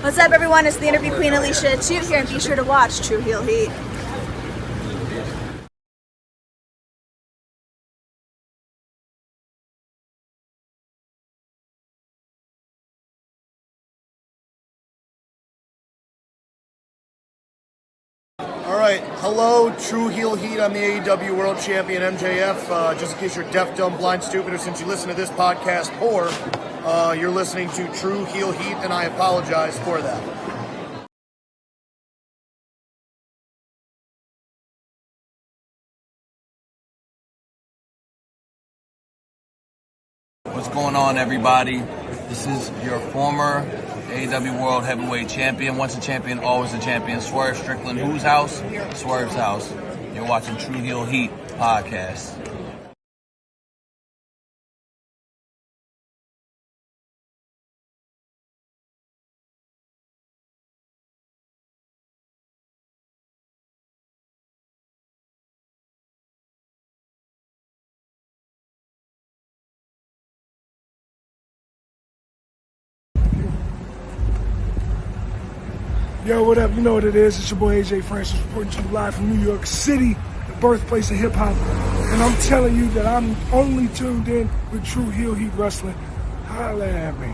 What's up, everyone? It's the Interview Queen Alicia Toot here, and be sure to watch Tru Heel Heat. All right, hello, Tru Heel Heat. I'm the AEW World Champion MJF. Just in case you're deaf, dumb, blind, stupid, or since you listen to this podcast poor, you're listening to Tru Heel Heat, and I apologize for that. What's going on, everybody? This is your former AEW World Heavyweight Champion. Once a champion, always a champion. Swerve Strickland. Whose house? Swerve's house. You're watching Tru Heel Heat podcast. Yo, what up? You know what it is. It's your boy AJ Francis reporting to you live from New York City, the birthplace of hip-hop. And I'm telling you that I'm only tuned in with Tru Heel Heat Wrestling. Holla at me.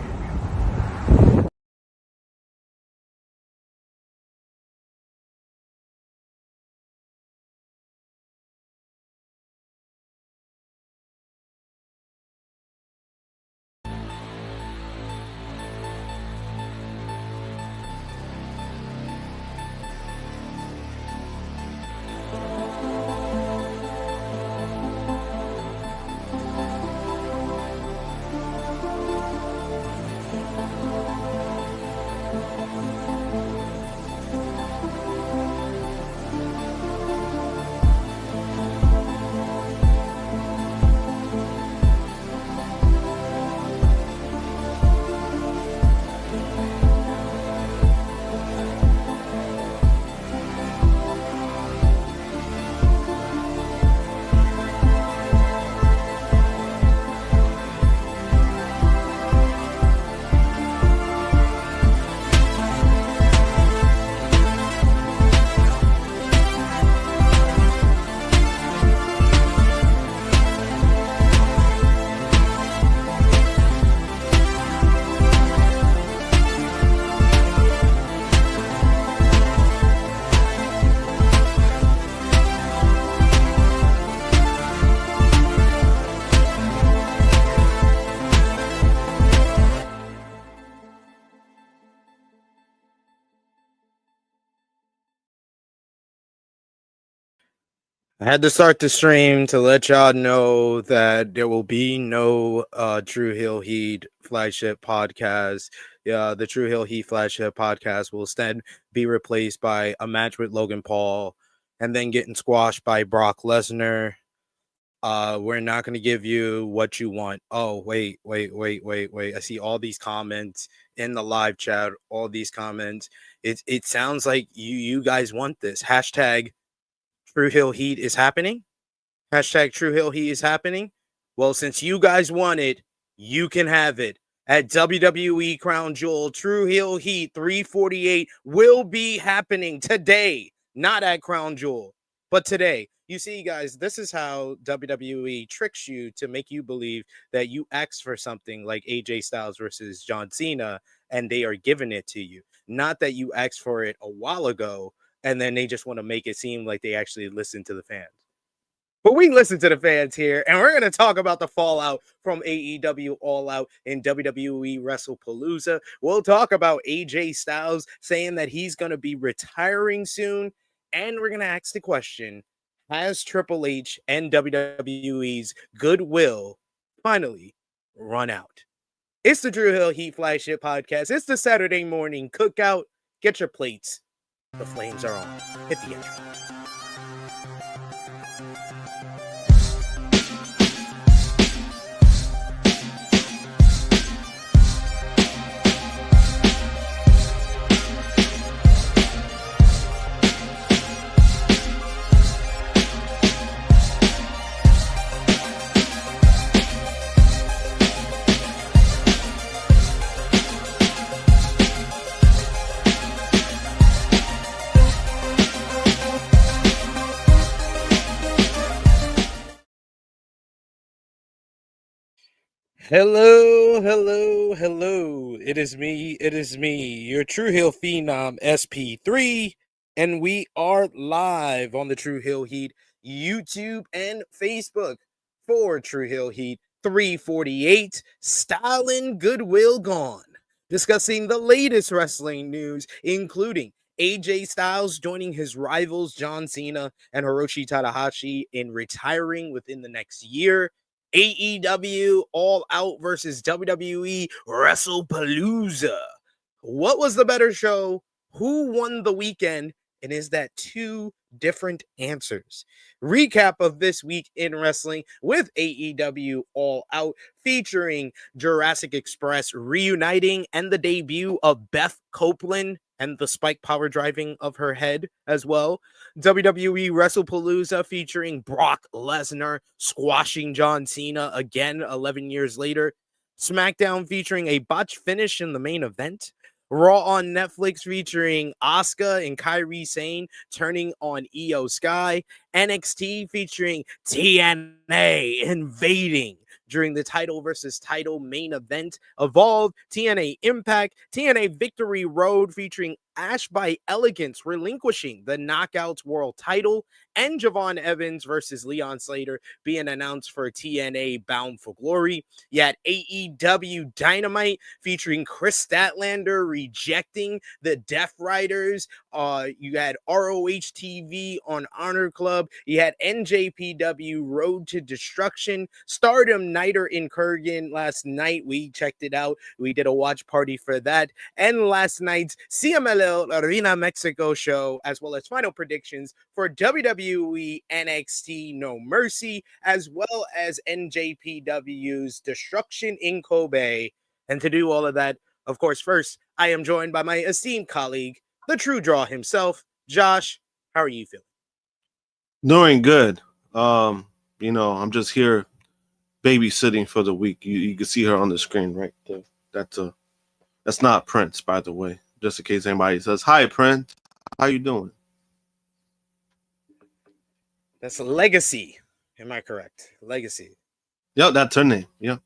I had to start the stream to let y'all know that there will be no Tru Heel Heat flagship podcast. The Tru Heel Heat flagship podcast will instead be replaced by a match with Logan Paul and then getting squashed by Brock Lesnar. We're not going to give you what you want. Oh, wait. I see all these comments in the live chat, all these comments. It sounds like you guys want this. Hashtag Tru Heel Heat is happening. Hashtag Tru Heel Heat is happening. Well, since you guys want it, you can have it. At WWE Crown Jewel, Tru Heel Heat 348 will be happening today. Not at Crown Jewel, but today. You see, guys, this is how WWE tricks you to make you believe that you asked for something like AJ Styles versus John Cena, and they are giving it to you. Not that you asked for it a while ago, and then they just want to make it seem like they actually listen to the fans. But we listen to the fans here, and we're going to talk about the fallout from AEW All Out and WWE Wrestlepalooza. We'll talk about AJ Styles saying that he's going to be retiring soon, and we're going to ask the question, has Triple H and WWE's goodwill finally run out? It's the Tru Heel Heat flagship podcast. It's the Saturday morning cookout. Get your plates. The flames are on. Hit the intro. Hello, hello, hello. It is me, your Tru Heel Phenom SP3, and we are live on the Tru Heel Heat YouTube and Facebook for Tru Heel Heat 348, Styling Goodwill Gone, discussing the latest wrestling news, including AJ Styles joining his rivals John Cena and Hiroshi Tanahashi in retiring within the next year, AEW All Out versus WWE Wrestlepalooza. What was the better show? Who won the weekend? And is that two different answers? Recap of this week in wrestling with AEW All Out, featuring Jurassic Express reuniting and the debut of Beth Copeland and the spike power driving of her head as well. WWE Wrestlepalooza featuring Brock Lesnar squashing John Cena again 11 years later. SmackDown featuring a botch finish in the main event. Raw on Netflix featuring Asuka and Kairi Sane turning on IYO SKY. NXT featuring TNA invading during the title versus title main event. Evolve, TNA Impact, TNA Victory Road featuring Ash by Elegance relinquishing the Knockouts World title, and Javon Evans versus Leon Slater being announced for TNA Bound for Glory. You had AEW Dynamite featuring Kris Statlander rejecting the Death Riders. You had ROH TV on Honor Club. You had NJPW Road to Destruction. Stardom Nighter in Kurgan last night. We checked it out. We did a watch party for that. And last night's CMLL Arena Mexico show, as well as final predictions for WWE NXT No Mercy, as well as NJPW's Destruction in Kobe. And to do all of that, of course, first, I am joined by my esteemed colleague, the True Draw himself, Josh. How are you feeling? Doing good. I'm just here babysitting for the week. You can see her on the screen right there. That's not Prince, by the way. Just in case anybody says, "Hi, Prince. How you doing?" That's Legacy. Am I correct? Legacy. Yep, that's her name. Yep.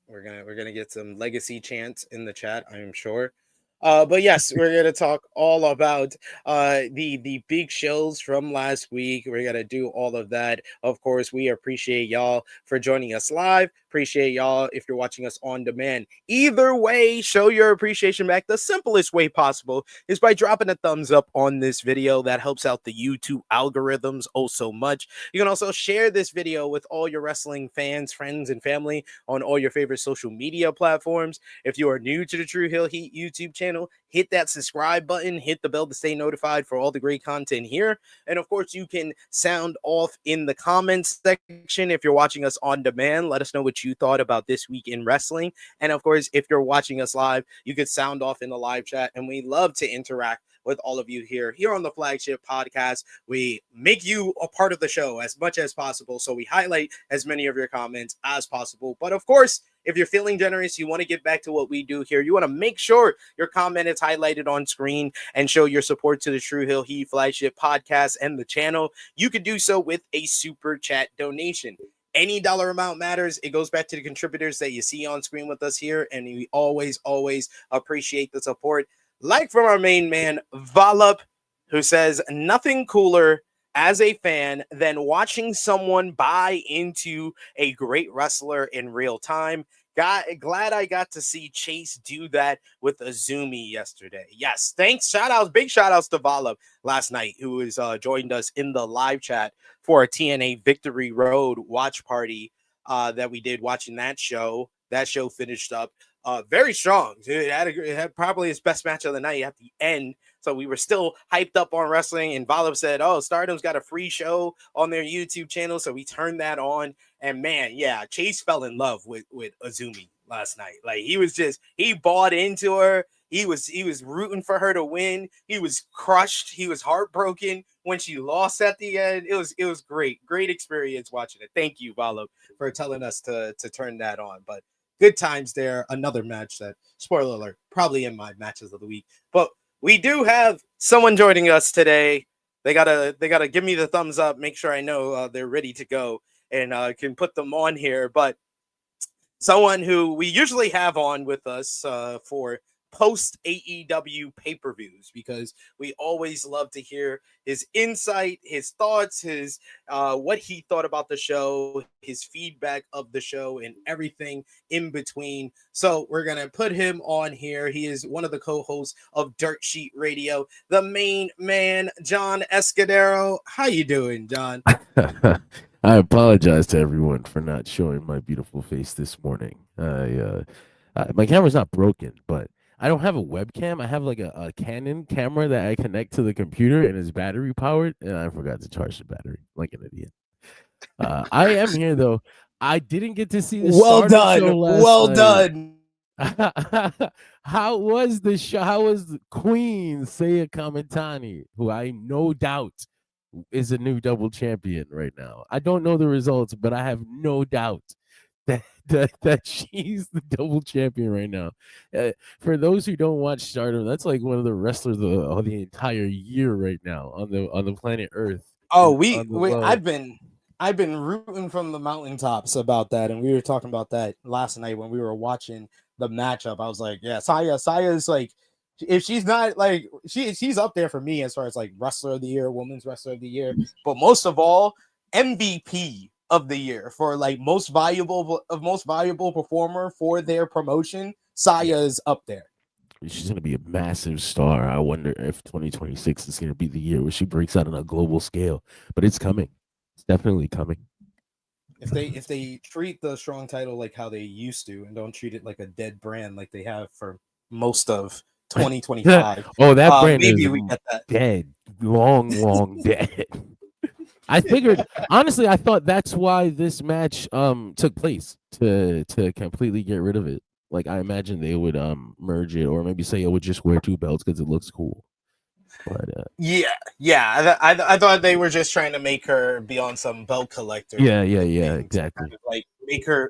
We're gonna get some Legacy chants in the chat, I am sure. But yes, we're gonna talk all about the big shows from last week. We're gonna do all of that. Of course, we appreciate y'all for joining us live. Appreciate y'all if you're watching us on demand. Either way, show your appreciation back. The simplest way possible is by dropping a thumbs up on this video. That helps out the YouTube algorithms oh so much. You can also share this video with all your wrestling fans, friends, and family on all your favorite social media platforms. If you are new to the Tru Heel Heat YouTube channel, hit that subscribe button, hit the bell to stay notified for all the great content here. And of course, you can sound off in the comments section if you're watching us on demand. Let us know what you thought about this week in wrestling. And of course, if you're watching us live, you could sound off in the live chat, and we love to interact with all of you here on the flagship podcast. We make you a part of the show as much as possible, so we highlight as many of your comments as possible. But of course, if you're feeling generous, you want to get back to what we do here, you want to make sure your comment is highlighted on screen and show your support to the Tru Heel Heat flagship podcast and the channel, you could do so with a super chat donation. Any dollar amount matters. It goes back to the contributors that you see on screen with us here, and we always appreciate the support. Like from our main man, Valop, who says, nothing cooler as a fan than watching someone buy into a great wrestler in real time. Glad I got to see Chase do that with Azumi yesterday. Yes, thanks. Big shout outs to Valop last night, who has joined us in the live chat for a TNA Victory Road watch party that we did watching that show. That show finished up very strong. Dude, it had probably his best match of the night at the end. So we were still hyped up on wrestling, and Valop said, "Oh, Stardom's got a free show on their YouTube channel," so we turned that on. And man, yeah, Chase fell in love with Azumi last night. Like he bought into her. He was rooting for her to win. He was crushed. He was heartbroken when she lost at the end. It was great experience watching it. Thank you, Valop, for telling us to turn that on. But good times there. Another match that, spoiler alert, probably in my matches of the week. But we do have someone joining us today. They gotta give me the thumbs up, make sure I know they're ready to go, and can put them on here. But someone who we usually have on with us for post AEW pay-per-views, because we always love to hear his insight, his thoughts, his what he thought about the show, his feedback of the show, and everything in between. So we're gonna put him on here. He is one of the co-hosts of Dirt Sheet Radio, the main man, John Escudero. How you doing, John? I apologize to everyone for not showing my beautiful face this morning. My camera's not broken, but I don't have a webcam. I have like a Canon camera that I connect to the computer and is battery powered, and I forgot to charge the battery like an idiot. I am here though. I didn't get to see the Well start of the done. show last Well night. done. How was the show? How was Queen Saya Kamitani, who I no doubt is a new double champion right now? I don't know the results, but I have no doubt that she's the double champion right now. For those who don't watch Stardom, that's like one of the wrestlers of the entire year right now on the planet Earth. Oh, I've been rooting from the mountaintops about that, and we were talking about that last night when we were watching the matchup. I was like, yeah, Saya's like, if she's not like she's up there for me as far as like wrestler of the year, women's wrestler of the year, but most of all, MVP of the year for like most valuable performer for their promotion. Saya is up there. She's going to be a massive star. I wonder if 2026 is going to be the year where she breaks out on a global scale, but it's coming. It's definitely coming. If they treat the strong title like how they used to and don't treat it like a dead brand like they have for most of 2025. Oh, that brand maybe is we get that. Dead. Long dead. I figured, honestly, I thought that's why this match took place, to completely get rid of it. Like, I imagine they would merge it, or maybe say it would just wear two belts because it looks cool. But I thought they were just trying to make her be on some belt collector. Yeah, exactly. Kind of like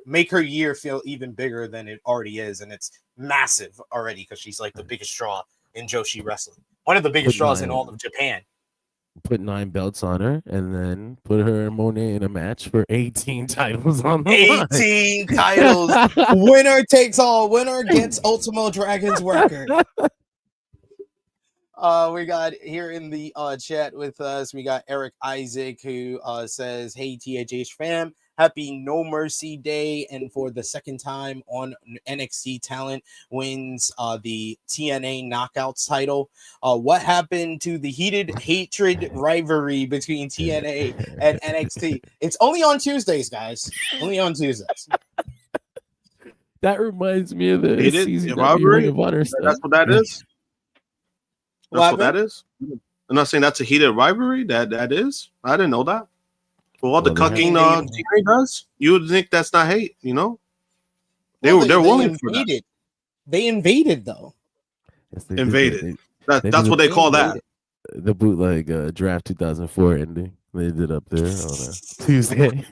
make her year feel even bigger than it already is, and it's massive already because she's like the biggest draw in Joshi wrestling, one of the biggest draws in all of Japan. Put 9 belts on her, and then put her and Monet in a match for 18 titles on the 18 titles. Winner takes all. Winner gets Ultimo Dragon's record. We got here in the chat with us, we got Eric Isaac, who says, hey, THH fam, happy No Mercy Day. And for the second time on NXT, Talent wins the TNA Knockouts title. What happened to the heated hatred rivalry between TNA and NXT? It's only on Tuesdays, guys. Only on Tuesdays. That reminds me of the season rivalry. That's what that is. That's what that is. I'm not saying that's a heated rivalry. That is. I didn't know that. For all the cucking TNA does, you would think that's not hate. You know, they're willing for that. They invaded though. Yes, invaded. That's what they call that. The bootleg draft 2004 ending they did up there on a Tuesday.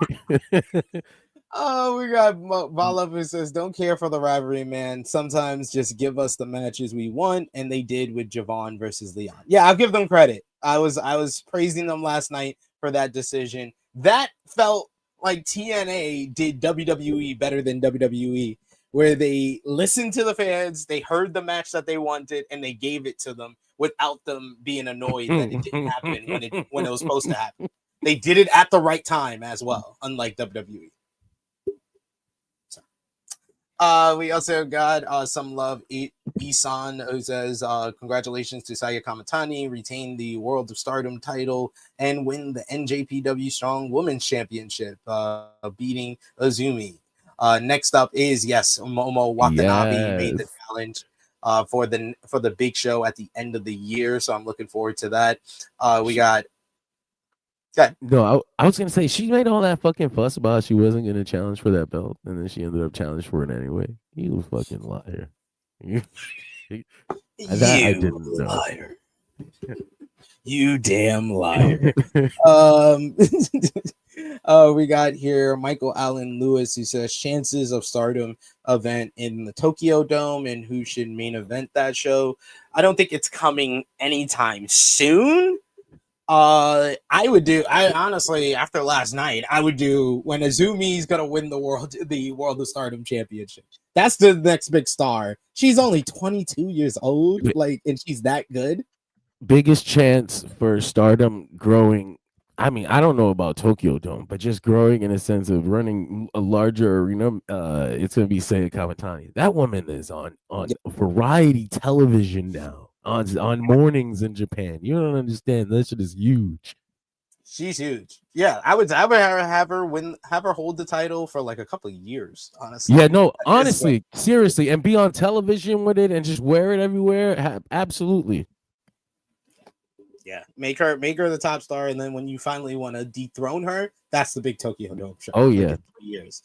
Oh, we got Vala who says, don't care for the rivalry, man. Sometimes just give us the matches we want, and they did with Javon versus Leon. Yeah, I'll give them credit. I was praising them last night for that decision. That felt like TNA did WWE better than WWE, where they listened to the fans, they heard the match that they wanted, and they gave it to them without them being annoyed that it didn't happen when it was supposed to happen. They did it at the right time as well, unlike WWE. We also got some love. Isan, who says, congratulations to Saya Kamitani, retain the World of Stardom title and win the NJPW Strong Women's Championship, beating Azumi. Next up is, Momo Watanabe made the challenge for the big show at the end of the year, so I'm looking forward to that. We got No, I was gonna say she made all that fucking fuss about she wasn't gonna challenge for that belt, and then she ended up challenging for it anyway. You fucking liar! I didn't know. Liar. You damn liar. We got here Michael Allen Lewis, who says chances of Stardom event in the Tokyo Dome and who should main event that show. I don't think it's coming anytime soon. I honestly, after last night, I would do when Azumi's gonna win the World of Stardom Championship. That's the next big star. She's only 22 years old, and she's that good. Biggest chance for Stardom growing. I mean, I don't know about Tokyo Dome, but just growing in a sense of running a larger arena. It's gonna be Saya Kamatani. That woman is on variety television now, on mornings in Japan. You don't understand. That shit is huge. She's huge. Yeah, I would have her hold the title for like a couple of years, honestly. Yeah, no, honestly, seriously, and be on television with it and just wear it everywhere. Absolutely. Yeah, make her the top star, and then when you finally want to dethrone her, that's the big Tokyo Dome show. Oh yeah, 3 years.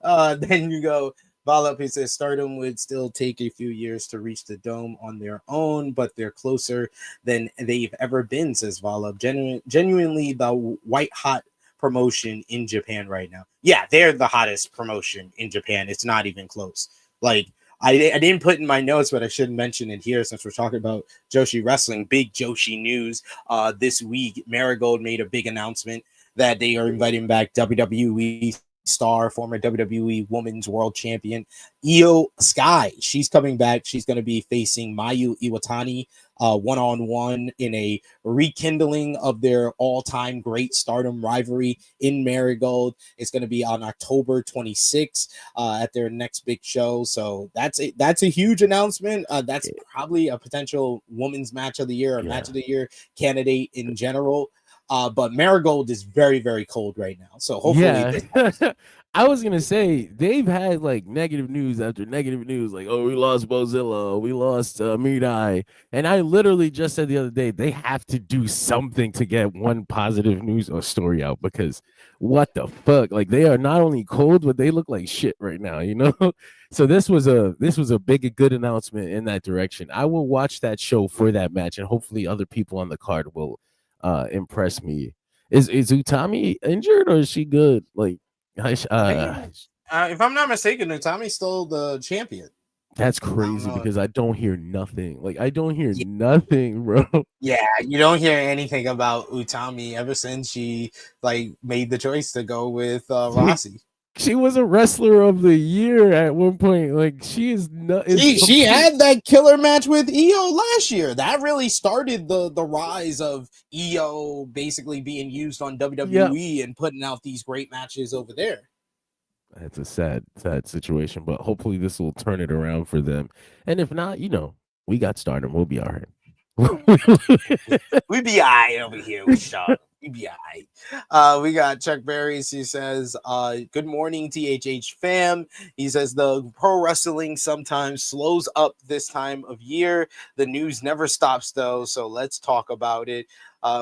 Then you go. Volop, who says Stardom would still take a few years to reach the Dome on their own, but they're closer than they've ever been, says Volop. Genuinely the white hot promotion in Japan right now. Yeah, they're the hottest promotion in Japan. It's not even close. Like, I didn't put in my notes, but I should mention it here since we're talking about Joshi Wrestling. Big Joshi news this week. Marigold made a big announcement that they are inviting back WWE star, former WWE Women's World Champion, IYO SKY. She's coming back. She's going to be facing Mayu Iwatani one-on-one in a rekindling of their all-time great Stardom rivalry in Marigold. It's going to be on October 26th at their next big show. So that's a huge announcement. That's probably a potential women's match of the year or match of the year candidate in general. But Marigold is very, very cold right now. So hopefully, I was gonna say they've had like negative news after negative news, like, oh, we lost Bozilla, we lost Mirai, and I literally just said the other day they have to do something to get one positive news or story out, because what the fuck, like, they are not only cold, but they look like shit right now, you know. So this was a good announcement in that direction. I will watch that show for that match, and hopefully other people on the card will impress me. Is Utami injured or is she good? Like, if I'm not mistaken, Utami's still the champion. That's crazy because I don't hear nothing. Like, I don't hear nothing, bro. Yeah, you don't hear anything about Utami ever since she like made the choice to go with Rossi. She was a wrestler of the year at one point. Like, she is not. She had that killer match with IYO last year. That really started the rise of IYO basically being used on WWE and putting out these great matches over there. It's a sad situation, but hopefully this will turn it around for them. And if not, you know, we got Stardom. We'll be all right. We be all right over here with Stardom. We be all right. We got Chuck Berries. He says, good morning, THH fam. He says, the pro wrestling sometimes slows up this time of year. The news never stops, though, so let's talk about it.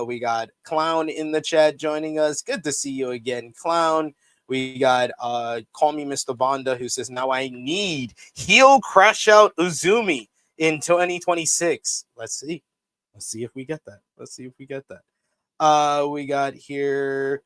We got Clown in the chat joining us. Good to see you again, Clown. We got Call Me Mr. Bonda, who says, now I need heel crash out Uzumi in 2026. Let's see if we get that. We got here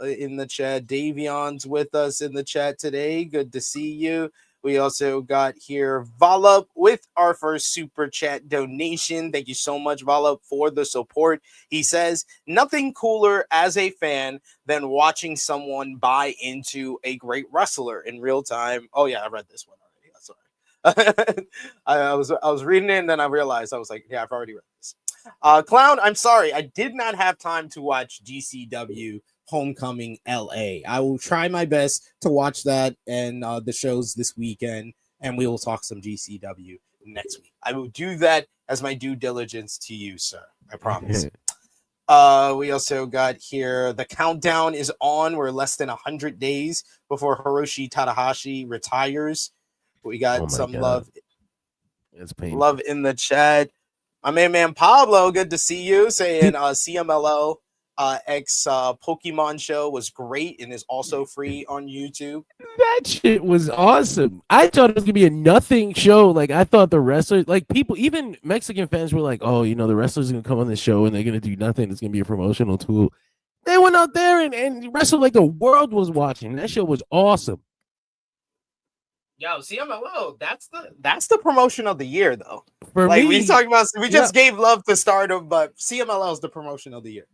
in the chat, Davion's with us in the chat today. Good to see you. We also got here Volop with our first super chat donation. Thank you so much, Volop, for the support. He says, nothing cooler as a fan than watching someone buy into a great wrestler in real time. Oh yeah, I read this one already. Sorry. I was reading it and then I realized, I was like, yeah, I've already read this. Clown, I'm sorry, I did not have time to watch GCW Homecoming LA. I will try my best to watch that and the shows this weekend, and we will talk some GCW next week. I will do that as my due diligence to you, sir. I promise. We also got here, the countdown is on. We're less than 100 days before Hiroshi Tanahashi retires. We got some love. It's painful. Love in the chat. My man Pablo, good to see you. Saying CMLL X Pokemon show was great and is also free on YouTube. That shit was awesome. I thought it was gonna be a nothing show. Like, I thought the wrestlers, like, people, even Mexican fans were like, oh, you know, the wrestlers are gonna come on the show and they're gonna do nothing. It's gonna be a promotional tool. They went out there and wrestled like the world was watching. That show was awesome. Yo, CMLL, that's the promotion of the year, though. For like, me, we just gave love to Stardom, but CMLL is the promotion of the year.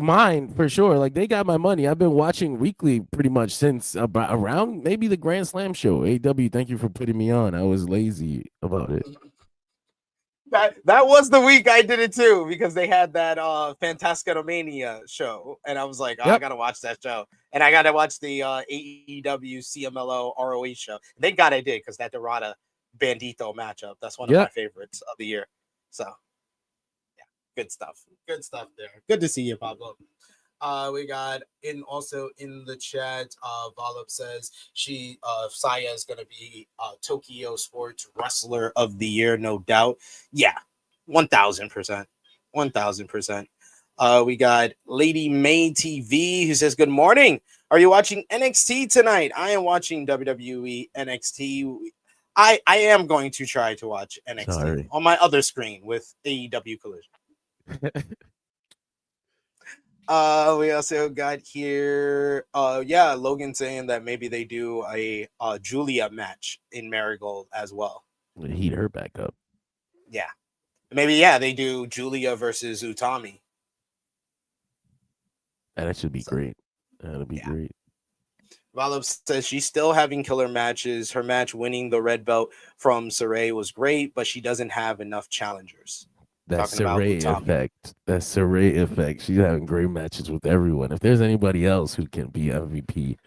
mine for sure. Like they got my money. I've been watching weekly pretty much since about around maybe the Grand Slam show. AW, thank you for putting me on. I was lazy about it. That was the week I did it too, because they had that Fantasticomania show, and I was like, I gotta watch that show, and I gotta watch the AEW CMLL ROH show. Thank God I did, because that Dorada Bandito matchup, that's one of my favorites of the year. So yeah, good stuff there. Good to see you, Pablo. We got also in the chat, Volop says Saya is going to be Tokyo Sports Wrestler of the Year, no doubt. Yeah, 1000%. 1000%. We got Lady May TV who says, good morning. Are you watching NXT tonight? I am watching WWE NXT. I am going to try to watch NXT on my other screen with AEW Collision. We also got here, Logan saying that maybe they do a Julia match in Marigold as well. Heat her back up. Yeah. Maybe, they do Julia versus Utami. That should be great. That'll be great. Valov says she's still having killer matches. Her match winning the red belt from Saray was great, but she doesn't have enough challengers. That Saray effect. That Saray effect. She's having great matches with everyone. If there's anybody else who can be MVP,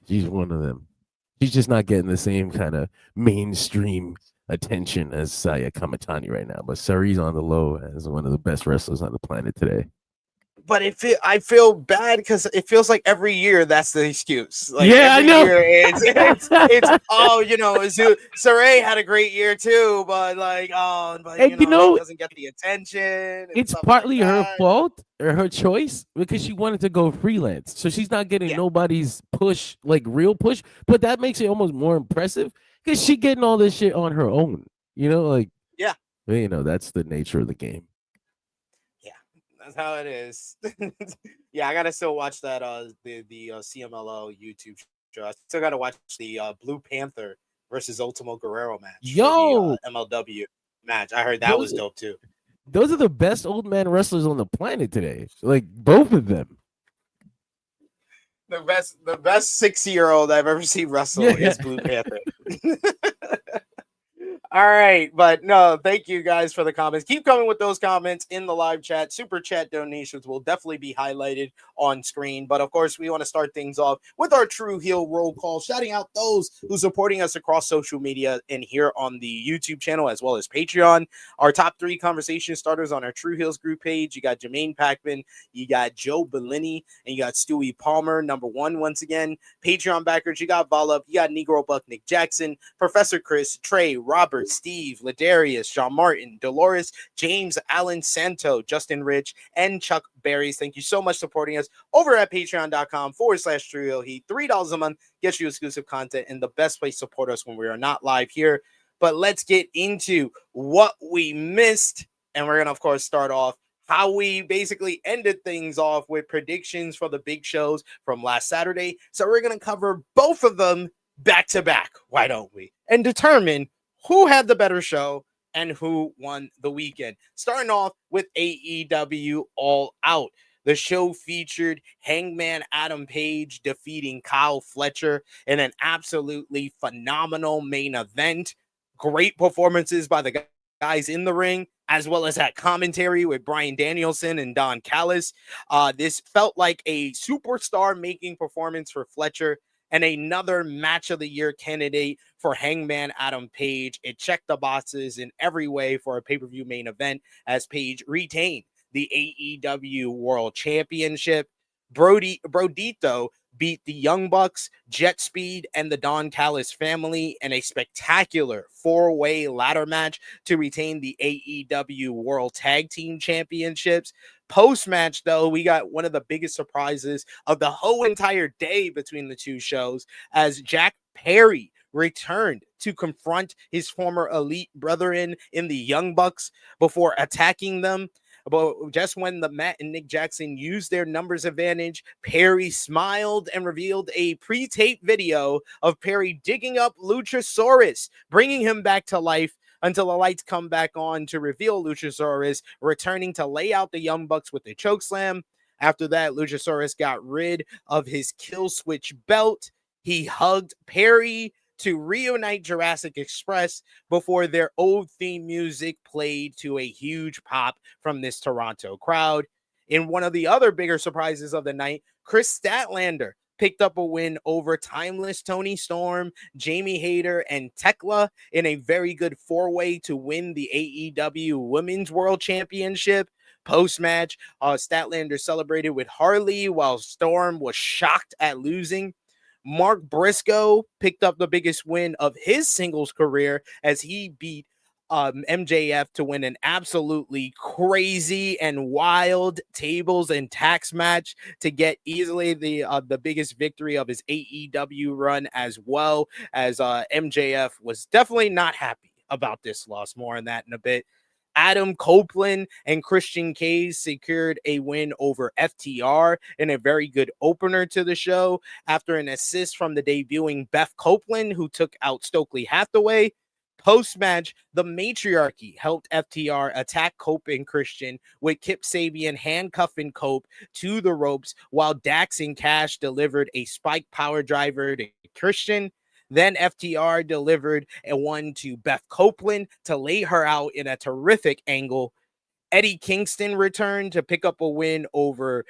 she's one of them. She's just not getting the same kind of mainstream attention as Saya Kamitani right now. But Saray's on the low as one of the best wrestlers on the planet today. But I feel bad because it feels like every year that's the excuse. Like I know. Year it's Saray had a great year too, but she doesn't get the attention. It's partly her fault or her choice because she wanted to go freelance, so she's not getting nobody's push, like real push. But that makes it almost more impressive because she's getting all this shit on her own. That's the nature of the game. That's how it is. I gotta still watch that the CMLL YouTube show. I still gotta watch the Blue Panther versus Ultimo Guerrero match. Yo, the MLW match. I heard that was dope too. Those are the best old man wrestlers on the planet today. Like both of them. The best 60-year-old I've ever seen wrestle is Blue Panther. All right, but no, thank you guys for the comments. Keep coming with those comments in the live chat. Super chat donations will definitely be highlighted on screen. But of course, we want to start things off with our Tru Heel roll call, shouting out those who are supporting us across social media and here on the YouTube channel as well as Patreon. Our top 3 conversation starters on our Tru Heels group page. You got Jermaine Packman, you got Joe Bellini, and you got Stewie Palmer, number 1 once again. Patreon backers, you got Volup, you got Negro Buck Nick Jackson, Professor Kris, Trey, Robert, Steve, Ladarius, Sean Martin, Dolores, James, Allen, Santo, Justin Rich, and Chuck Berries. Thank you so much for supporting us over at patreon.com/Tru Heel Heat. $3 a month gets you exclusive content and the best place to support us when we are not live here. But let's get into what we missed. And we're going to, of course, start off how we basically ended things off with predictions for the big shows from last Saturday. So we're going to cover both of them back to back. Why don't we? And determine who had the better show and who won the weekend. Starting off with AEW All Out. The show featured Hangman Adam Page defeating Kyle Fletcher in an absolutely phenomenal main event. Great performances by the guys in the ring, as well as that commentary with Bryan Danielson and Don Callis. This felt like a superstar-making performance for Fletcher and another match of the year candidate for Hangman Adam Page. It checked the boxes in every way for a pay-per-view main event as Page retained the AEW World Championship. Brodito beat the Young Bucks, Jet Speed, and the Don Callis family in a spectacular 4-way ladder match to retain the AEW World Tag Team Championships. Post-match, though, we got one of the biggest surprises of the whole entire day between the two shows as Jack Perry returned to confront his former elite brethren in the Young Bucks before attacking them. But just when the Matt and Nick Jackson used their numbers advantage, Perry smiled and revealed a pre-taped video of Perry digging up Luchasaurus, bringing him back to life until the lights come back on to reveal Luchasaurus returning to lay out the Young Bucks with a chokeslam. After that, Luchasaurus got rid of his kill switch belt. He hugged Perry to reunite Jurassic Express before their old theme music played to a huge pop from this Toronto crowd. In one of the other bigger surprises of the night, Kris Statlander picked up a win over Timeless Tony Storm, Jamie Hayter, and Tekla in a very good four-way to win the AEW Women's World Championship. Post-match, Statlander celebrated with Harley while Storm was shocked at losing. Mark Briscoe picked up the biggest win of his singles career as he beat MJF to win an absolutely crazy and wild tables and tax match to get easily the biggest victory of his AEW run, as well as MJF was definitely not happy about this loss. More on that in a bit. Adam Copeland and Christian Cage secured a win over FTR in a very good opener to the show after an assist from the debuting Beth Copeland, who took out Stokely Hathaway. Post-match, the Matriarchy helped FTR attack Cope and Christian, with Kip Sabian handcuffing Cope to the ropes, while Dax and Cash delivered a spike power driver to Christian. Then FTR delivered a one to Beth Copeland to lay her out in a terrific angle. Eddie Kingston returned to pick up a win over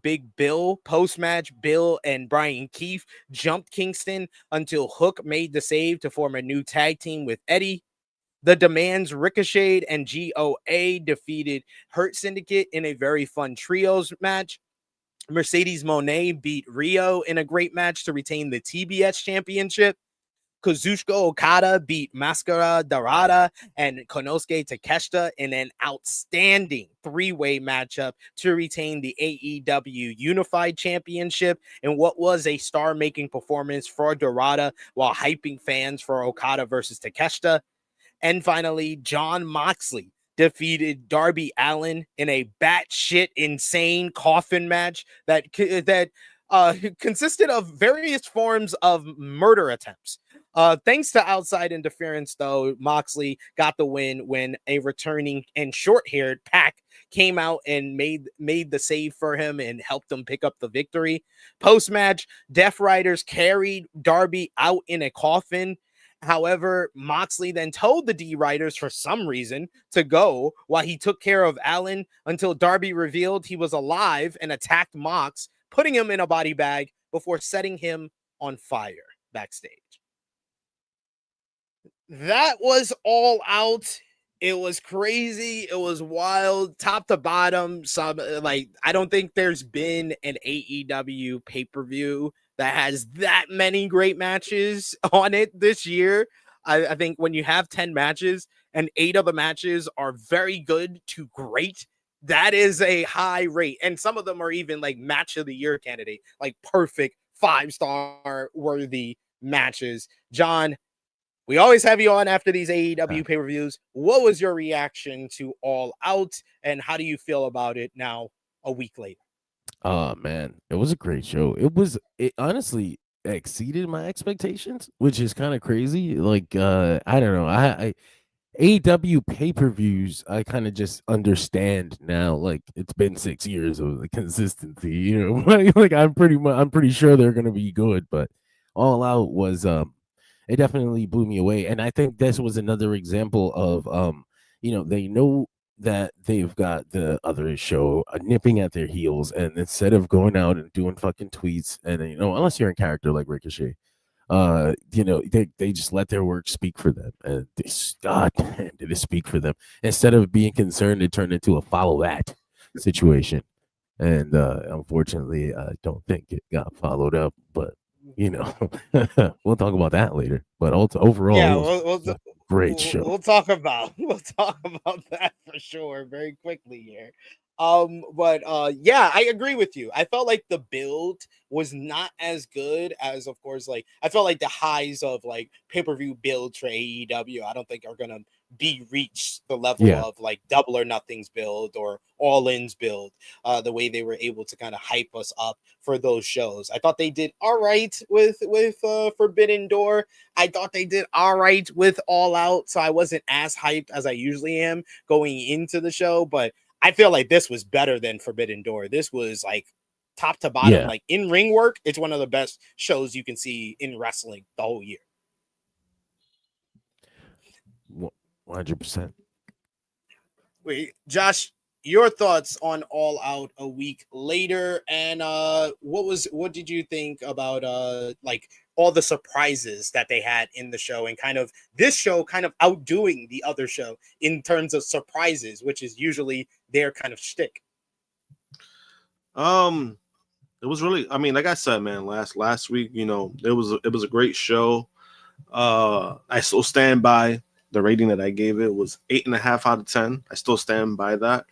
Big Bill. Post-match, Bill and Brian Keefe jumped Kingston until Hook made the save to form a new tag team with Eddie. The Demands, Ricochet, and GOA defeated Hurt Syndicate in a very fun trios match. Mercedes Moné beat Rio in a great match to retain the TBS championship. Kazuchika Okada beat Mascara Dorada and Konosuke Takeshita in an outstanding three-way matchup to retain the AEW Unified Championship in what was a star-making performance for Dorada while hyping fans for Okada versus Takeshita. And finally, Jon Moxley defeated Darby Allin in a batshit insane coffin match that consisted of various forms of murder attempts. Thanks to outside interference, though, Moxley got the win when a returning and short-haired Pac came out and made the save for him and helped him pick up the victory. Post-match, Death Riders carried Darby out in a coffin. However, Moxley then told the D-Riders for some reason to go while he took care of Allen until Darby revealed he was alive and attacked Mox, putting him in a body bag before setting him on fire backstage. That was All Out. It was crazy. It was wild, top to bottom. I don't think there's been an AEW pay-per-view that has that many great matches on it this year. I think when you have 10 matches and 8 of the matches are very good to great, that is a high rate. And some of them are even like match of the year candidate, like perfect 5-star worthy matches. John, we always have you on after these AEW pay-per-views. What was your reaction to All Out, and how do you feel about it now a week later? Oh man, it was a great show. It honestly exceeded my expectations, which is kind of crazy. Like I don't know. I AEW pay-per-views, I kind of just understand now. Like it's been 6 years of the consistency, you know. Like I'm pretty sure they're gonna be good, but All Out was it definitely blew me away. And I think this was another example of they know that they've got the other show nipping at their heels, and instead of going out and doing fucking tweets and unless you're in character like Ricochet, they just let their work speak for them, and God damn, did it speak for them. Instead of being concerned, it turned into a follow that situation, and unfortunately I don't think it got followed up, but we'll talk about that later. But overall, yeah, great show. We'll talk about that for sure very quickly here. I agree with you. I felt like the build was not as good as, of course, like I felt like the highs of like pay-per-view builds for AEW, I don't think are gonna be reached the level of like Double or Nothing's build or All In's build, the way they were able to kind of hype us up for those shows. I thought they did all right with Forbidden Door. I thought they did all right with All Out, so I wasn't as hyped as I usually am going into the show, but I feel like this was better than Forbidden Door. This was like top to bottom, like in ring work. It's one of the best shows you can see in wrestling the whole year. 100%. Wait, Josh, your thoughts on All Out a week later, and what did you think about like all the surprises that they had in the show, and kind of this show kind of outdoing the other show in terms of surprises, which is usually their kind of shtick? It was really, I mean, like I said, man, last week, you know, it was a great show. I still stand by the rating that I gave it. Was 8.5 out of 10. I still stand by that.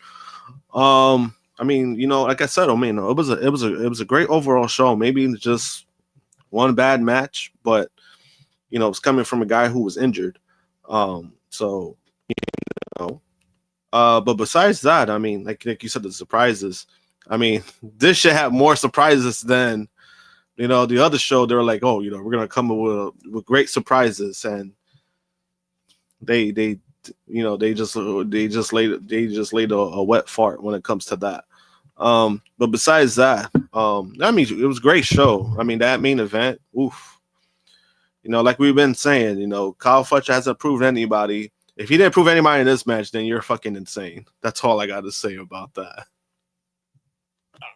I mean, you know, like I said, I mean, it was a great overall show. Maybe just one bad match, but you know, it's coming from a guy who was injured. So you know, but besides that, I mean, like you said, the surprises. I mean, this should have more surprises than, you know, the other show. They were like, oh, you know, we're gonna come up with great surprises, and they just laid a wet fart when it comes to that. But besides that, I mean, it was a great show. I mean, that main event, oof. You know, like we've been saying, you know, Kyle Fletcher hasn't proved anybody. If he didn't prove anybody in this match, then you're fucking insane. That's all I got to say about that.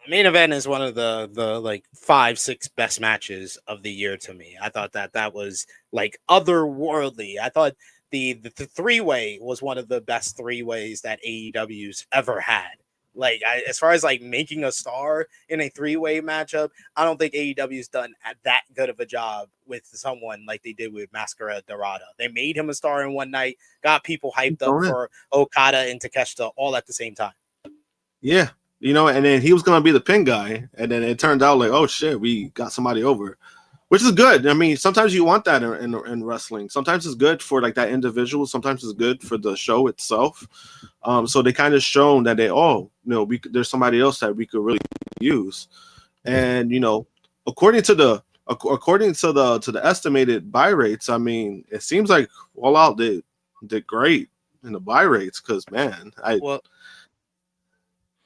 Main event is one of the like 5-6 best matches of the year to me. I thought that was like otherworldly. I thought the three-way was one of the best three-ways that AEW's ever had. Like, as far as like making a star in a three-way matchup, I don't think AEW's done that good of a job with someone like they did with Mascara Dorada. They made him a star in one night, got people hyped up for Okada and Takeshita all at the same time. Yeah. You know, and then he was going to be the pin guy, and then it turned out like, oh shit, we got somebody over, which is good. I mean, sometimes you want that in wrestling. Sometimes it's good for like that individual. Sometimes it's good for the show itself. So they kind of shown that there's somebody else that we could really use, and you know, according to the estimated buy rates, I mean, it seems like All Out did great in the buy rates because man,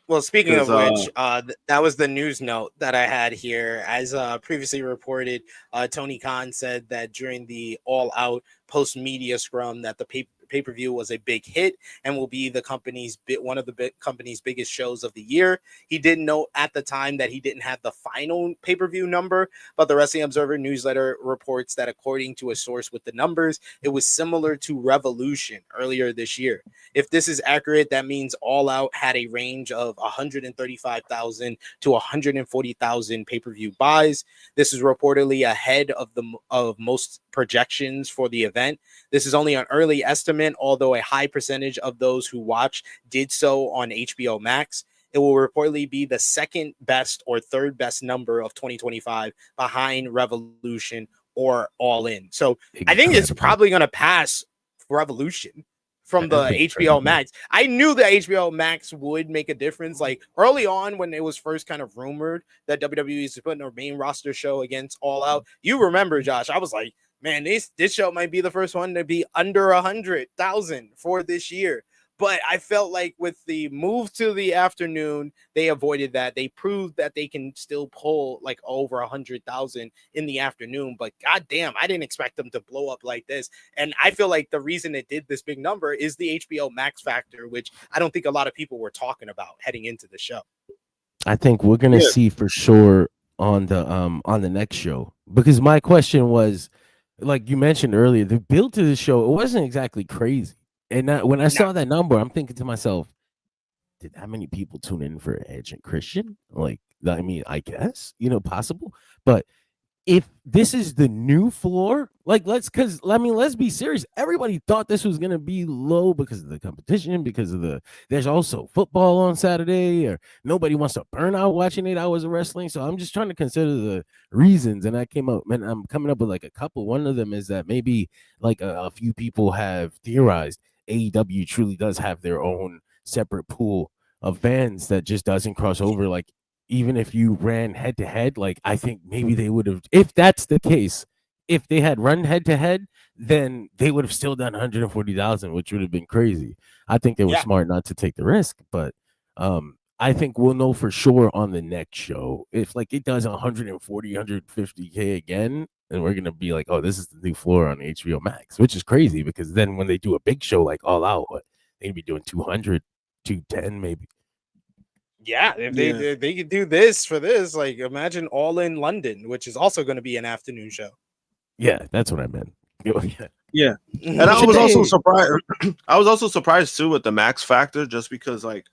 Well, speaking of which, that was the news note that I had here. As previously reported, Tony Khan said that during the All Out post-media scrum that the pay-per-view was a big hit and will be one of the company's biggest shows of the year. He didn't know at the time that he didn't have the final pay-per-view number, but the Wrestling Observer newsletter reports that according to a source with the numbers, it was similar to Revolution earlier this year. If this is accurate, that means All Out had a range of 135,000 to 140,000 pay-per-view buys. This is reportedly ahead of most projections for the event. This is only an early estimate, although a high percentage of those who watched did so on HBO Max. It will reportedly be the second best or third best number of 2025 behind Revolution or All In. So I think it's probably going to pass Revolution from the HBO Max. I knew that HBO Max would make a difference. Like early on when it was first kind of rumored that WWE is putting a main roster show against All Out, you remember, Josh, I was like, man, this show might be the first one to be under 100,000 for this year. But I felt like with the move to the afternoon, they avoided that. They proved that they can still pull like over 100,000 in the afternoon. But goddamn, I didn't expect them to blow up like this. And I feel like the reason it did this big number is the HBO Max factor, which I don't think a lot of people were talking about heading into the show. I think we're gonna see for sure on the next show, because my question was, like you mentioned earlier, the build to the show, it wasn't exactly crazy. And when I saw that number, I'm thinking to myself, did that many people tune in for Edge and Christian? Like, I mean, I guess, possible. But if this is the new floor, like, let's be serious. Everybody thought this was going to be low because of the competition, because of there's also football on Saturday, or nobody wants to burn out watching 8 hours of wrestling. So I'm just trying to consider the reasons. And I'm coming up with like a couple. One of them is that maybe like a few people have theorized AEW truly does have their own separate pool of fans that just doesn't cross over. Like, even if you ran head to head, like I think maybe they would have, if that's the case, if they had run head to head, then they would have still done 140,000, which would have been crazy. I think they were smart not to take the risk, but I think we'll know for sure on the next show if like it does 140, 150K again, and we're gonna be like, oh, this is the new floor on HBO Max, which is crazy because then when they do a big show like All Out, they'd be doing 200, 210 maybe. Yeah, if Yeah. they could do this for this, like imagine All in London, which is also going to be an afternoon show. Yeah, that's what I meant. Yeah. And I was also surprised. I was also surprised too with the Max factor, just because like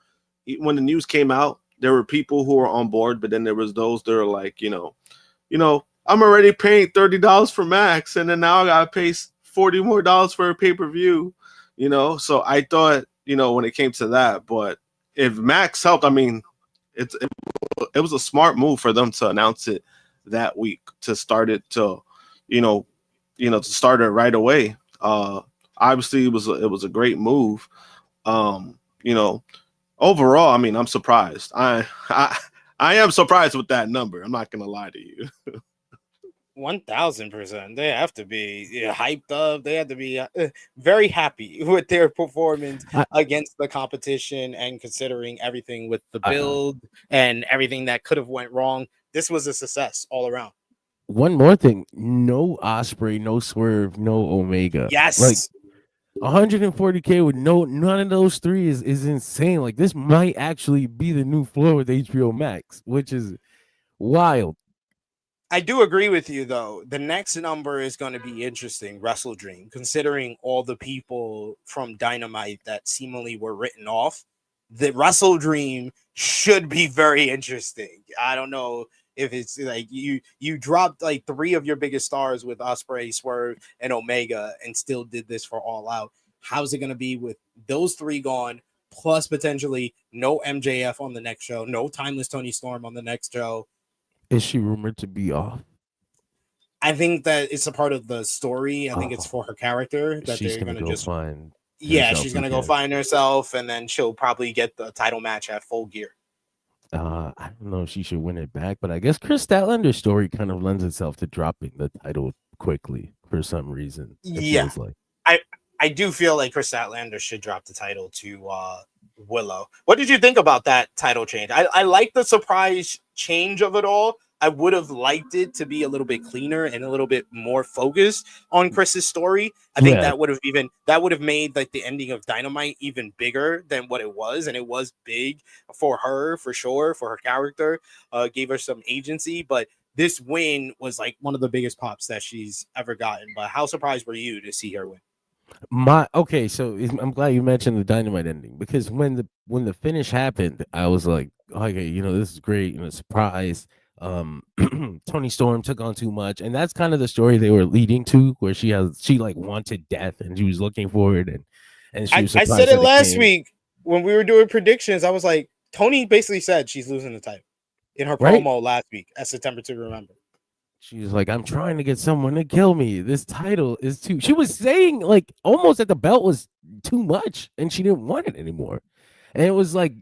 when the news came out, there were people who were on board, but then there was those that are like, you know, I'm already paying $30 for Max, and then now I gotta pay $40 more for a pay-per-view, So I thought, when it came to that, but if Max helped, I mean, it was a smart move for them to announce it that week, to start it to start it right away. Obviously it was a great move. Overall, I mean, I'm surprised. I am surprised with that number. I'm not gonna lie to you. 1000%. They have to be hyped up. They have to be very happy with their performance against the competition, and considering everything with the build and everything that could have went wrong. This was a success all around. One more thing: no Osprey, no Swerve, no Omega. Yes, like 140K with none of those three is insane. Like this might actually be the new floor with HBO Max, which is wild. I do agree with you, though. The next number is going to be interesting, Wrestle Dream, considering all the people from Dynamite that seemingly were written off. The Wrestle Dream should be very interesting. I don't know if it's like you dropped like 3 of your biggest stars with Ospreay, Swerve, and Omega, and still did this for All Out. How's it going to be with those 3 gone, plus potentially no MJF on the next show, no Timeless Tony Storm on the next show? Is she rumored to be off? I think that it's a part of the story. I think it's for her character that she's they're going to just find. Yeah, she's going to go find herself, and then she'll probably get the title match at Full Gear. I don't know if she should win it back, but I guess Kris Statlander's story kind of lends itself to dropping the title quickly for some reason. Yeah, like. I do feel like Kris Statlander should drop the title to Willow. What did you think about that title change? I like the surprise change of it all. I would have liked it to be a little bit cleaner and a little bit more focused on Chris's story. I think that would have made like the ending of Dynamite even bigger than what it was, and it was big for her for sure, for her character. Gave her some agency, but this win was like one of the biggest pops that she's ever gotten. But how surprised were you to see her win? So I'm glad you mentioned the Dynamite ending, because when the finish happened, I was like, okay, this is great, surprise. Tony Storm took on too much, and that's kind of the story they were leading to, where she like wanted death and she was looking for it, and she was. I said it last week when we were doing predictions. I was like, Tony basically said she's losing the title in her promo last week at September to Remember. She was like, I'm trying to get someone to kill me. This title is too. She was saying like almost that the belt was too much and she didn't want it anymore. And it was like,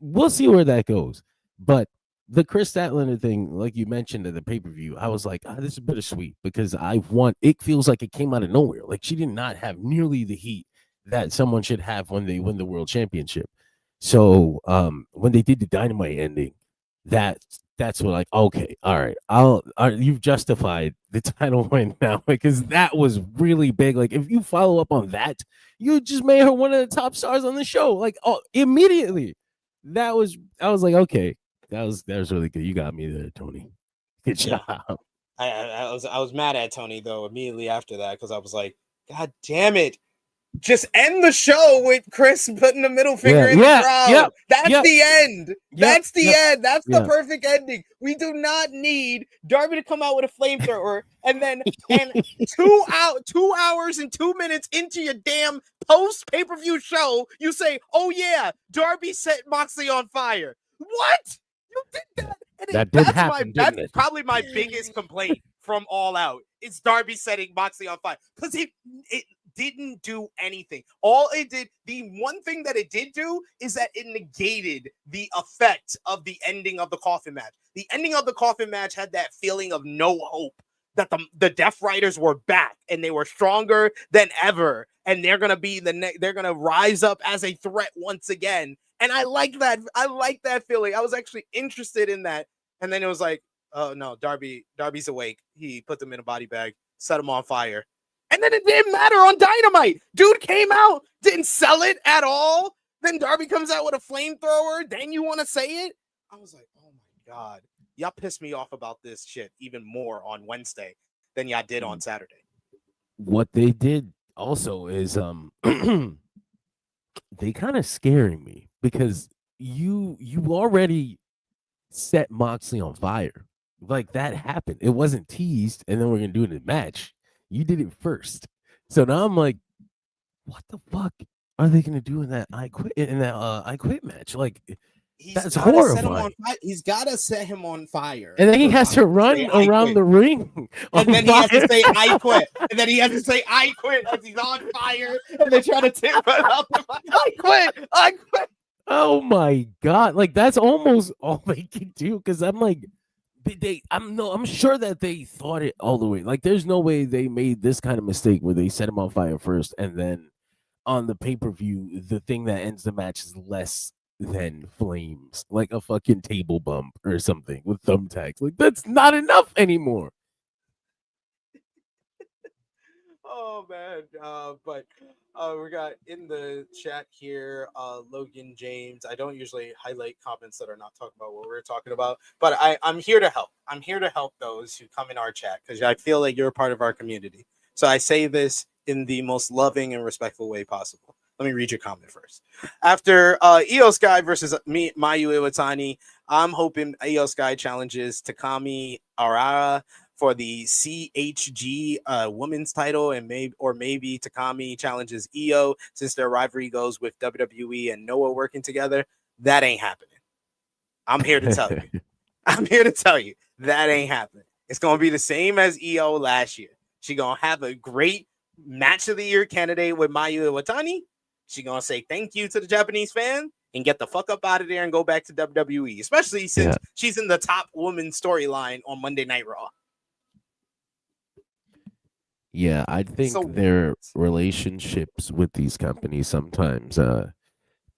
we'll see where that goes. But the Kris Statlander thing, like you mentioned at the pay-per-view, I was like, this is bittersweet, because it feels like it came out of nowhere. Like she did not have nearly the heat that someone should have when they win the world championship. So when they did the Dynamite ending, that's what, like, okay, all right, you've justified the title win now, because that was really big. Like if you follow up on that, you just made her one of the top stars on the show, like immediately. I was like, okay, that was really good. You got me there, Tony. Good job. I was mad at Tony though immediately after that, because I was like, God damn it. Just end the show with Kris putting the middle finger in the crowd. That's the end. That's the end. That's the perfect ending. We do not need Darby to come out with a flamethrower and then 2 hours and 2 minutes into your damn post pay-per-view show, you say, "Oh yeah, Darby set Moxley on fire." What? You did that? That did happen. That's probably my biggest complaint from All Out. It's Darby setting Moxley on fire, because it didn't do anything. All it did, the one thing that it did do is that it negated the effect of the ending of the coffin match. The ending of the coffin match had that feeling of no hope, that the Death Riders were back and they were stronger than ever, and they're gonna be they're gonna rise up as a threat once again. And I like that. I like that feeling. I was actually interested in that. And then it was like, oh no, Darby's awake. He put them in a body bag, set them on fire. And then it didn't matter on Dynamite. Dude came out, didn't sell it at all. Then Darby comes out with a flamethrower. Then you want to say it? I was like, oh my God. Y'all pissed me off about this shit even more on Wednesday than y'all did on Saturday. What they did also is they kind of scaring me because you already set Moxley on fire. Like that happened. It wasn't teased, and then we're gonna do it in a match. You did it first. So now I'm like, what the fuck are they gonna do in that I quit match? Like that's horrifying. He's gotta set him on fire. And then he has to run around the ring. And then he has to say I quit. And then he has to say I quit as he's on fire. And they try to tip it up. I quit. I quit. Oh my God. Like that's almost all they can do. Cause I'm like, I'm sure that they thought it all the way. Like there's no way they made this kind of mistake where they set him on fire first and then on the pay-per-view, the thing that ends the match is less than flames, like a fucking table bump or something with thumbtacks. Like that's not enough anymore. Oh man, but we got in the chat here, Logan James. I don't usually highlight comments that are not talking about what we're talking about, but I'm here to help. I'm here to help those who come in our chat because I feel like you're a part of our community. So I say this in the most loving and respectful way possible. Let me read your comment first. After IYO SKY versus Mayu Iwatani, I'm hoping IYO SKY challenges Takami Arara for the CHG women's title, and maybe Takami challenges IYO since their rivalry goes with WWE and Noah working together. That ain't happening. I'm here to tell you. I'm here to tell you that ain't happening. It's gonna be the same as IYO last year. She gonna have a great match of the year candidate with Mayu Iwatani. She gonna say thank you to the Japanese fan and get the fuck up out of there and go back to WWE, especially since she's in the top woman storyline on Monday Night Raw. Yeah, I think their relationships with these companies sometimes I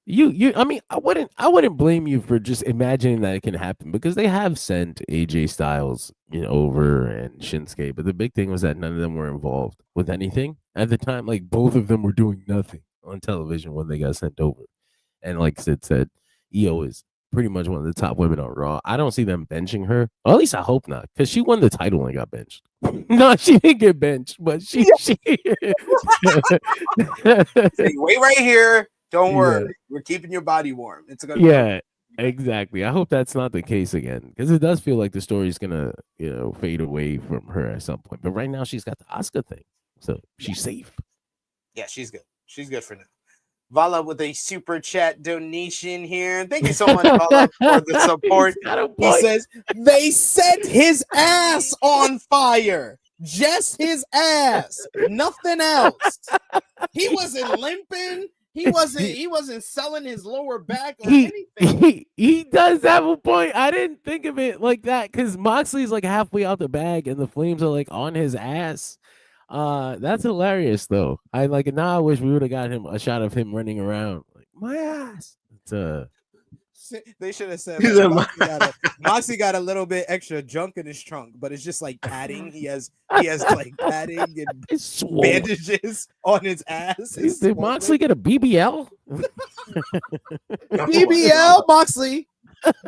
mean, I wouldn't blame you for just imagining that it can happen because they have sent AJ Styles, over and Shinsuke, but the big thing was that none of them were involved with anything at the time. Like both of them were doing nothing on television when they got sent over. And like Sid said, IYO is pretty much one of the top women on Raw. I don't see them benching her. Or at least I hope not, because she won the title and got benched. No, she didn't get benched, but she Say, wait right here. Don't worry. We're keeping your body warm. It's gonna exactly. I hope that's not the case again, because it does feel like the story's gonna, fade away from her at some point. But right now she's got the Asuka thing, so she's safe. Yeah, she's good. She's good for now. Vala with a super chat donation here. Thank you so much, Vala, for the support. He says they set his ass on fire. Just his ass. Nothing else. He wasn't limping. He wasn't selling his lower back or anything. He does have a point. I didn't think of it like that because Moxley's like halfway out the bag and the flames are like on his ass. That's hilarious though. I wish we would have got him a shot of him running around like my ass. They should have said Moxley got a little bit extra junk in his trunk, but it's just like padding. He has like padding and bandages on his ass. Did Moxley get a BBL? BBL Moxley.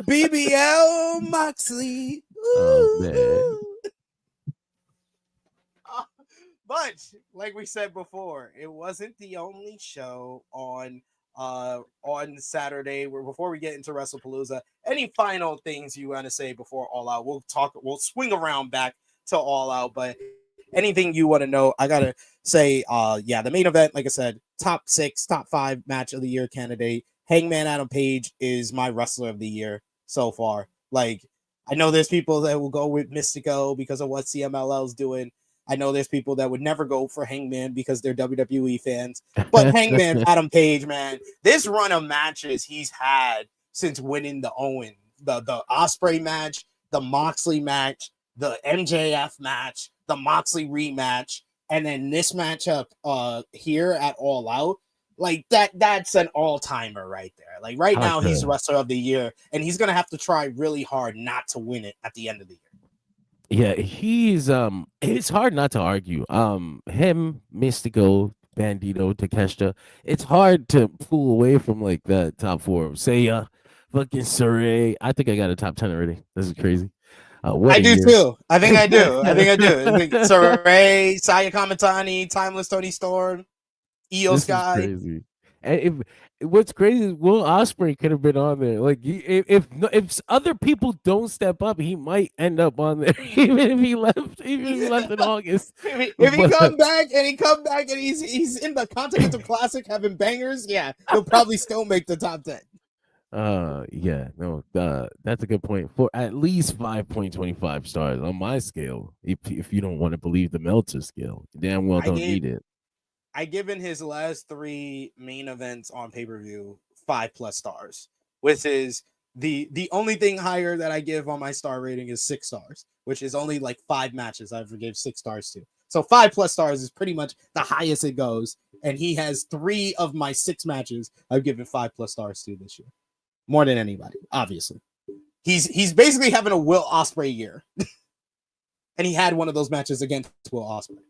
BBL Moxley. Oh man. But like we said before, it wasn't the only show on Saturday. Before we get into WrestlePalooza, any final things you want to say before All Out? We'll swing around back to All Out, but anything you want to know, I gotta say, the main event, like I said, top 5 match of the year candidate. Hangman Adam Page is my wrestler of the year so far. Like, I know there's people that will go with Mystico because of what CMLL is doing. I know there's people that would never go for Hangman because they're WWE fans. But Hangman Adam Page, man, this run of matches he's had since winning the Owen, the Ospreay match, the Moxley match, the MJF match, the Moxley rematch, and then this matchup here at All Out. Like that's an all-timer right there. Like right now, he's wrestler of the year, and he's gonna have to try really hard not to win it at the end of the year. Yeah, he's it's hard not to argue. Him, Mystico, Bandito, Takeshita. It's hard to pull away from like the top four. Seiya, fucking Saray. I think I got a top 10 already. This is crazy. I do too. I think I do. I think Saray, Saya Kamitani, Timeless Tony Storm, IYO SKY. Crazy. And what's crazy is Will Ospreay could have been on there. Like if other people don't step up, he might end up on there. even if he left in August. If he come back and he's in the Continental Classic having bangers, yeah, he'll probably still make the top 10. Yeah, no, that's a good point. For at least 5.25 stars on my scale, if you don't want to believe the Meltzer scale, damn well don't need it. I given his last 3 main events on pay-per-view 5+ stars, which is the only thing higher that I give on my star rating is 6 stars, which is only like 5 matches I ever gave 6 stars to. So 5+ stars is pretty much the highest it goes, and he has 3 of my 6 matches I've given 5+ stars to this year. More than anybody, obviously. He's basically having a Will Ospreay year. And he had one of those matches against Will Ospreay.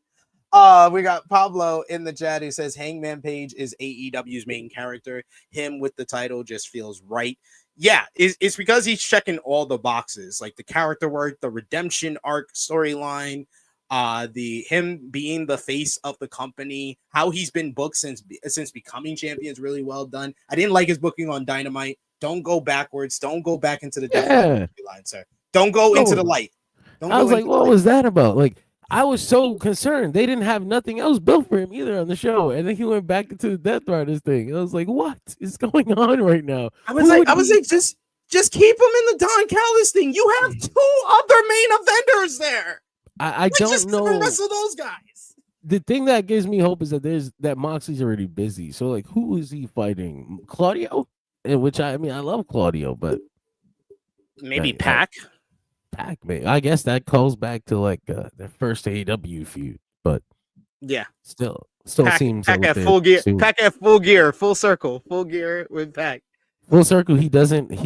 We got Pablo in the chat who says Hangman Page is AEW's main character. Him with the title just feels right. Yeah, it's because he's checking all the boxes, like the character work, the redemption arc storyline, him being the face of the company, how he's been booked since becoming champion is really well done. I didn't like his booking on Dynamite. Don't go backwards. Don't go back into the line, sir. Don't go into the light. I was like, what was that about? Like, I was so concerned. They didn't have nothing else built for him either on the show. And then he went back into the Death Riders thing. I was like, what is going on right now? I was like, just keep him in the Don Callis thing. You have 2 other main eventers there. I don't know. Wrestle those guys. The thing that gives me hope is that Moxley's already busy. So, like, who is he fighting? Claudio? Which I love Claudio, but maybe Pac. Pac, man. I guess that calls back to like the first AEW feud, but yeah, still Pac, seems Pac at full gear. Pac at full gear, full gear with Pac. Full circle. He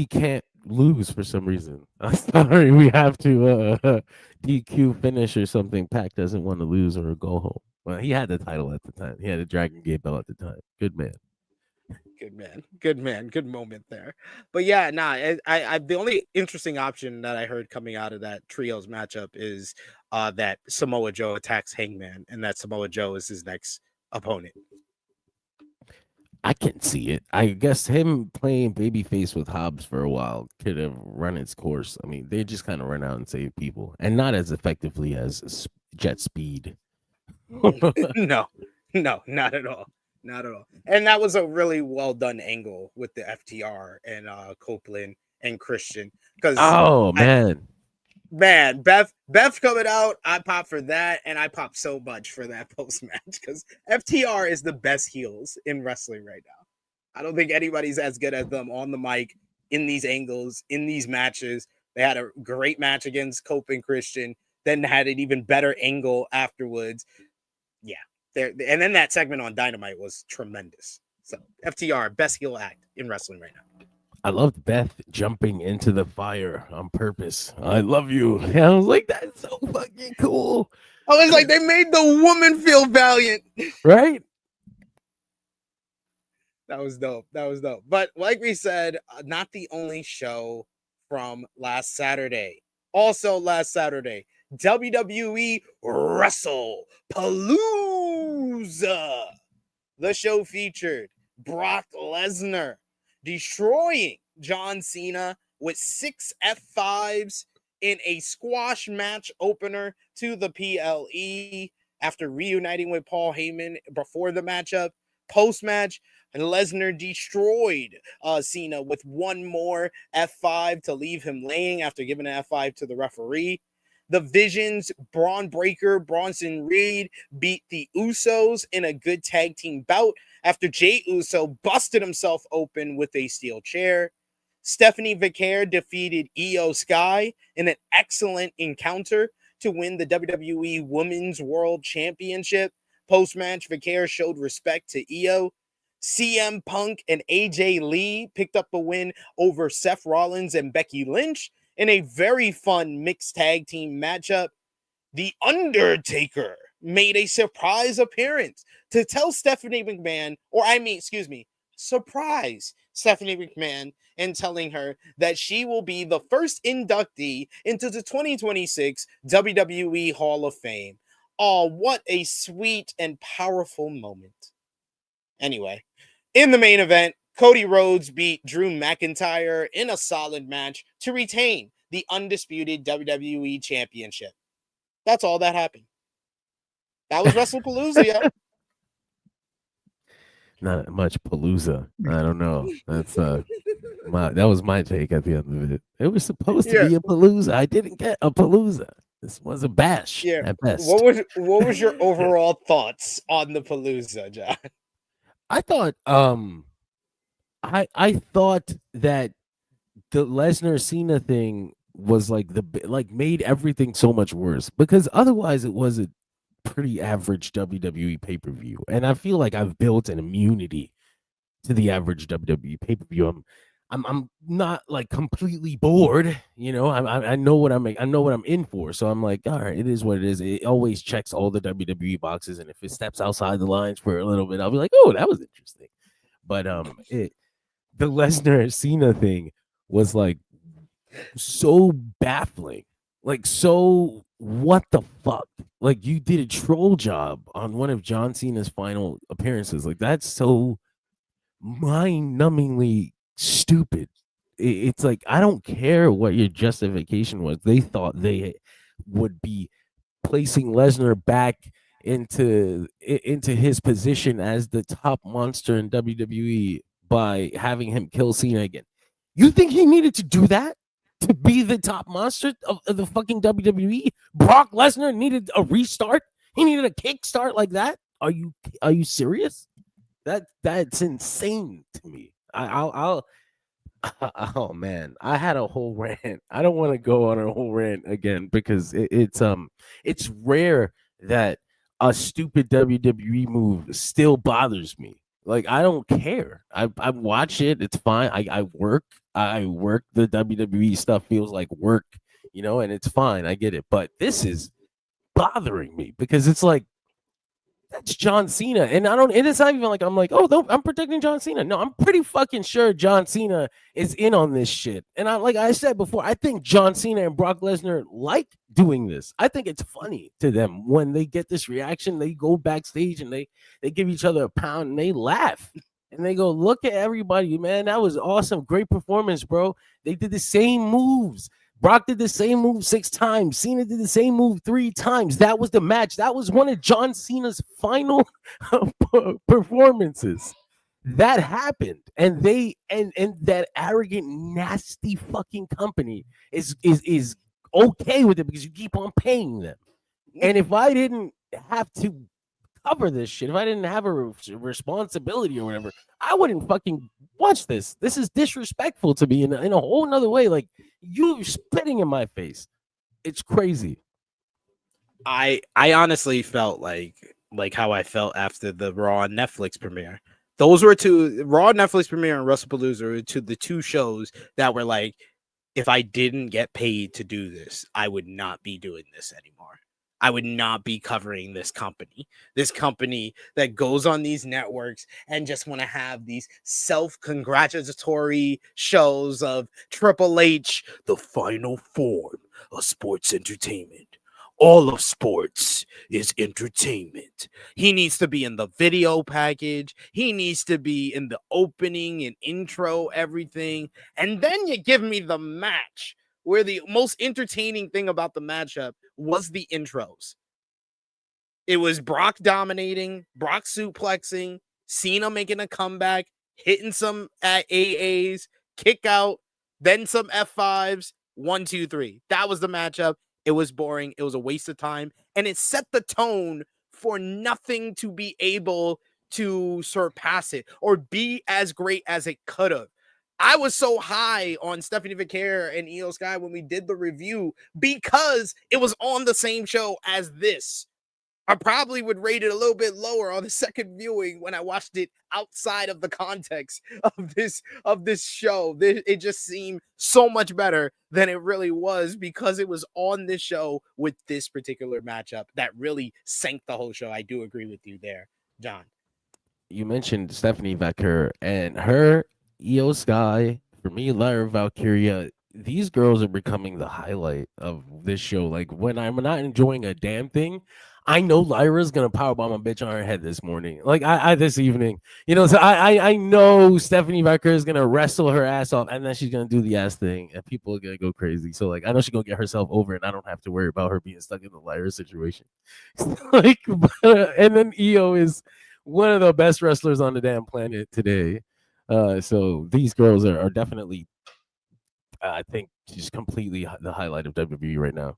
can't lose for some reason. I'm sorry, we have to DQ finish or something. Pac doesn't want to lose or go home. Well, he had the title at the time. He had a Dragon Gate belt at the time. Good man. Good moment there. But yeah, I the only interesting option that I heard coming out of that trios matchup is that Samoa Joe attacks Hangman and that Samoa Joe is his next opponent. I can see it. I guess him playing babyface with Hobbs for a while could have run its course. I mean, they just kind of run out and save people, and not as effectively as Jet Speed. No, not at all. Not at all. And that was a really well done angle with the FTR and Copeland and Christian. Because Beth coming out, I pop for that, and I pop so much for that post match because FTR is the best heels in wrestling right now. I don't think anybody's as good as them on the mic in these angles, in these matches. They had a great match against Cope and Christian, then had an even better angle afterwards. Yeah. And then that segment on Dynamite was tremendous. So FTR, best heel act in wrestling right now. I loved Beth jumping into the fire on purpose. I love you. And I was like, that's so fucking cool. I was like, they made the woman feel valiant. Right? That was dope. But like we said, not the only show from last Saturday. Also last Saturday, WWE Wrestlepalooza. The show featured Brock Lesnar destroying John Cena with 6 F5s in a squash match opener to the PLE after reuniting with Paul Heyman before the matchup. Post-match, Lesnar destroyed Cena with one more F5 to leave him laying after giving an F5 to the referee. The Vision's Braun Breaker, Bronson Reed beat the Usos in a good tag team bout after Jey Uso busted himself open with a steel chair. Stephanie Vicaire defeated IYO SKY in an excellent encounter to win the WWE Women's World Championship. Post-match, Vicaire showed respect to IYO. CM Punk and AJ Lee picked up a win over Seth Rollins and Becky Lynch in a very fun mixed tag team matchup. The Undertaker made a surprise appearance to tell Stephanie McMahon, surprise Stephanie McMahon and telling her that she will be the first inductee into the 2026 WWE Hall of Fame. Oh, what a sweet and powerful moment. Anyway, in the main event, Cody Rhodes beat Drew McIntyre in a solid match to retain the undisputed WWE Championship. That's all that happened. That was Wrestlepalooza, yo. Not much palooza. I don't know. That's that was my take at the end of it. It was supposed to be a palooza. I didn't get a palooza. This was a bash at best. What was your overall thoughts on the palooza, John? I thought I thought that the Lesnar Cena thing was made everything so much worse, because otherwise it was a pretty average WWE pay-per-view, and I feel like I've built an immunity to the average WWE pay-per-view. I'm not like completely bored, you know. I know what I know what I'm in for, so I'm like, all right, it is what it is. It always checks all the WWE boxes, and if it steps outside the lines for a little bit, I'll be like, oh, that was interesting. But the Lesnar Cena thing was like so baffling, like, so what the fuck? Like, you did a troll job on one of John Cena's final appearances. Like, that's so mind-numbingly stupid. It's like, I don't care what your justification was. They thought they would be placing Lesnar back into his position as the top monster in WWE by having him kill Cena again. You think he needed to do that to be the top monster of the fucking WWE? Brock Lesnar needed a restart. He needed a kickstart like that. Are you serious? That's insane to me. I'll oh man, I had a whole rant. I don't want to go on a whole rant again, because it's rare that a stupid WWE move still bothers me. Like, I don't care. I watch it. It's fine. I work. The WWE stuff feels like work, you know, and it's fine. I get it. But this is bothering me, because it's like, that's John Cena. And it's not even like I'm like, oh, no, I'm protecting John Cena. No, I'm pretty fucking sure John Cena is in on this shit. And like I said before, I think John Cena and Brock Lesnar like doing this. I think it's funny to them when they get this reaction. They go backstage and they give each other a pound and they laugh. And they go, look at everybody, man. That was awesome. Great performance, bro. They did the same moves. Brock did the same move 6 times. Cena did the same move 3 times. That was the match. That was one of John Cena's final performances. That happened. And they and that arrogant, nasty fucking company is okay with it, because you keep on paying them. And if I didn't have to cover this shit, if I didn't have a responsibility or whatever, I wouldn't fucking watch this. This is disrespectful to me in a whole nother way. Like, you're spitting in my face. It's crazy. I honestly felt like how I felt after the Raw Netflix premiere. Those were Raw Netflix premiere and Wrestlepalooza were the two shows that were like, if I didn't get paid to do this, I would not be doing this anymore. I would not be covering this company that goes on these networks and just want to have these self-congratulatory shows of Triple H, the final form of sports entertainment. All of sports is entertainment. He needs to be in the video package. He needs to be in the opening and intro, everything. And then you give me the match, where the most entertaining thing about the matchup was the intros. It was Brock dominating, Brock suplexing, Cena making a comeback, hitting some AAs, kick out, then some F5s, 1, 2, 3. That was the matchup. It was boring. It was a waste of time. And it set the tone for nothing to be able to surpass it or be as great as it could have. I was so high on Stephanie Vicaire and IYO SKY when we did the review, because it was on the same show as this. I probably would rate it a little bit lower on the second viewing when I watched it outside of the context of this show. It just seemed so much better than it really was because it was on this show with this particular matchup that really sank the whole show. I do agree with you there, John. You mentioned Stephanie Becker and her EO Sky. For me, Lyra Valkyria. These girls are becoming the highlight of this show. Like when I'm not enjoying a damn thing, I know Lyra's gonna powerbomb a bitch on her head this morning. Like I this evening, so I know Stephanie Becker is gonna wrestle her ass off, and then she's gonna do the ass thing, and people are gonna go crazy. So like I know she's gonna get herself over, and I don't have to worry about her being stuck in the Lyra situation. Like, and then EO is one of the best wrestlers on the damn planet today. So these girls are definitely, I think, just completely the highlight of WWE right now.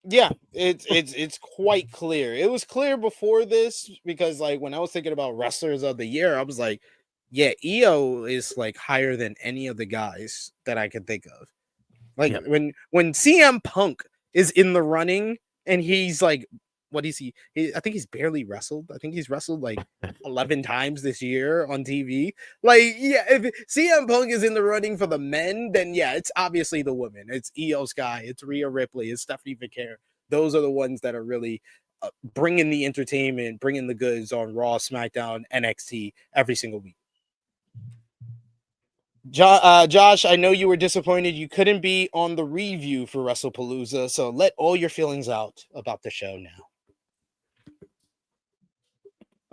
Yeah, it's quite clear. It was clear before this because like when I was thinking about wrestlers of the year, I was like, yeah, EO is like higher than any of the guys that I could think of. Like when CM Punk is in the running and he's like, what is he? I think he's barely wrestled. I think he's wrestled like 11 times this year on TV. Like, yeah, if CM Punk is in the running for the men, then yeah, it's obviously the women. It's EO Sky, it's Rhea Ripley, it's Stephanie Becker. Those are the ones that are really bringing the entertainment, bringing the goods on Raw, SmackDown, NXT every single week. Josh, I know you were disappointed you couldn't be on the review for WrestlePalooza, so let all your feelings out about the show now.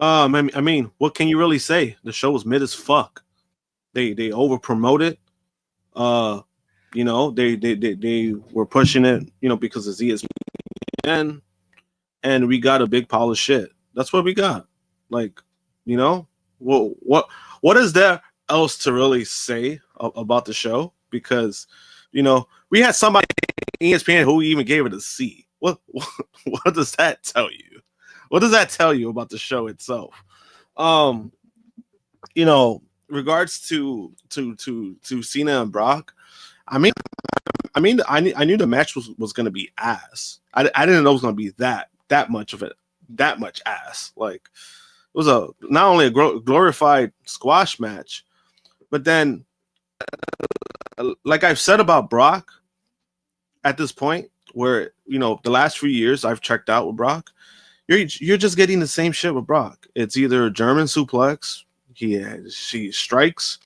I mean, what can you really say? The show was mid as fuck. They over promoted. They were pushing it, because it's ESPN, and we got a big pile of shit. That's what we got. Like, what is there else to really say about the show? Because, we had somebody ESPN who even gave it a C. What does that tell you? What does that tell you about the show itself? Regards to Cena and Brock, I knew the match was going to be ass. I didn't know it was going to be that much ass. Like, it was not only a glorified squash match, but then, like I've said about Brock, at this point where the last few years I've checked out with Brock. You're just getting the same shit with Brock. It's either a German suplex, she strikes,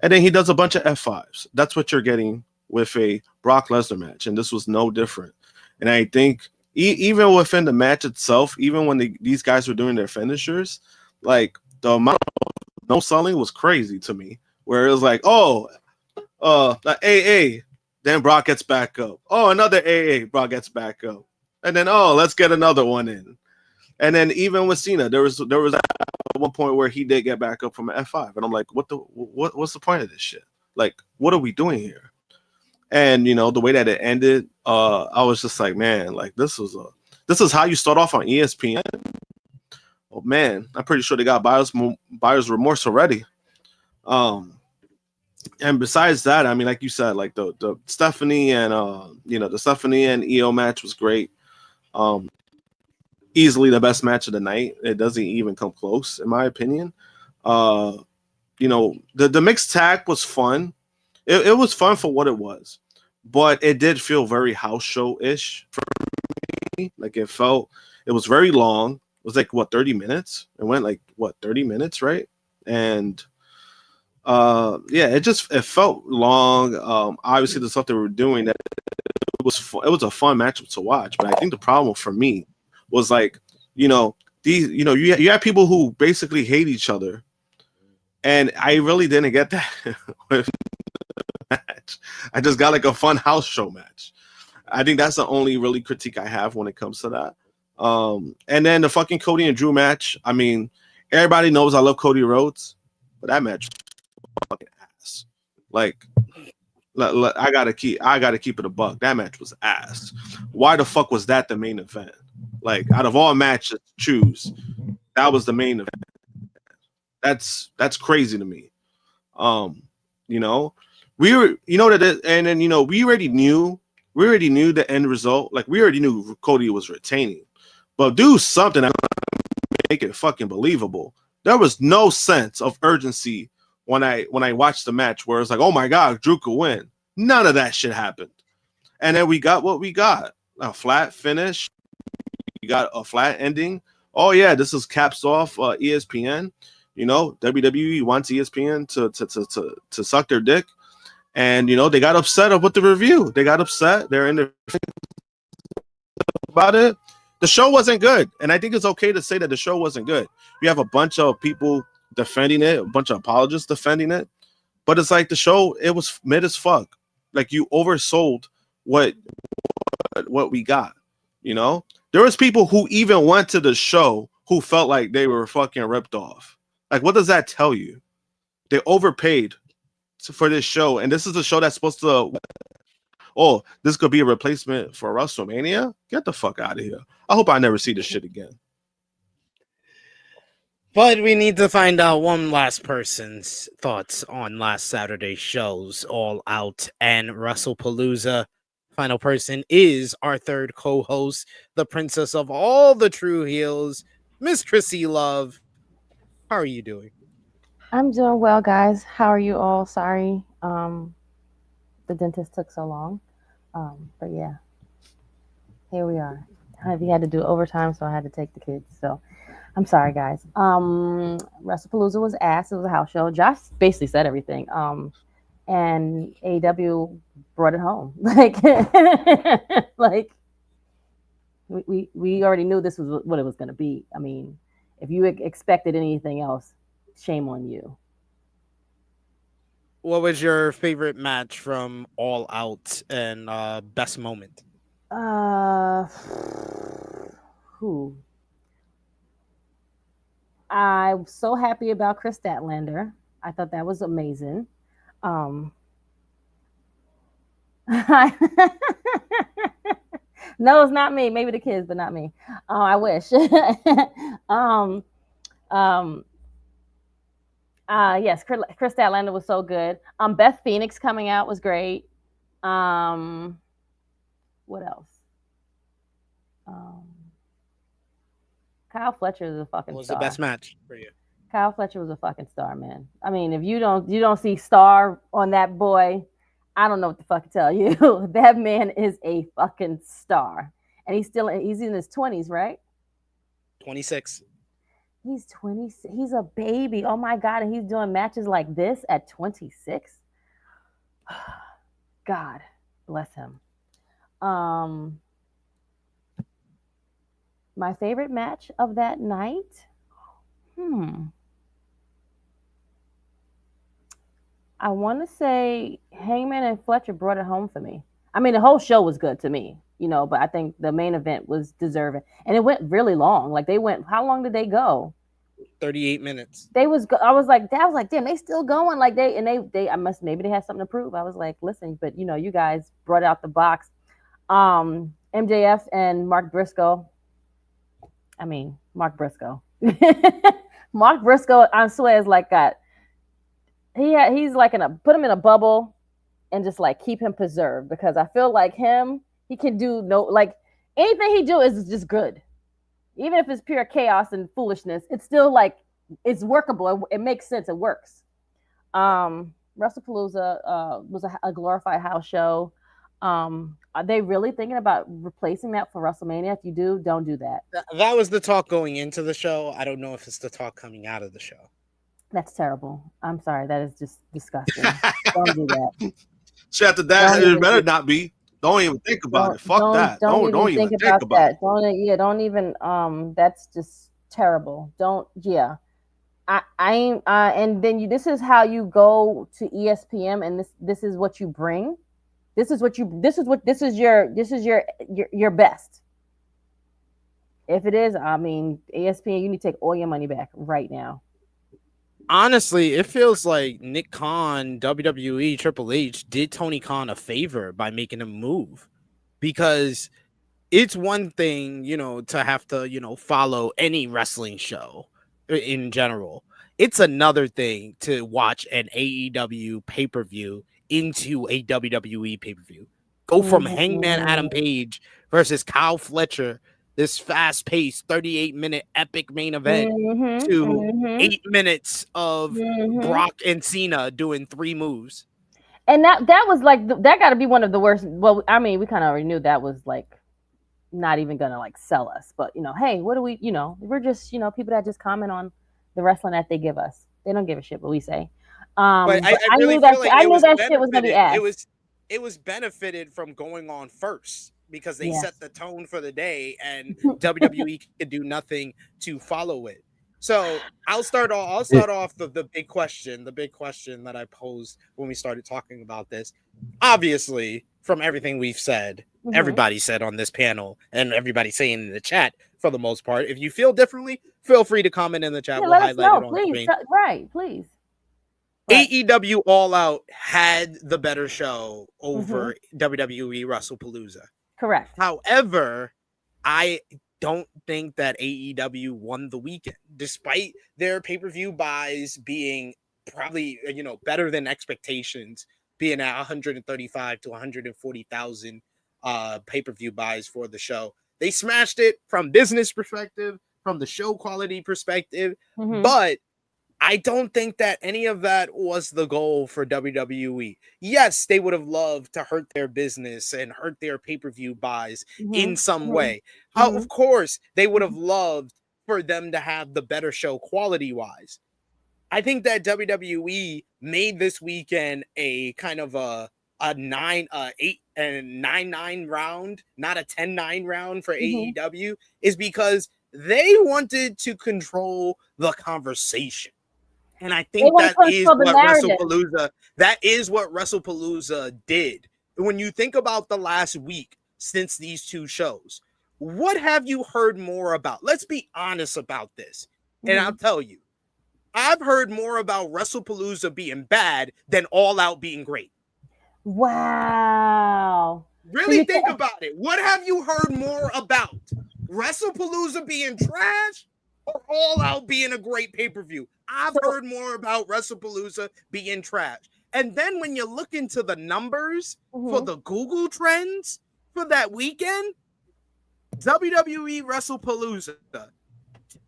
and then he does a bunch of F5s. That's what you're getting with a Brock Lesnar match, and this was no different. And I think even within the match itself, even when these guys were doing their finishers, like the amount of no selling was crazy to me. Where it was like, the AA, then Brock gets back up. Oh, another AA, Brock gets back up. And then, let's get another one in. And then even with Cena, there was at one point where he did get back up from an F5. And I'm like, what's the point of this shit? Like, what are we doing here? And, the way that it ended, I was just like, man, like this is how you start off on ESPN. Oh man, I'm pretty sure they got buyer's remorse already. And besides that, I mean, like you said, like the Stephanie and the Stephanie and EO match was great. Easily the best match of the night. It doesn't even come close, in my opinion. The mixed tag was fun. It was fun for what it was, but it did feel very house show-ish for me. Like it was very long. It was like 30 minutes? It went 30 minutes, right? And it felt long. Obviously the stuff they were doing, that it was a fun matchup to watch. But I think the problem for me was you have people who basically hate each other, and I really didn't get that with the match. I just got a fun house show match. I think that's the only really critique I have when it comes to that. And then the fucking Cody and Drew match. I mean, everybody knows I love Cody Rhodes, but that match was fucking ass. I gotta keep it a buck. That match was ass. Why the fuck was that the main event? Like, out of all matches to choose, that was the main event. That's crazy to me. We already knew the end result. Like, we already knew Cody was retaining, but do something that make it fucking believable. There was no sense of urgency when I watched the match where it's like, oh my god, Drew could win. None of that shit happened. And then we got what we got. A flat finish. We got a flat ending. Oh yeah, this is caps off ESPN. You know, WWE wants ESPN to suck their dick. And you know, they got upset with the review. They got upset. They're in their about it. The show wasn't good. And I think it's okay to say that the show wasn't good. You have a bunch of people defending it, a bunch of apologists defending it. But it's like the show, it was mid as fuck. Like you oversold what we got. You know? There was people who even went to the show who felt like they were fucking ripped off. Like, what does that tell you? They overpaid for this show, and this is a show that's supposed to. Oh, this could be a replacement for WrestleMania? Get the fuck out of here! I hope I never see this shit again. But we need to find out one last person's thoughts on last Saturday's shows, All Out and WrestlePalooza. Final person is our third co-host, the princess of all the true heels, Miss Krssi Love. How are you doing? I'm doing well, guys. How are you all? Sorry, the dentist took so long. But yeah, here we are. We had to do overtime, so I had to take the kids. So I'm sorry, guys. WrestlePalooza was ass. It was a house show. Josh basically said everything. And AEW brought it home. Like we already knew this was what it was going to be. I mean, if you expected anything else, shame on you. What was your favorite match from All Out and best moment? Who? I'm so happy about Kris Statlander. I thought that was amazing. No, it's not me. Maybe the kids, but not me. I wish. Yes, Kris Statlander was so good. Beth Phoenix coming out was great. What else? Kyle Fletcher is a fucking What was star. the best match for you? Kyle Fletcher was a fucking star, man. I mean, if you don't see star on that boy, I don't know what the fuck to tell you. That man is a fucking star. And he's in his 20s, right? 26. He's 20. He's a baby. Oh my God. And he's doing matches like this at 26. God bless him. My favorite match of that night. I want to say Hangman and Fletcher brought it home for me. I mean, the whole show was good to me, you know, but I think the main event was deserving. And it went really long. Like how long did they go? 38 minutes. I was like, damn, they still going. Like maybe they had something to prove. I was like, listen, but you know, you guys brought out the box. MJF and Mark Briscoe. Mark Briscoe, I swear, is like that. He's like put him in a bubble and just like keep him preserved, because I feel like he can do anything he do is just good. Even if it's pure chaos and foolishness, it's still like it's workable. It makes sense. It works. WrestlePalooza was a glorified house show. Are they really thinking about replacing that for WrestleMania? If you do, don't do that. That was the talk going into the show. I don't know if it's the talk coming out of the show. That's terrible. I'm sorry. That is just disgusting. Don't do that. Shit, it better not be. Don't even think about it. Fuck that. Don't even think about that. Don't even. That's just terrible. Don't. Yeah. And then this is how you go to ESPN, and this is what you bring. This is your best. If it is, ESPN, you need to take all your money back right now. Honestly, it feels like Nick Khan, WWE, Triple H did Tony Khan a favor by making him move, because it's one thing, to have to, follow any wrestling show in general. It's another thing to watch an AEW pay-per-view into a WWE pay-per-view. Go from Hangman Adam Page versus Kyle Fletcher this fast-paced 38-minute epic main event to 8 minutes of Brock and Cena doing 3 moves. And that was like that got to be one of the worst. Well, I mean, we kind of already knew that was like not even gonna like sell us, but hey, what do we? We're just people that just comment on the wrestling that they give us. They don't give a shit what we say. But I really knew that feel like I knew that shit was gonna be ass. It was benefited from going on first because they set the tone for the day, and WWE could do nothing to follow it. So I'll start off the big question that I posed when we started talking about this. Obviously, from everything we've said, everybody said on this panel, and everybody saying in the chat for the most part, if you feel differently, feel free to comment in the chat. Yeah, we'll let us highlight know, it on please. screen. Right, please. AEW All Out had the better show over WWE Wrestlepalooza. Correct. However, I don't think that AEW won the weekend, despite their pay-per-view buys being probably better than expectations, being at 135 to 140,000 pay-per-view buys for the show. They smashed it from business perspective, from the show quality perspective, but I don't think that any of that was the goal for WWE. Yes, they would have loved to hurt their business and hurt their pay-per-view buys in some way. Of course, they would have loved for them to have the better show quality-wise. I think that WWE made this weekend a kind of a 8 and 9-9 round, not a 10-9 round for AEW, is because they wanted to control the conversation. And I think that is what WrestlePalooza did. When you think about the last week since these two shows, what have you heard more about? Let's be honest about this. And I'll tell you, I've heard more about WrestlePalooza being bad than All Out being great. Wow. Really think about it. What have you heard more about? WrestlePalooza being trash or All Out being a great pay-per-view? I've heard more about WrestlePalooza being trash. And then when you look into the numbers for the Google trends for that weekend, WWE WrestlePalooza,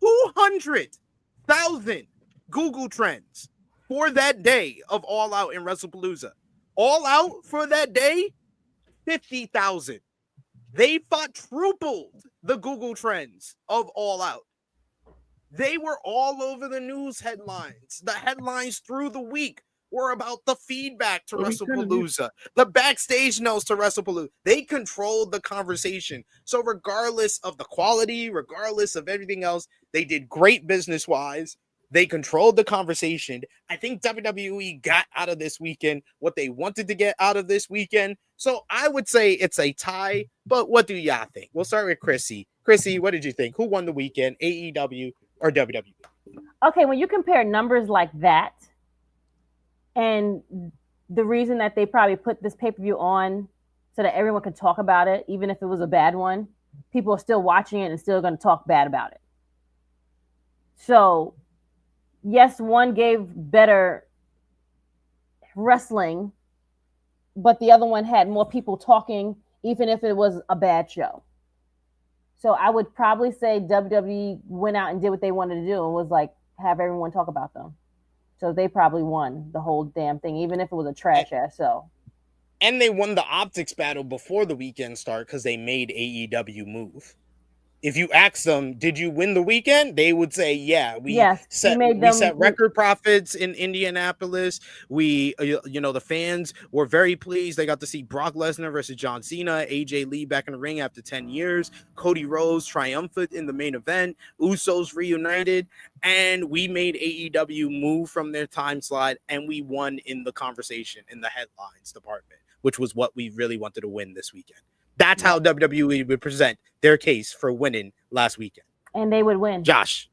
200,000 Google trends for that day of All Out in WrestlePalooza. All Out for that day, 50,000. They quadrupled the Google trends of All Out. They were all over the news headlines. The headlines through the week were about the feedback to WrestlePalooza, the backstage notes to WrestlePalooza. They controlled the conversation. So regardless of the quality, regardless of everything else, they did great business-wise. They controlled the conversation. I think WWE got out of this weekend what they wanted to get out of this weekend. So I would say it's a tie, but what do y'all think? We'll start with Krssi. Krssi, what did you think? Who won the weekend, AEW or WWE? Okay, when you compare numbers like that, and the reason that they probably put this pay-per-view on so that everyone could talk about it, even if it was a bad one, people are still watching it and still going to talk bad about it. So, yes, one gave better wrestling, but the other one had more people talking, even if it was a bad show. So I would probably say WWE went out and did what they wanted to do and was like, have everyone talk about them. So they probably won the whole damn thing, even if it was a trash ass show. And they won the optics battle before the weekend start because they made AEW move. If you ask them, did you win the weekend? They would say, yeah, we set record profits in Indianapolis. We, the fans were very pleased. They got to see Brock Lesnar versus John Cena, AJ Lee back in the ring after 10 years, Cody Rhodes triumphant in the main event, Usos reunited, and we made AEW move from their time slot, and we won in the conversation in the headlines department, which was what we really wanted to win this weekend. That's how WWE would present their case for winning last weekend. And they would win. Josh,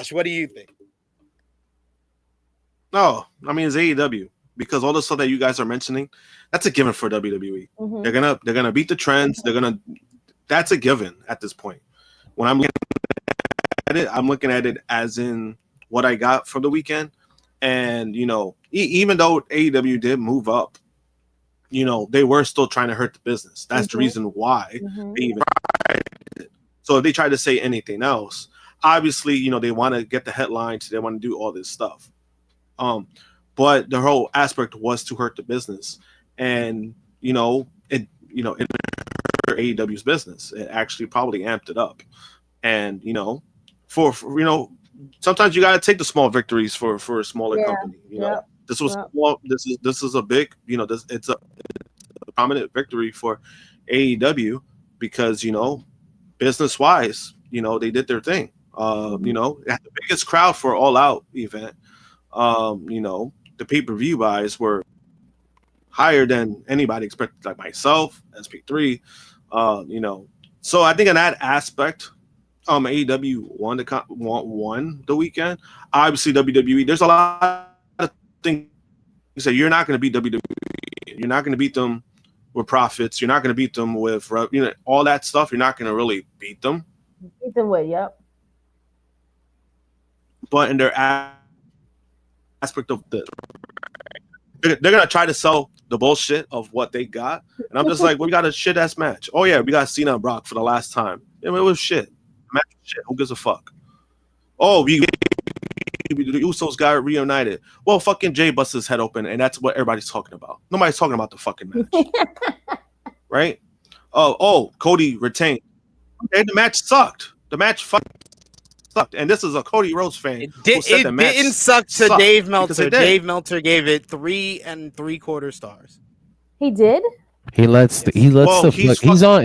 what do you think? No, I mean, it's AEW because all the stuff that you guys are mentioning, that's a given for WWE. They're gonna beat the trends. That's a given at this point. When I'm looking at it as in what I got from the weekend, and even though AEW did move up, they were still trying to hurt the business. That's the reason why they even tried So if they try to say anything else, obviously, you know, they want to get the headlines, they want to do all this stuff. But the whole aspect was to hurt the business, and it hurt AEW's business. It actually probably amped it up, and for sometimes you got to take the small victories for a smaller company. This was small. This is a big, it's a prominent victory for AEW because business wise, they did their thing. Had the biggest crowd for All Out event. The pay-per-view buys were higher than anybody expected, like myself, SP3. So I think in that aspect, AEW won the weekend. Obviously, WWE. There's a lot of things. You say you're not going to beat WWE. You're not going to beat them with profits. You're not going to beat them with all that stuff. You're not going to really beat them. Beat them with, yep. But in their aspect of they're going to try to sell the bullshit of what they got. And I'm just like, we got a shit ass match. Oh yeah, we got Cena and Brock for the last time. It was shit. Match was shit. Who gives a fuck? Oh, the Usos got reunited. Well, fucking Jay busts his head open, and that's what everybody's talking about. Nobody's talking about the fucking match. Right? Oh, Cody retained. Okay, the match sucked. The match fucking sucked. And this is a Cody Rhodes fan. It didn't suck to Dave Meltzer. Dave Meltzer gave it 3 3/4 stars. He did? He's on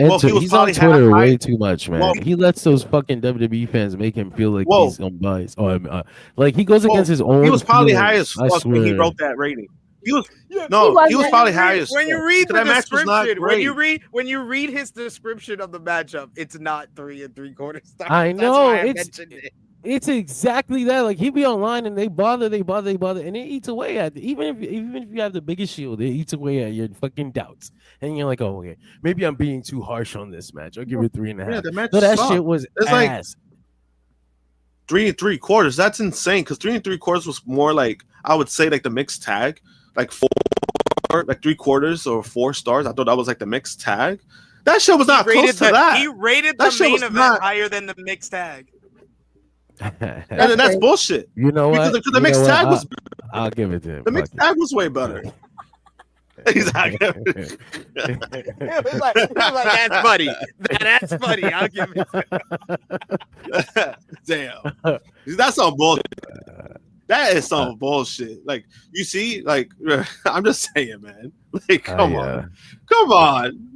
Twitter way too much, man. He lets those fucking WWE fans make him feel like he's unbiased. Like he goes against his own. He was probably feelings, high as fuck when he wrote that rating. He was probably high as fuck. When you read the description, when you read his description of the matchup, it's not 3 3/4 stars. I know it's exactly that. Like he be online and they bother, and it eats away at even if you have the biggest shield, it eats away at your fucking doubts. And you're like, oh, okay, maybe I'm being too harsh on this match. I'll give it 3.5. Yeah, the match that shit was ass. Like 3 3/4. That's insane. Because 3 3/4 was more like, I would say, like the mixed tag, like 4, like 3/4 or 4 stars. I thought that was like the mixed tag. That shit was not close to that. He rated the main event higher than the mixed tag. That's bullshit. You know what? Because the mixed tag was. I'll give it to him. The mixed tag was way better. Exactly. It was like that's funny. That's funny. I'll give it. Damn, that's some bullshit. That is some bullshit. Like you see, like I'm just saying, man. Like, come on.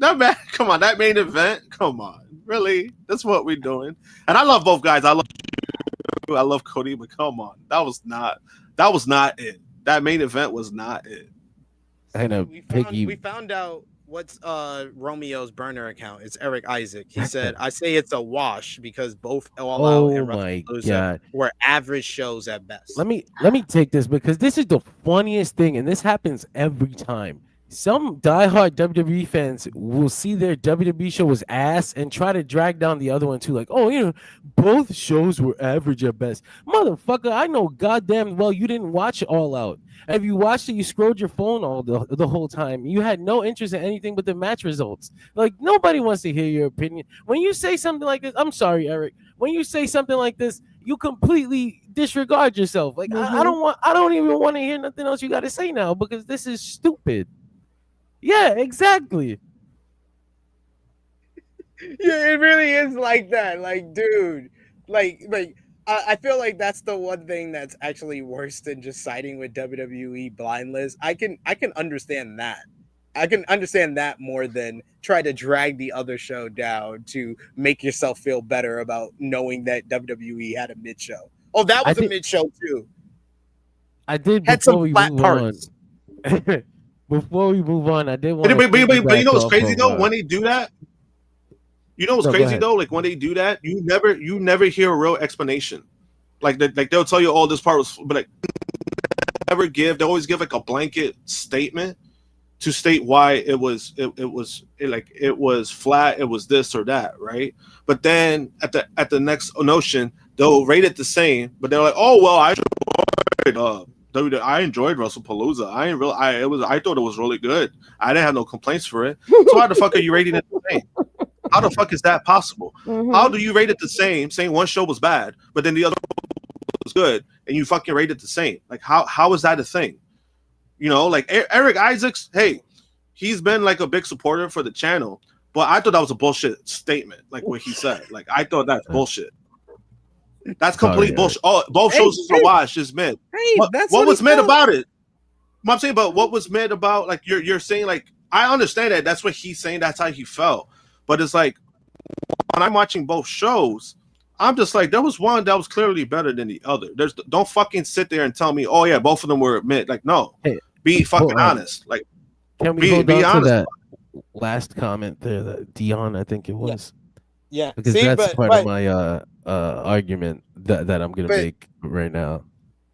That main event. Come on, really? That's what we're doing. And I love both guys. I love Cody, but come on, that was not it. That main event was not it. We found out what's Romeo's burner account. It's Eric Isaac. He said, I say it's a wash because both All Out and WrestlePalooza were average shows at best. Let me take this because this is the funniest thing, and this happens every time. Some diehard WWE fans will see their WWE show was ass and try to drag down the other one too. Like, both shows were average at best. Motherfucker, I know goddamn well you didn't watch All Out. If you watched it, you scrolled your phone all the whole time. You had no interest in anything but the match results. Like, nobody wants to hear your opinion. When you say something like this, I'm sorry, Eric. When you say something like this, you completely disregard yourself. Like, I don't even want to hear nothing else you got to say now because this is stupid. Yeah, exactly. Yeah, it really is like that. Like, dude, like I feel like that's the one thing that's actually worse than just siding with WWE blindless. I can understand that. I can understand that more than try to drag the other show down to make yourself feel better about knowing that WWE had a mid show. Oh, that was a mid show too. I did had some flat parts. Before we move on, I did want to. But you know what's crazy though? When they do that, you know what's crazy though? Like when they do that, you never hear a real explanation. Like they'll tell you, this part was, but like they always give like a blanket statement to state why it was flat, it was this or that, right? But then at the next notion, they'll rate it the same, but they're like, oh well, I enjoyed WrestlePalooza. I thought it was really good. I didn't have no complaints for it. So how the fuck are you rating it the same? How the fuck is that possible? How do you rate it the same, saying one show was bad, but then the other was good, and you fucking rate it the same? Like, how is that a thing? You know, like Eric Isaacs, hey, he's been like a big supporter for the channel, but I thought that was a bullshit statement, like what he said. Like, I thought that's bullshit. That's complete bullshit. Oh, both shows are watched is mid. Hey, what was mid about it? I'm saying, but what was mid about? Like, you're saying, like, I understand that that's what he's saying. That's how he felt, but it's like when I'm watching both shows, I'm just like, there was one that was clearly better than the other. Don't fucking sit there and tell me, oh yeah, both of them were mid. Like, no, be fucking honest. Like, can we be honest to that last comment there, that Dion, I think it was. Yeah, because that's part of my argument that I'm gonna make right now.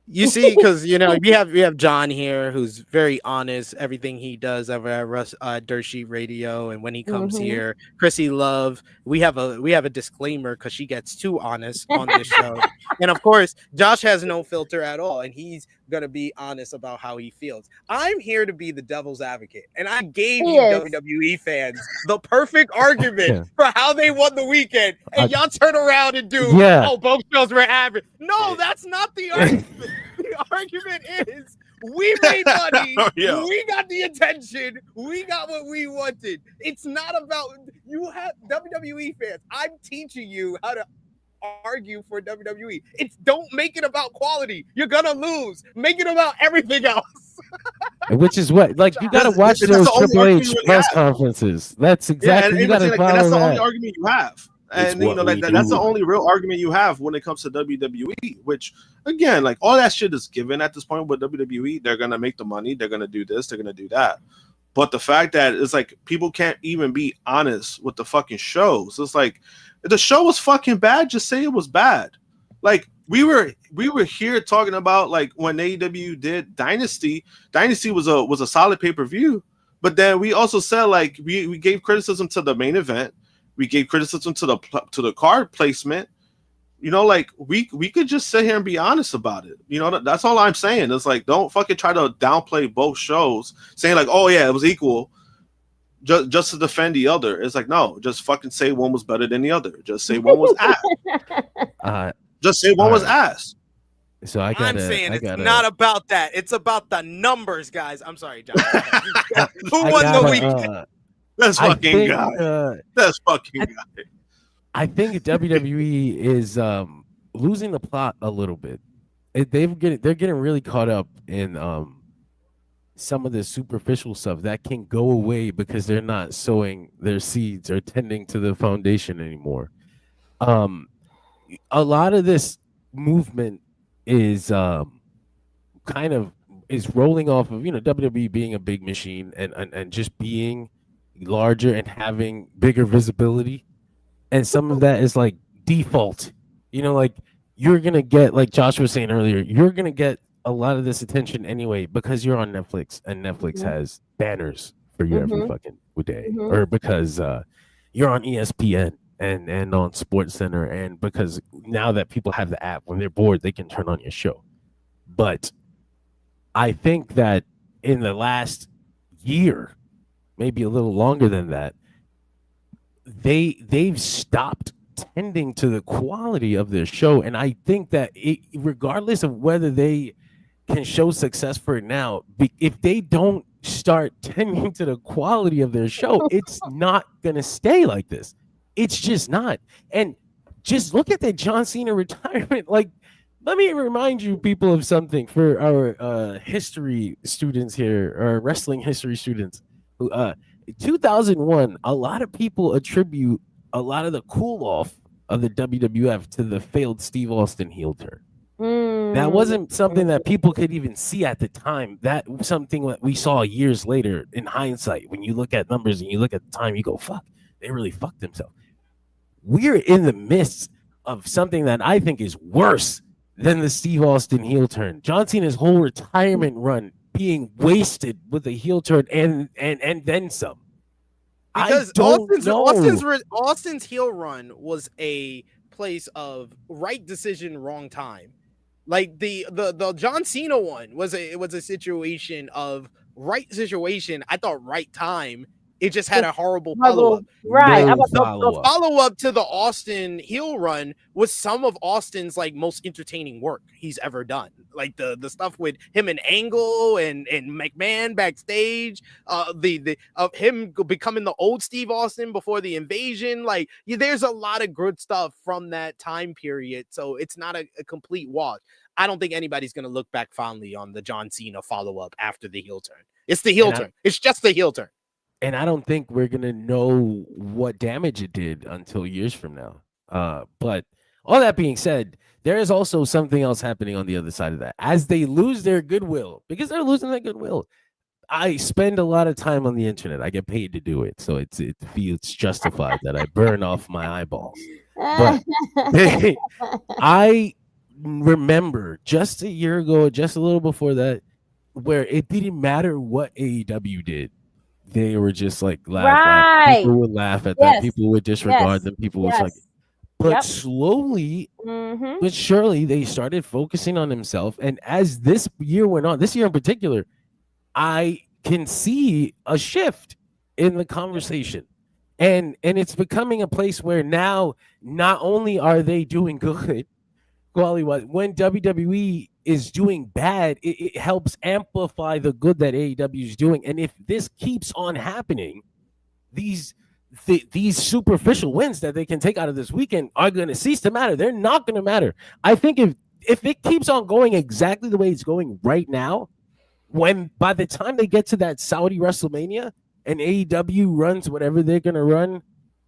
You see, because we have John here, who's very honest. Everything he does over at Dirt Sheet Radio, and when he comes here, Krssi Love. We have a disclaimer because she gets too honest on this show, and of course, Josh has no filter at all, and he's gonna be honest about how he feels. I'm here to be the devil's advocate, and I gave WWE fans the perfect argument for how they won the weekend, and y'all turn around and do both shows were average. No, that's not the argument. The argument is we made money, we got the attention, we got what we wanted. It's not about you have WWE fans. I'm teaching you how to argue for WWE. Don't make it about quality. You're gonna lose. Make it about everything else. Which is what, like, you gotta watch those Triple H press conferences. That's exactly you gotta follow that's the that. only argument you have. And that's the only real argument you have when it comes to WWE, which again, like, all that shit is given at this point with WWE. They're gonna make the money, they're gonna do this, they're gonna do that. But the fact that it's like people can't even be honest with the fucking shows. It's like, if the show was fucking bad, just say it was bad. Like, we were here talking about, like, when AEW did Dynasty was a solid pay-per-view, but then we also said, like, we gave criticism to the main event. We gave criticism to the card placement. You know, like, we could just sit here and be honest about it. You know, that's all I'm saying. It's like, don't fucking try to downplay both shows, saying like, oh yeah, it was equal, just to defend the other. It's like, no, just fucking say one was better than the other. Just say one was ass. Just say one was ass. So I'm saying it's not about that. It's about the numbers, guys. I'm sorry, John. Who won the weekend? That's fucking guy. That's fucking guy. I think WWE is losing the plot a little bit. They're getting really caught up in some of the superficial stuff that can go away because they're not sowing their seeds or tending to the foundation anymore. A lot of this movement is kind of rolling off of WWE being a big machine and just being larger and having bigger visibility, and some of that is like default. Like, you're gonna get, like Josh was saying earlier, you're gonna get a lot of this attention anyway because you're on Netflix and Netflix has banners for you every fucking day, or because you're on ESPN and on SportsCenter, and because now that people have the app, when they're bored they can turn on your show. But I think that in the last year, maybe a little longer than that, they've stopped tending to the quality of their show. And I think that regardless of whether they can show success for it now, if they don't start tending to the quality of their show, it's not gonna stay like this. It's just not. And just look at the John Cena retirement. Like, let me remind you people of something for our history students here, or wrestling history students. 2001, a lot of people attribute a lot of the cool off of the WWF to the failed Steve Austin heel turn. That wasn't something that people could even see at the time. That was something that we saw years later in hindsight. When you look at numbers and you look at the time, you go, fuck, they really fucked themselves. We're in the midst of something that I think is worse than the Steve Austin heel turn. John Cena's whole retirement run being wasted with a heel turn and then some. Because Austin's heel run was a place of right decision, wrong time. Like the John Cena one was a situation of right situation, I thought right time, It just had a horrible Marvel- follow-up. Right. No I'm about to- follow-up. Follow-up to the Austin heel run was some of Austin's like most entertaining work he's ever done. Like the stuff with him and Angle and McMahon backstage, the of him becoming the old Steve Austin before the invasion. Like there's a lot of good stuff from that time period. So it's not a complete wash. I don't think anybody's gonna look back fondly on the John Cena follow-up after the heel turn. It's the heel turn. It's just the heel turn. And I don't think we're gonna know what damage it did until years from now. But all that being said, there is also something else happening on the other side of that. As they lose their goodwill, because they're losing their goodwill. I spend a lot of time on the internet. I get paid to do it, so it feels justified that I burn off my eyeballs. But I remember just a year ago, just a little before that, where it didn't matter what AEW did. They were just like laugh. Right. People would laugh at Yes. that. People would disregard Yes. them. People Yes. was like, but Yep. slowly, Mhm. but surely, they started focusing on themselves. And as this year went on, this year in particular, I can see a shift in the conversation. And it's becoming a place where now not only are they doing good, quality-wise, when WWE is doing bad, it helps amplify the good that AEW is doing. And if this keeps on happening, these superficial wins that they can take out of this weekend are going to cease to matter. They're not going to matter. I think if it keeps on going exactly the way it's going right now, when by the time they get to that Saudi WrestleMania and AEW runs whatever they're going to run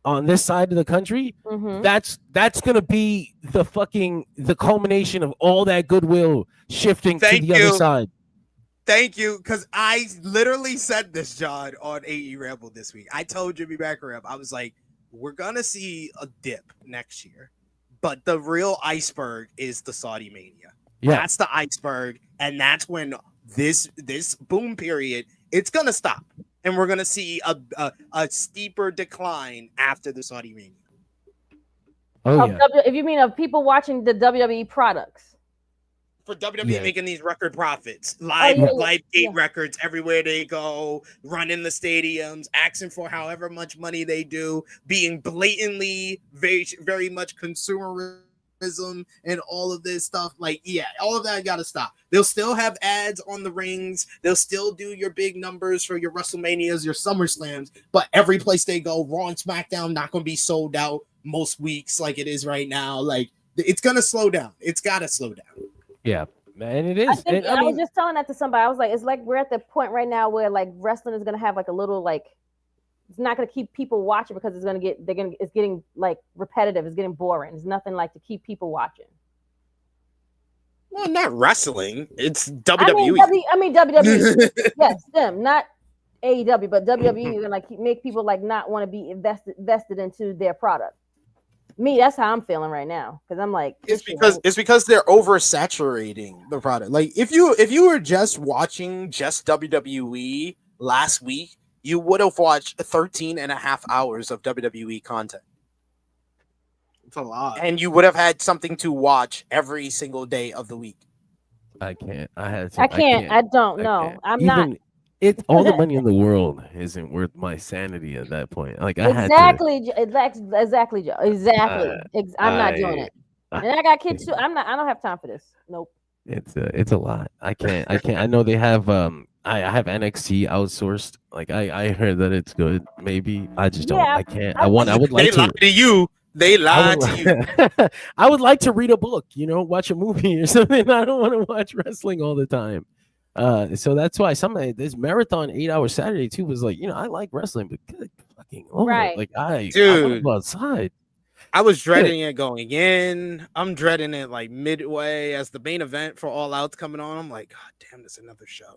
on this side of the country, Mhm. that's gonna be the culmination of all that goodwill shifting to the other side. Thank you, because I literally said this, John, on AE Rebel this week. I told Jimmy Baccarat, I was like, we're gonna see a dip next year, but the real iceberg is the Saudi Mania. Yeah. That's the iceberg, and that's when this boom period, it's gonna stop. And we're gonna see a steeper decline after the Saudi Mania. Oh yeah. If you mean of people watching the WWE products. For WWE Yeah. making these record profits, live gate records everywhere they go, running the stadiums, asking for however much money they do, being blatantly very, very much consumerism and all of this stuff. Like, yeah, all of that got to stop. They'll still have ads on the rings. They'll still do your big numbers for your WrestleManias, your SummerSlams, but every place they go, Raw and SmackDown not going to be sold out most weeks like it is right now. Like, it's going to slow down. It's got to slow down. Yeah, man, it is. I was just telling that to somebody. I was like, it's like we're at the point right now where like wrestling is gonna have like a little like, it's not gonna keep people watching because it's getting like repetitive. It's getting boring. It's nothing like to keep people watching. Well, not wrestling. It's WWE. I mean WWE. Yes, them, not AEW, but WWE is gonna like make people like not want to be invested into their product. Me, that's how I'm feeling right now because I'm like, it's because they're oversaturating the product. Like if you were just watching just WWE last week, you would have watched 13 and a half hours of WWE content. It's a lot. And you would have had something to watch every single day of the week. I can't. I don't know. I'm not. It's all the money in the world isn't worth my sanity at that point. Like I exactly, Joe. Exactly. I'm not doing it. And I got kids too. I don't have time for this. Nope. It's a lot. I can't. I know they have I have NXT outsourced. Like I heard that it's good. Maybe I just don't. I can't. I would like to. To you. They lied to you. I would like to read a book. Watch a movie or something. I don't want to watch wrestling all the time. So that's why this marathon 8-hour Saturday too was like, I like wrestling, but good fucking Lord. Right. Like I want to go outside. I was dreading it going in. I'm dreading it like midway as the main event for All Out's coming on. I'm like, God damn, there's another show.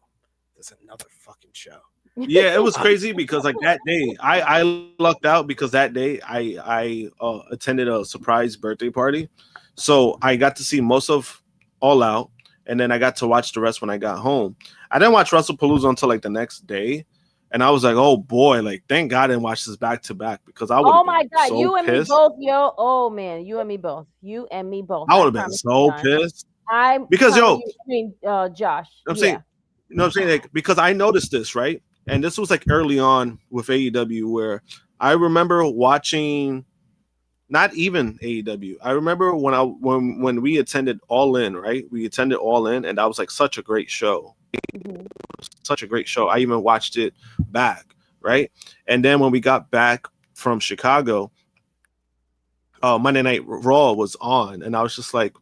There's another fucking show. Yeah, it was crazy because like that day, I lucked out because that day I attended a surprise birthday party, so I got to see most of All Out. And then I got to watch the rest when I got home. I didn't watch WrestlePalooza until like the next day. And I was like, oh boy, like thank God I didn't watch this back to back because I would Oh my God, so you and pissed. me both, yo. Oh man, you and me both. You and me both. I would have been so pissed. Josh. I'm saying, you know what I'm saying? Like, because I noticed this, right? and this was like early on with AEW, where I remember watching, not even AEW. I remember when we attended All In, right? We attended All In, and that was like such a great show. Such a great show. I even watched it back, right? And then when we got back from Chicago, Monday Night Raw was on, and I was just like,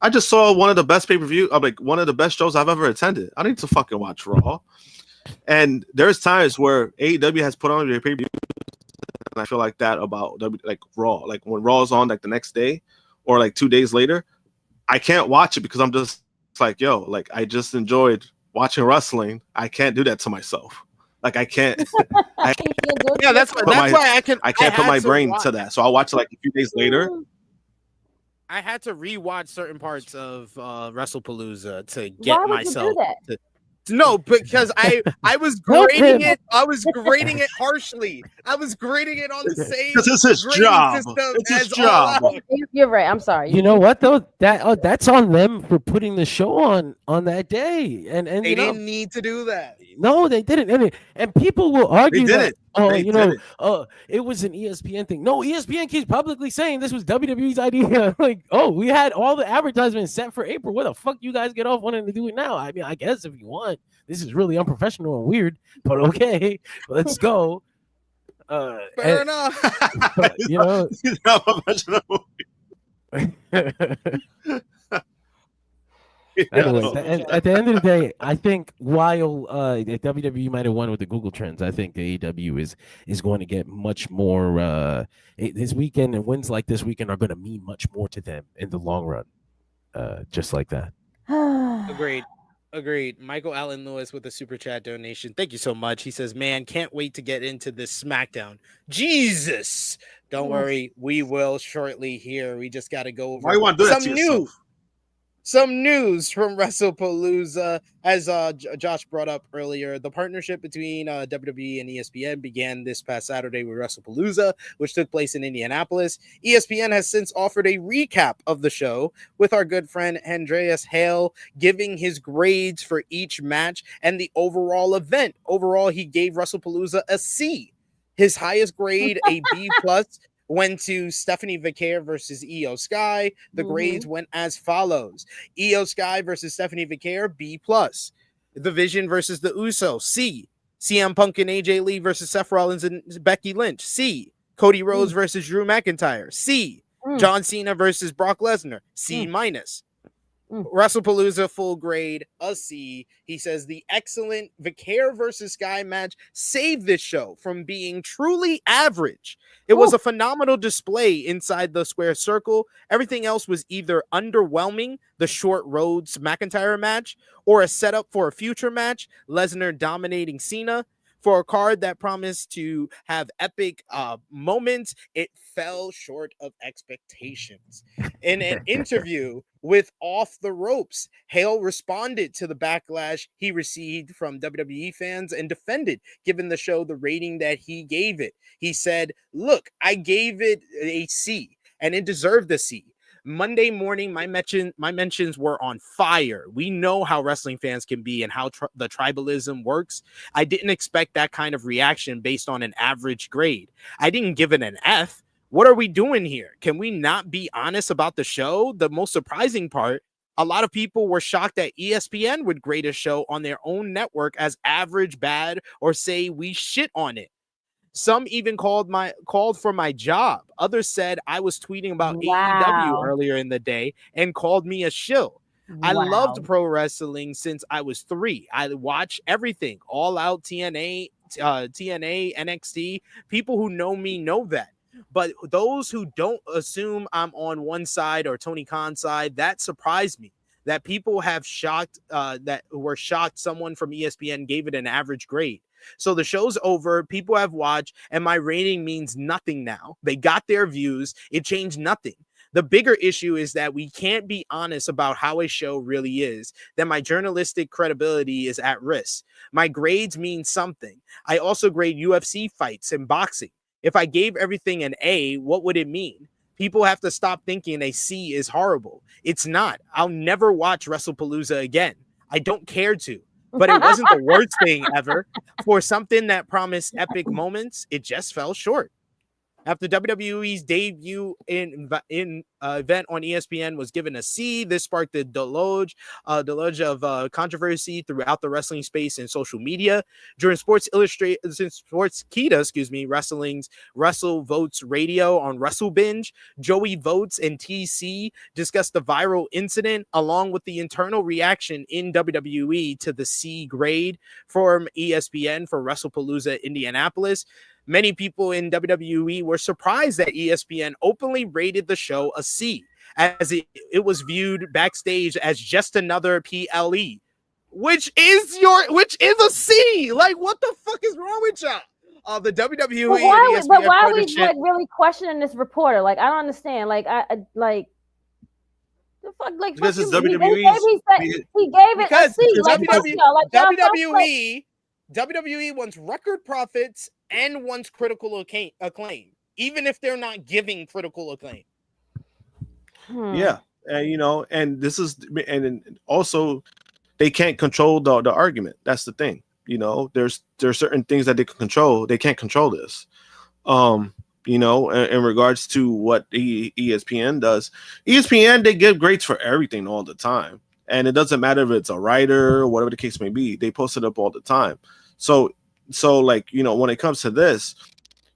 I just saw one of the best pay-per-view, like one of the best shows I've ever attended. I need to fucking watch Raw. And there's times where AEW has put on their pay-per-view, and I feel like that about like Raw. Like when Raw is on like the next day or like 2 days later, I can't watch it because I'm just like, yo, like I just enjoyed watching wrestling. I can't do that to myself. Like I can't. Yeah, that's why I can't put my brain to that. So I'll watch it like a few days later. I had to rewatch certain parts of Wrestlepalooza to get myself to. No, because I was grading it. I was grading it harshly. I was grading it on the same. Because it's his job. It's his job. You're right. I'm sorry. You know what though? That's on them for putting the show on that day, and they didn't need to do that. No, they didn't. And people will argue that. It was an ESPN thing. No, ESPN keeps publicly saying this was WWE's idea. Like, we had all the advertisements set for April. Where the fuck you guys get off wanting to do it now? I mean, I guess if you want. This is really unprofessional and weird, but okay, let's go. Fair enough. You know. Anyway, at the end of the day, I think while WWE might have won with the Google Trends, I think the AEW is going to get much more. This weekend and wins like this weekend are going to mean much more to them in the long run. Just like that. Agreed. Michael Allen Lewis with a super chat donation. Thank you so much. He says, man, can't wait to get into this SmackDown. Jesus. Don't worry. We will shortly here. We just got to go over some news from Wrestlepalooza. As Josh brought up earlier, the partnership between WWE and ESPN began this past Saturday with Wrestlepalooza, which took place in Indianapolis. ESPN has since offered a recap of the show with our good friend Andreas Hale giving his grades for each match and the overall event. Overall, he gave Wrestlepalooza a C. His highest grade, a B+, went to Stephanie Vicaire versus IYO SKY. The grades went as follows. IYO SKY versus Stephanie Vicaire, B+. The Vision versus the Uso, C. CM Punk and AJ Lee versus Seth Rollins and Becky Lynch, C. Cody Rhodes versus Drew McIntyre, C. John Cena versus Brock Lesnar, C-. Wrestlepalooza full grade, a C. He says the excellent Vicaire versus Sky match saved this show from being truly average. It was a phenomenal display inside the square circle. Everything else was either underwhelming, the short Rhodes McIntyre match, or a setup for a future match, Lesnar dominating Cena. For a card that promised to have epic moments, it fell short of expectations. In an interview with Off the Ropes, Hale responded to the backlash he received from WWE fans and defended, giving the show the rating that he gave it. He said, look, I gave it a C, and it deserved a C. Monday morning, my mentions were on fire. We know how wrestling fans can be and how the tribalism works. I didn't expect that kind of reaction based on an average grade. I didn't give it an F. What are we doing here? Can we not be honest about the show? The most surprising part, a lot of people were shocked that ESPN would grade a show on their own network as average, bad, or say we shit on it. Some even called for my job. Others said I was tweeting about AEW earlier in the day and called me a shill. I loved pro wrestling since I was 3. I watch everything, All Out, TNA, NXT. People who know me know that. But those who don't assume I'm on one side or Tony Khan's side, that surprised me. That people have were shocked someone from ESPN gave it an average grade. So the show's over, people have watched, and my rating means nothing now. They got their views, it changed nothing. The bigger issue is that we can't be honest about how a show really is, that my journalistic credibility is at risk. My grades mean something. I also grade UFC fights and boxing. If I gave everything an A, what would it mean? People have to stop thinking a C is horrible. It's not. I'll never watch Wrestlepalooza again. I don't care to. but it wasn't the worst thing ever. For something that promised epic moments, it just fell short. After WWE's debut in event on ESPN was given a C, this sparked the deluge of controversy throughout the wrestling space and social media. During Sportskeeda, Wrestling's Wrestle Votes Radio on Wrestle Binge, Joey Votes and TC discussed the viral incident along with the internal reaction in WWE to the C grade from ESPN for WrestlePalooza Indianapolis. Many people in WWE were surprised that ESPN openly rated the show a C, as it was viewed backstage as just another PLE, which is a C. Like, what the fuck is wrong with y'all? The WWE But why are we like really questioning this reporter? Like, I don't understand. Like, I like the fuck. Like, because it's WWE. He gave it a C. WWE wants record profits and wants critical acclaim, even if they're not giving critical acclaim. Yeah, and this is, and also they can't control the argument. That's the thing. There's certain things that they can control. They can't control this. In regards to what ESPN does, ESPN, they give grades for everything all the time. And it doesn't matter if it's a writer or whatever the case may be, they post it up all the time. So like, when it comes to this,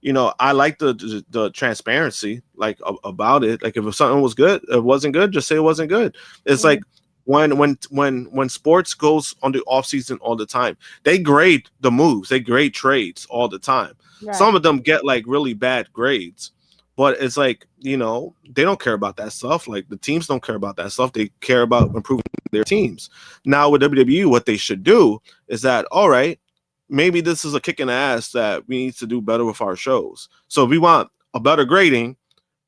I like the transparency, like, about it. Like, if something was good, it wasn't good, just say it wasn't good. It's like when sports goes on the off season all the time, they grade the moves, they grade trades all the time. Right. Some of them get like really bad grades. But it's like, they don't care about that stuff. Like, the teams don't care about that stuff. They care about improving their teams. Now with WWE, what they should do is that, all right, maybe this is a kick in the ass that we need to do better with our shows. So if we want a better grading,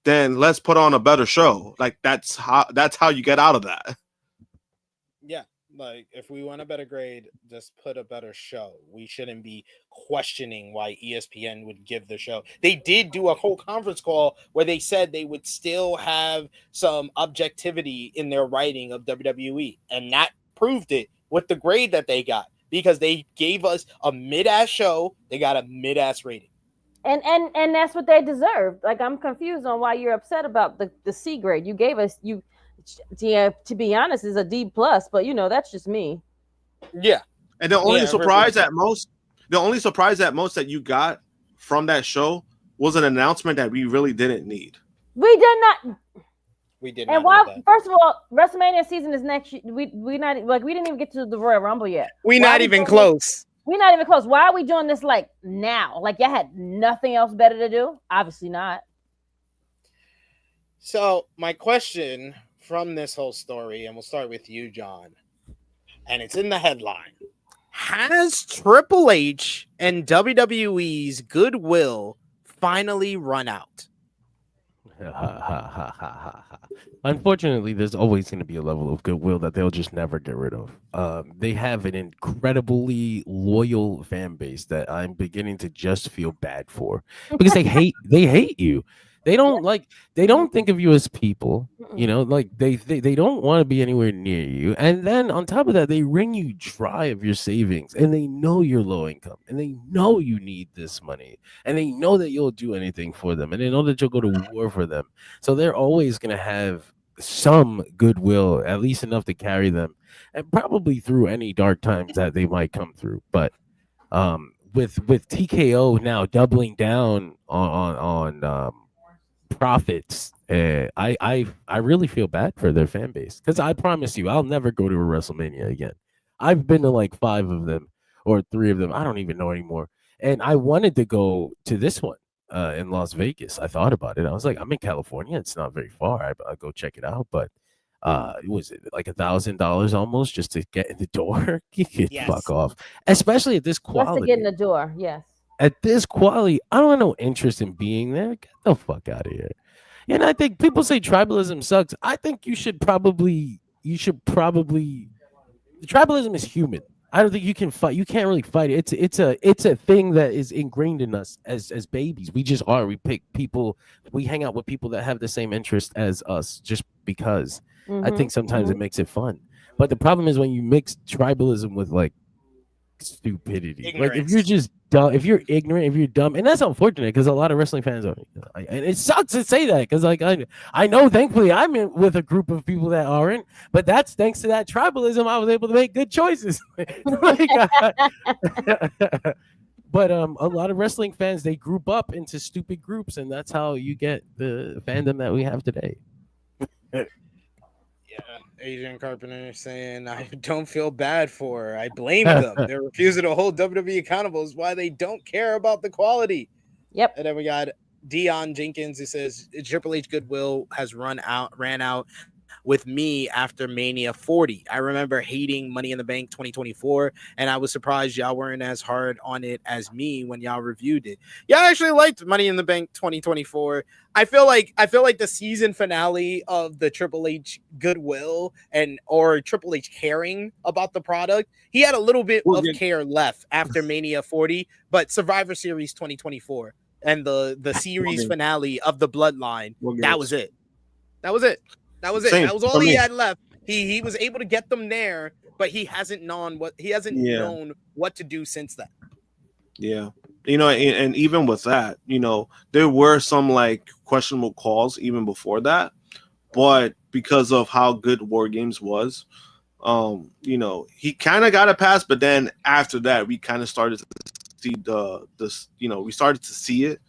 then let's put on a better show. Like, that's how you get out of that. Yeah. Like, if we want a better grade, just put a better show. We shouldn't be questioning why ESPN would give the show. They did do a whole conference call where they said they would still have some objectivity in their writing of WWE, and that proved it with the grade that they got, because they gave us a mid-ass show. They got a mid-ass rating. And that's what they deserved. Like, I'm confused on why you're upset about the C grade. You gave us, to be honest, is a D+, but that's just me. Yeah. And the only surprise at most that you got from that show was an announcement that we really didn't need. We did not. We did. And why? First of all, WrestleMania season is next year. We didn't even get to the Royal Rumble yet. We're not even close. We're not even close. Why are we doing this like now? Like, y'all had nothing else better to do? Obviously not. So my question from this whole story, and we'll start with you, John, and it's in the headline: has Triple H and WWE's goodwill finally run out? Unfortunately, there's always going to be a level of goodwill that they'll just never get rid of. They have an incredibly loyal fan base that I'm beginning to just feel bad for, because they hate you. They don't think of you as people, like they don't want to be anywhere near you. And then on top of that, they wring you dry of your savings, and they know you're low income, and they know you need this money, and they know that you'll do anything for them, and they know that you'll go to war for them. So they're always going to have some goodwill, at least enough to carry them, and probably through any dark times that they might come through. But with TKO now doubling down on profits, I really feel bad for their fan base, because I promise you, I'll never go to a WrestleMania again. I've been to like 5 of them or 3 of them. I don't even know anymore. And I wanted to go to this one in Las Vegas. I thought about it. I was like, I'm in California. It's not very far. I'll go check it out. But was it like $1,000 almost just to get in the door? Yes. Fuck off. Especially at this quality. Just to get in the door, yes. At this quality, I don't have no interest in being there. Get the fuck out of here. And I think people say tribalism sucks. I think you should probably tribalism is human. I don't think you can fight. You can't really fight it. It's a thing that is ingrained in us as babies. We just are. We pick people. We hang out with people that have the same interest as us just because. I think sometimes it makes it fun. But the problem is when you mix tribalism with like stupidity. Like if Ignorance. you're just dumb, if you're ignorant, if you're dumb, and that's unfortunate because a lot of wrestling fans are, and it sucks to say that because like I know thankfully I'm in with a group of people that aren't, but that's thanks to that tribalism I was able to make good choices. But a lot of wrestling fans, they group up into stupid groups, and that's how you get the fandom that we have today. Yeah, Adrian Carpenter saying, I don't feel bad for her. I blame them. Their refusal to hold WWE accountable is why they don't care about the quality. Yep. And then we got Dion Jenkins who says Triple H Goodwill has ran out with me after Mania 40. I remember hating Money in the Bank 2024, and I was surprised y'all weren't as hard on it as me when y'all reviewed it. Yeah, I actually liked Money in the Bank 2024. I feel like the season finale of the Triple H Goodwill or Triple H caring about the product, he had a little bit of care left after Mania 40, but Survivor Series 2024 and the series finale of the Bloodline, that was it. That was it. That was it. Same That was all he had left. He was able to get them there, but he hasn't known what to do since then. Yeah. And even with that, there were some like questionable calls even before that, but because of how good War Games was, he kind of got a pass, but then after that, we kind of started to see we started to see it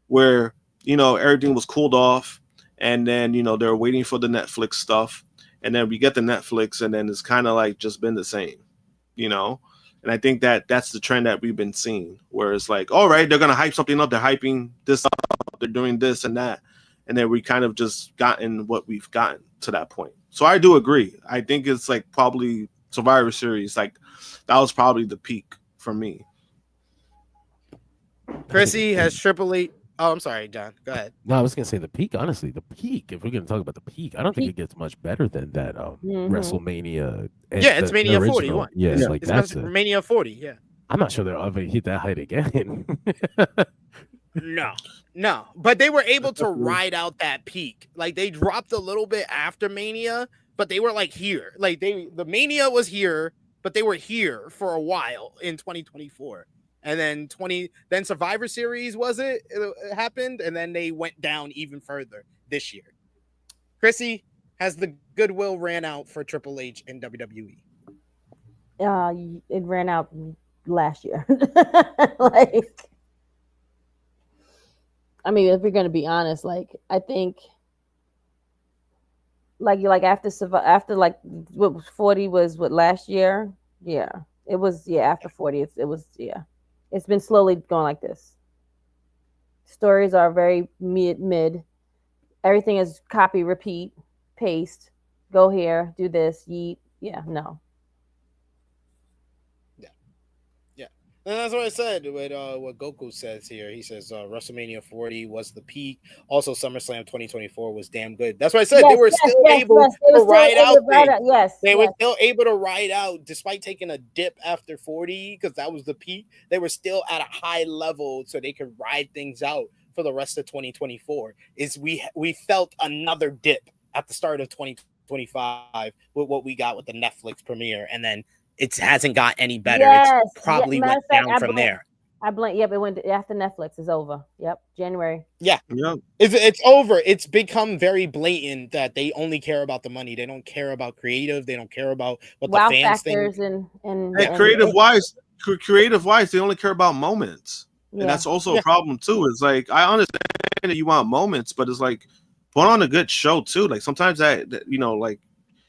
where, everything was cooled off. And then, they were waiting for the Netflix stuff. And then we get the Netflix, and then it's kind of like just been the same, And I think that's the trend that we've been seeing, where it's like, all right, they're going to hype something up. They're hyping this up. They're doing this and that. And then we kind of just gotten what we've gotten to that point. So I do agree. I think it's like probably Survivor Series. Like that was probably the peak for me. Krssi has Triple H. Oh, I'm sorry, John. Go ahead. No, I was gonna say the peak. Honestly, the peak. If we're gonna talk about the peak, I don't think it gets much better than that. WrestleMania. Yeah, it's Mania 41. Yeah, it's like that's Mania 40. Yeah. I'm not sure they'll ever hit that height again. No. But they were able to ride out that peak. Like they dropped a little bit after Mania, but they were like here. Like the Mania was here, but they were here for a while in 2024. And then Survivor Series it happened, and then they went down even further this year. Krssi, has the Goodwill ran out for Triple H and WWE? It ran out last year. If we're gonna be honest, I think, after what 40 was what last year, yeah, it was after 40, it was. It's been slowly going like this. Stories are very mid. Everything is copy, repeat, paste. Go here, do this, yeet. Yeah, no. Yeah. And that's what I said. What Goku says here. He says WrestleMania 40 was the peak. Also, SummerSlam 2024 was damn good. That's what I said. They were still able to ride out. They were still able to ride out despite taking a dip after 40 because that was the peak. They were still at a high level so they could ride things out for the rest of 2024. We felt another dip at the start of 2025 with what we got with the Netflix premiere, and then it hasn't got any better. Yes. It's probably went down from there. It went after Netflix is over. Yep, January. Yeah. It's over. It's become very blatant that they only care about the money. They don't care about creative. They don't care about what the fans think. And creative wise, they only care about moments. Yeah. And that's also a problem too. It's like, I understand that you want moments, but it's like, put on a good show too. Like sometimes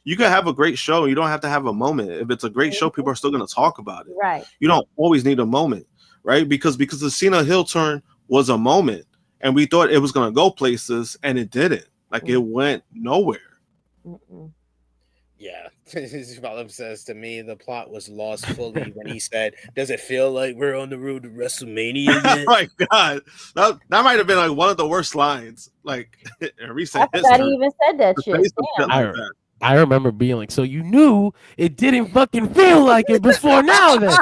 you can have a great show. You don't have to have a moment. If it's a great show, people are still going to talk about it. Right. You don't always need a moment, right? Because the Cena heel turn was a moment, and we thought it was going to go places, and it didn't. It went nowhere. Yeah. Philip says to me, the plot was lost fully when he said, "Does it feel like we're on the road to WrestleMania yet?" Oh my God, that might have been one of the worst lines. I forgot he even said that shit. I remember being like, so you knew it didn't fucking feel like it before now then.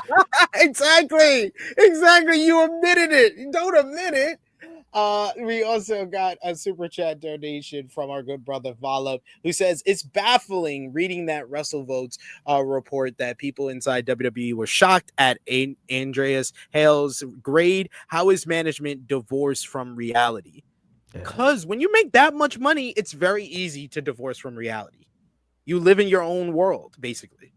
Exactly. You admitted it. You don't admit it. We also got a super chat donation from our good brother Vala, who says it's baffling reading that WrestleVotes report that people inside WWE were shocked at Andreas Hale's grade. How is management divorced from reality? Because when you make that much money, it's very easy to divorce from reality. You live in your own world, basically.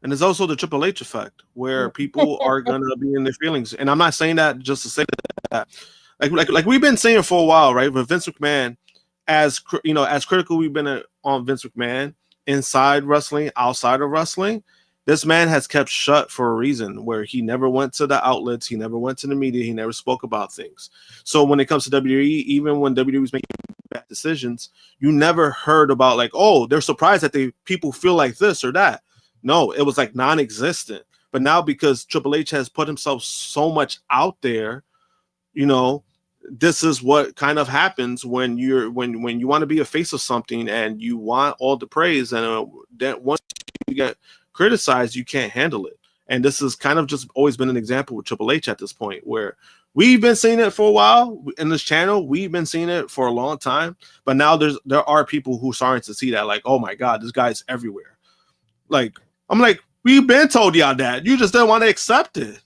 And there's also the Triple H effect, where people are gonna be in their feelings. And I'm not saying that just to say that. Like we've been saying for a while, right? With Vince McMahon, as critical we've been on Vince McMahon inside wrestling, outside of wrestling, this man has kept shut for a reason. Where he never went to the outlets, he never went to the media, he never spoke about things. So when it comes to WWE, even when WWE was making bad decisions, you never heard about like, oh, they're surprised that people feel like this or that. No, it was like non-existent. But now because Triple H has put himself so much out there, this is what kind of happens when you want to be a face of something and you want all the praise, and then once you get criticized, you can't handle it. And this has kind of just always been an example with Triple H at this point, where we've been seeing it for a while in this channel. We've been seeing it for a long time, but now there are people who are starting to see that, like, oh my God, this guy's everywhere. Like, I'm like, we've been told y'all that. You just don't want to accept it.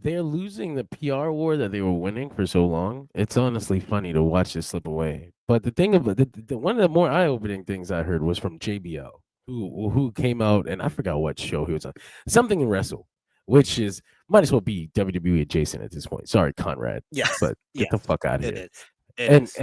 They're losing the PR war that they were winning for so long. It's honestly funny to watch this slip away. But the thing about one of the more eye-opening things I heard was from JBL, who came out, and I forgot what show he was on. Something in Wrestle, which is might as well be WWE adjacent at this point. Sorry, Conrad. Yes, but get the fuck out of here. It is.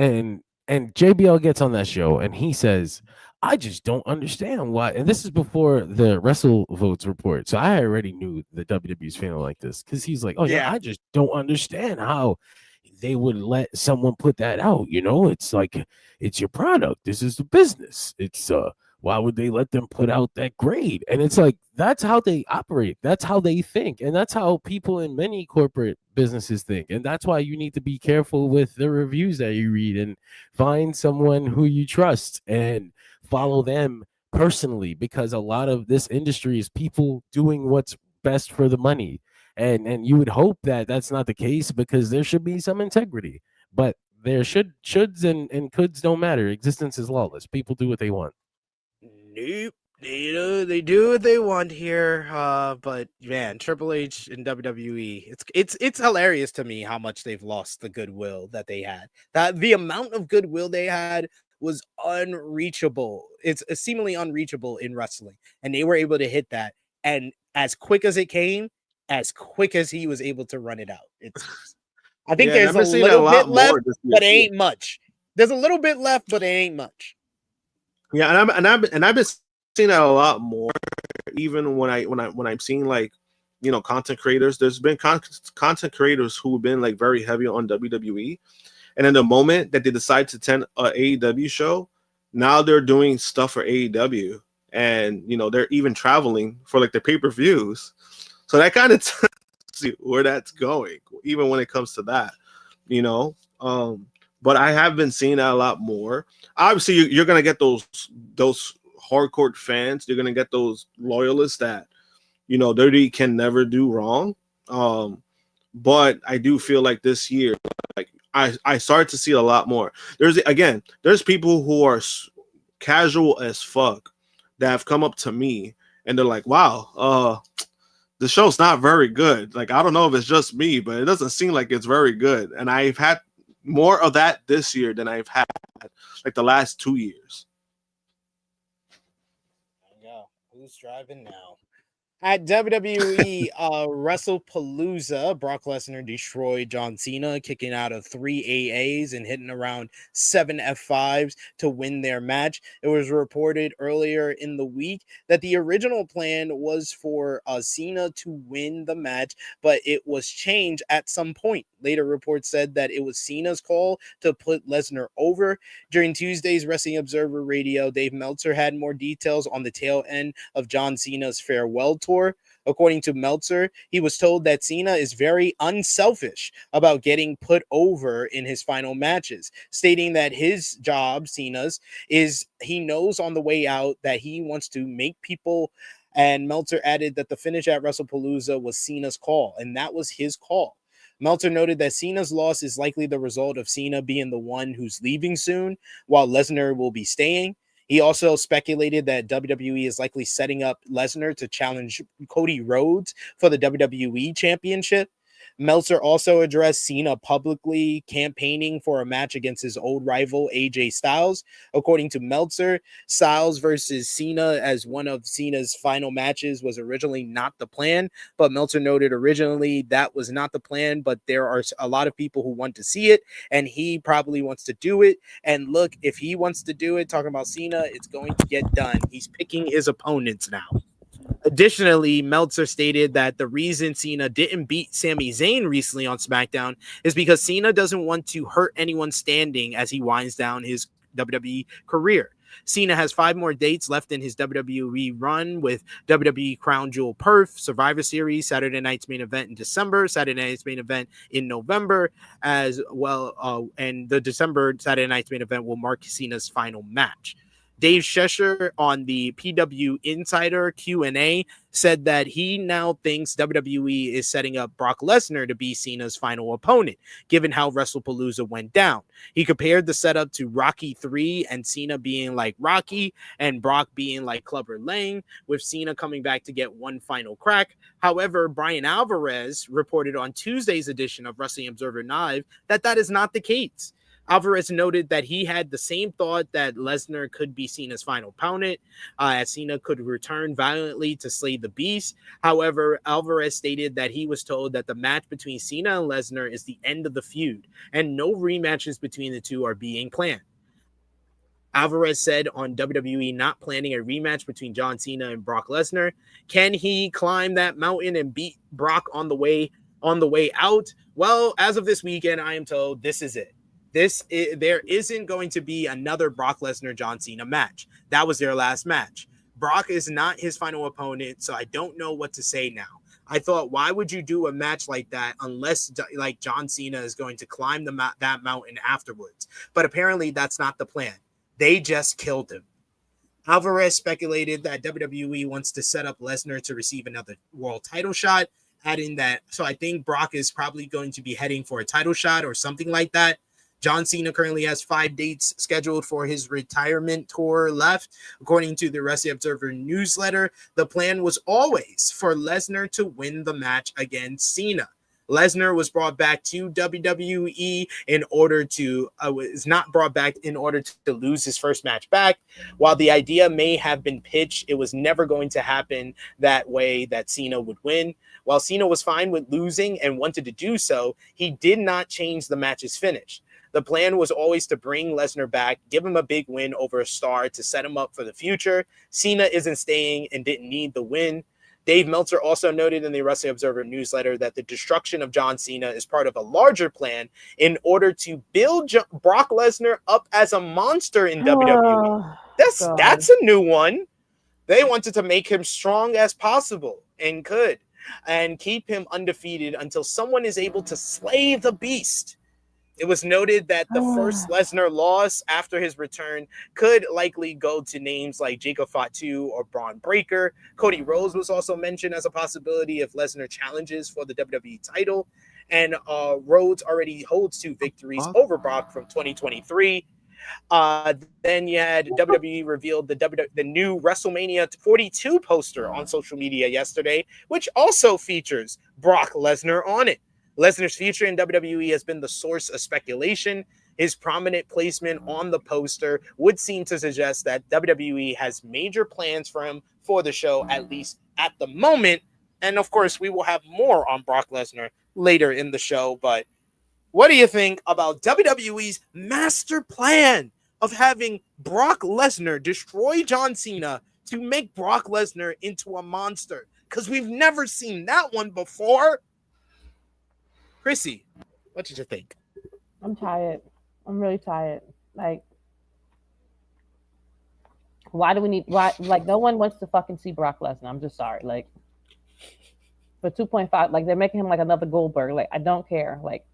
And JBL gets on that show and he says, I just don't understand why. And this is before the WrestleVotes report. So I already knew the WWE's feeling like this, because he's like, I just don't understand how they would let someone put that out. It's like, it's your product. This is the business. It's why would they let them put out that grade? And it's like, that's how they operate. That's how they think. And that's how people in many corporate businesses think. And that's why you need to be careful with the reviews that you read and find someone who you trust and follow them personally, because a lot of this industry is people doing what's best for the money. And you would hope that that's not the case, because there should be some integrity. But there shoulds and coulds don't matter. Existence is lawless. People do what they want. Nope. They do what they want here. But man, Triple H and WWE, it's hilarious to me how much they've lost the goodwill that they had. That the amount of goodwill they had was unreachable. It's seemingly unreachable in wrestling, and they were able to hit that. And as quick as it came, as quick as he was able to run it out. I think there's a little bit left, but it ain't much. There's a little bit left, but it ain't much. Yeah, and I've been seeing that a lot more. Even when I'm seeing, like, content creators. There's been content creators who've been like very heavy on WWE, and in the moment that they decide to attend a AEW show, now they're doing stuff for AEW, and they're even traveling for like the pay-per-views. So that kind of tells you where that's going, even when it comes to that, But I have been seeing that a lot more. Obviously, you're gonna get those hardcore fans. You're gonna get those loyalists that WWE can never do wrong. But I do feel like this year, like I started to see a lot more. There's people who are casual as fuck that have come up to me and they're like, "Wow, the show's not very good. Like, I don't know if it's just me, but it doesn't seem like it's very good." And I've had more of that this year than I've had like the last 2 years. There you go. Who's driving now? At WWE WrestlePalooza, Brock Lesnar destroyed John Cena, kicking out of 3 AAs and hitting around 7 F5s to win their match. It was reported earlier in the week that the original plan was for Cena to win the match, but it was changed at some point. Later reports said that it was Cena's call to put Lesnar over. During Tuesday's Wrestling Observer Radio, Dave Meltzer had more details on the tail end of John Cena's farewell tour. According to Meltzer, he was told that Cena is very unselfish about getting put over in his final matches, stating that his job, Cena's, is he knows on the way out that he wants to make people. And Meltzer added that the finish at WrestlePalooza was Cena's call, and that was his call. Meltzer noted that Cena's loss is likely the result of Cena being the one who's leaving soon, while Lesnar will be staying. He also speculated that WWE is likely setting up Lesnar to challenge Cody Rhodes for the WWE Championship. Meltzer also addressed Cena publicly campaigning for a match against his old rival AJ Styles. According to Meltzer, Styles versus Cena as one of Cena's final matches was originally not the plan, but Meltzer noted originally that was not the plan, but there are a lot of people who want to see it, and he probably wants to do it. And look, if he wants to do it, talking about Cena, it's going to get done. He's picking his opponents now. Additionally, Meltzer stated that the reason Cena didn't beat Sami Zayn recently on SmackDown is because Cena doesn't want to hurt anyone standing as he winds down his WWE career. Cena has 5 more dates left in his WWE run with WWE Crown Jewel Perth, Survivor Series, Saturday Night's Main Event in December, Saturday Night's Main Event in November, as well, and the December Saturday Night's Main Event will mark Cena's final match. Dave Cheshire on the PW Insider Q&A said that he now thinks WWE is setting up Brock Lesnar to be Cena's final opponent, given how WrestlePalooza went down. He compared the setup to Rocky 3 and Cena being like Rocky and Brock being like Clubber Lang, with Cena coming back to get one final crack. However, Brian Alvarez reported on Tuesday's edition of Wrestling Observer Live that that is not the case. Alvarez noted that he had the same thought that Lesnar could be Cena's final opponent, as Cena could return violently to slay the beast. However, Alvarez stated that he was told that the match between Cena and Lesnar is the end of the feud, and no rematches between the two are being planned. Alvarez said on WWE not planning a rematch between John Cena and Brock Lesnar. Can he climb that mountain and beat Brock on the way out? Well, as of this weekend, I am told this is it. There isn't going to be another Brock Lesnar John Cena match. That was their last match. Brock is not his final opponent, so I don't know what to say now. I thought, why would you do a match like that unless like John Cena is going to climb that mountain afterwards? But apparently that's not the plan. They just killed him. Alvarez speculated that WWE wants to set up Lesnar to receive another world title shot, adding that, so I think Brock is probably going to be heading for a title shot or something like that. John Cena currently has 5 dates scheduled for his retirement tour left. According to the Wrestling Observer newsletter, the plan was always for Lesnar to win the match against Cena. Lesnar was brought back to WWE was not brought back in order to lose his first match back. While the idea may have been pitched, it was never going to happen that way, that Cena would win. While Cena was fine with losing and wanted to do so, he did not change the match's finish. The plan was always to bring Lesnar back, give him a big win over a star to set him up for the future. Cena isn't staying and didn't need the win. Dave Meltzer also noted in the Wrestling Observer newsletter that the destruction of John Cena is part of a larger plan in order to build Brock Lesnar up as a monster in WWE. That's a new one. They wanted to make him strong as possible and keep him undefeated until someone is able to slay the beast. It was noted that the first Lesnar loss after his return could likely go to names like Jacob Fatu or Braun Breaker. Cody Rhodes was also mentioned as a possibility if Lesnar challenges for the WWE title. And Rhodes already holds 2 victories over Brock from 2023. Then you had WWE revealed the new WrestleMania 42 poster on social media yesterday, which also features Brock Lesnar on it. Lesnar's future in WWE has been the source of speculation. His prominent placement on the poster would seem to suggest that WWE has major plans for him for the show, at least at the moment. And of course, we will have more on Brock Lesnar later in the show. But what do you think about WWE's master plan of having Brock Lesnar destroy John Cena to make Brock Lesnar into a monster? Because we've never seen that one before. Krssi, what did you think? I'm tired. I'm really tired. Like, why? Like, no one wants to fucking see Brock Lesnar. I'm just sorry. Like, for 2.5, like, they're making him like another Goldberg. Like, I don't care. Like,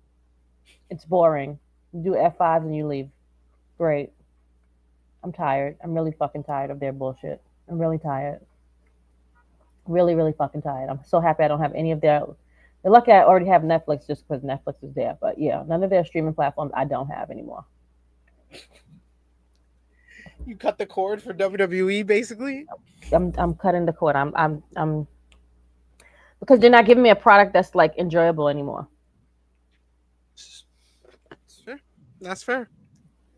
it's boring. You do F5s and you leave. Great. I'm tired. I'm really fucking tired of their bullshit. I'm really tired. Really, really fucking tired. I'm so happy I don't have any of their They're lucky I already have Netflix just because Netflix is there. But yeah, none of their streaming platforms I don't have anymore. You cut the cord for WWE, basically. I'm cutting the cord. I'm because they're not giving me a product that's like enjoyable anymore. Sure, that's fair.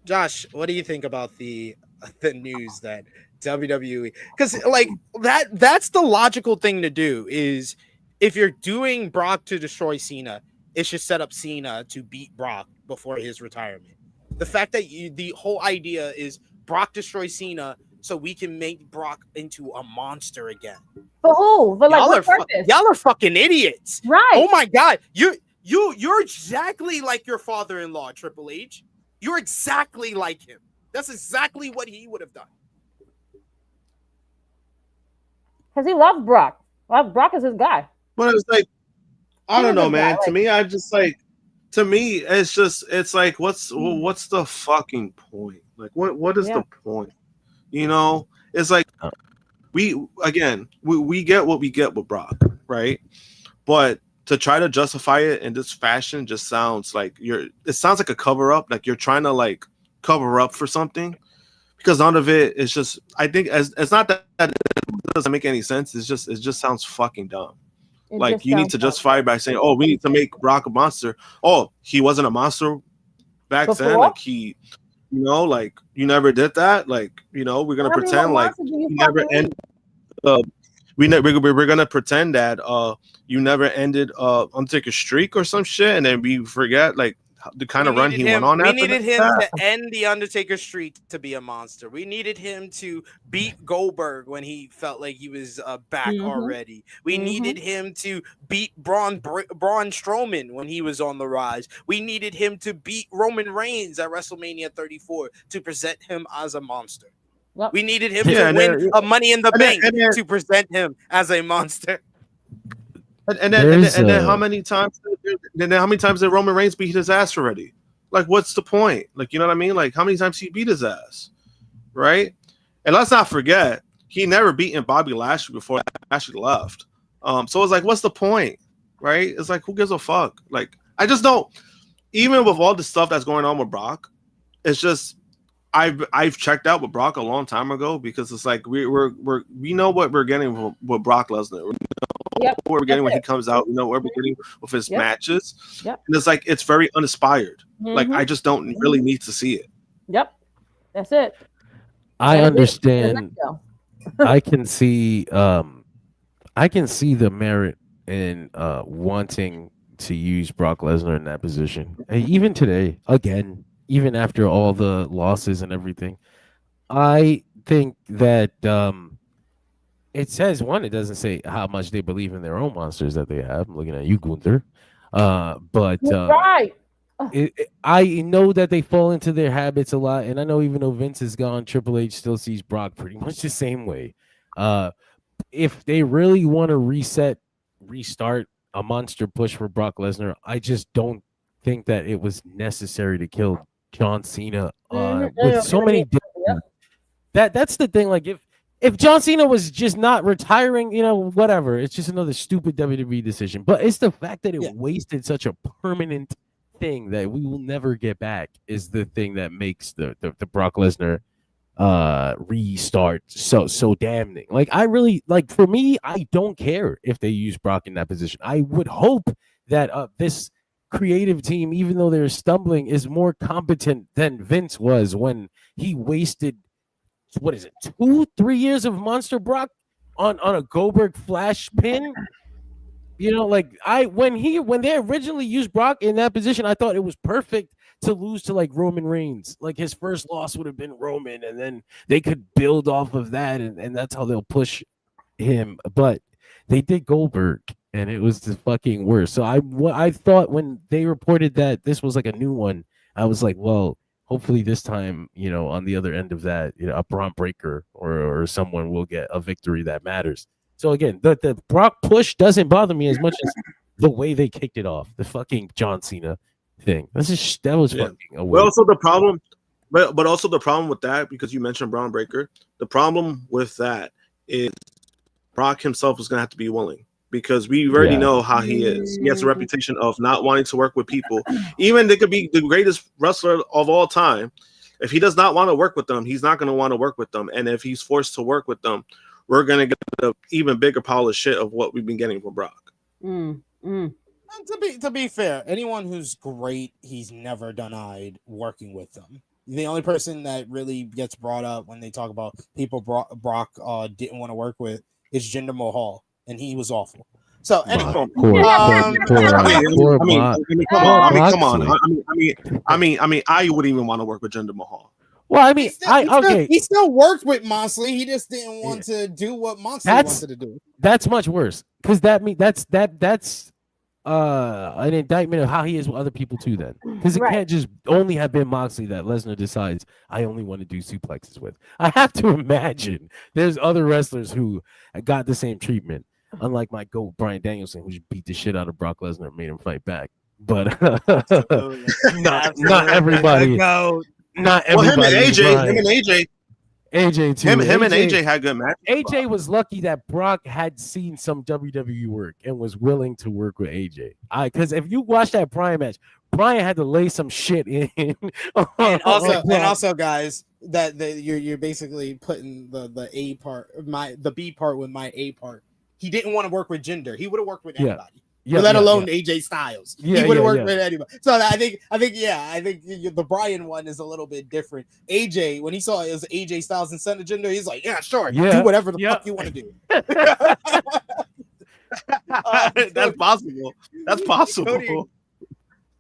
Josh, what do you think about the news that WWE? Because like that's the logical thing to do. Is if you're doing Brock to destroy Cena, it should set up Cena to beat Brock before his retirement. The fact that the whole idea is Brock destroys Cena so we can make Brock into a monster again. For who? For like what purpose? Y'all are fucking idiots. Right. Oh my God. You're exactly like your father-in-law, Triple H. You're exactly like him. That's exactly what he would have done. Because he loves Brock. Brock is his guy. But it's like, I don't know, man. To me, it's like, what's the fucking point? Like, what is the point? You know, it's like we get what we get with Brock, right? But to try to justify it in this fashion just sounds like it sounds like a cover up, like you're trying to like cover up for something, because none of it is just, I think it's not that it doesn't make any sense. It just sounds fucking dumb. Like you need to justify it by saying, oh, we need to make Brock a monster. Oh, he wasn't a monster back then. Like he, you know, like you never did that. Like, you know, we're gonna pretend like you never ended. We're gonna pretend that you never ended Undertaker's streak or some shit, and then we forget like the kind of run he went on. We needed him to end the Undertaker streak to be a monster. We needed him to beat Goldberg when he felt like he was back already. We needed him to beat Braun Strowman when he was on the rise. We needed him to beat Roman Reigns at WrestleMania 34 to present him as a monster. Yep. We needed him to win a Money in the Bank to present him as a monster. And then how many times? How many times did Roman Reigns beat his ass already? Like, what's the point? Like, you know what I mean? Like, how many times he beat his ass, right? And let's not forget, he never beaten Bobby Lashley before Lashley left. So it's like, what's the point, right? It's like, who gives a fuck? Like, I just don't. Even with all the stuff that's going on with Brock, it's just I've checked out with Brock a long time ago, because it's like we know what we're getting with Brock Lesnar. We know what we're getting when he comes out. We know what we're getting with his matches. Yep. And it's like it's very uninspired. Like I just don't really need to see it. Yep. That's it. I understand. I can see the merit in wanting to use Brock Lesnar in that position. And even today, again, even after all the losses and everything, I think that it says, it doesn't say how much they believe in their own monsters that they have. I'm looking at you, Gunther. But I know that they fall into their habits a lot. And I know even though Vince is gone, Triple H still sees Brock pretty much the same way. If they really want to restart a monster push for Brock Lesnar, I just don't think that it was necessary to kill John Cena with so many. That's the thing. Like if John Cena was just not retiring, you know, whatever. It's just another stupid WWE decision. But it's the fact that it wasted such a permanent thing that we will never get back is the thing that makes the Brock Lesnar restart so damning. Like I really like. For me, I don't care if they use Brock in that position. I would hope that this creative team, even though they're stumbling, is more competent than Vince was when he wasted 2-3 years of Monster Brock on a Goldberg flash pin. You know, like when they originally used Brock in that position, I thought it was perfect to lose to like Roman Reigns. Like his first loss would have been Roman, and then they could build off of that, and that's how they'll push him. But they did Goldberg, and it was the fucking worst. So I thought when they reported that this was like a new one, I was like, well, hopefully this time, you know, on the other end of that, you know, a Braun Breaker or someone will get a victory that matters. So again, the Brock push doesn't bother me as much as the way they kicked it off, the fucking John Cena thing. That was fucking away. But also the problem with that, because you mentioned Braun Breaker, the problem with that is Brock himself is going to have to be willing, because we already know how he is. He has a reputation of not wanting to work with people. Even they could be the greatest wrestler of all time. If he does not want to work with them, he's not going to want to work with them. And if he's forced to work with them, we're going to get an even bigger pile of shit of what we've been getting from Brock. And to be fair, anyone who's great, he's never denied working with them. The only person that really gets brought up when they talk about people Brock didn't want to work with is Jinder Mahal, and he was awful. So anyway, come on. I wouldn't even want to work with Jinder Mahal. Well, I mean, he still worked with Moxley. He just didn't want to do what Moxley wanted to do. That's much worse, because that's an indictment of how he is with other people too. Then, because it can't just only have been Moxley that Lesnar decides I only want to do suplexes with. I have to imagine there's other wrestlers who got the same treatment. Unlike my GOAT Bryan Danielson, who just beat the shit out of Brock Lesnar and made him fight back. But not everybody. Not everybody. Well, him and AJ. AJ too. Him and AJ had good matches. AJ was lucky that Brock had seen some WWE work and was willing to work with AJ. Because if you watch that Bryan match, Bryan had to lay some shit in. and also, guys, that you're basically putting the A part, the B part with my A part. He didn't want to work with Jinder. He would have worked with anybody. Let alone AJ Styles. He would have worked with anybody. So I think the Bryan one is a little bit different. AJ, when he saw it was AJ Styles instead of Jinder, he's like, yeah, sure, do whatever the fuck you want to do. That's possible. That's possible.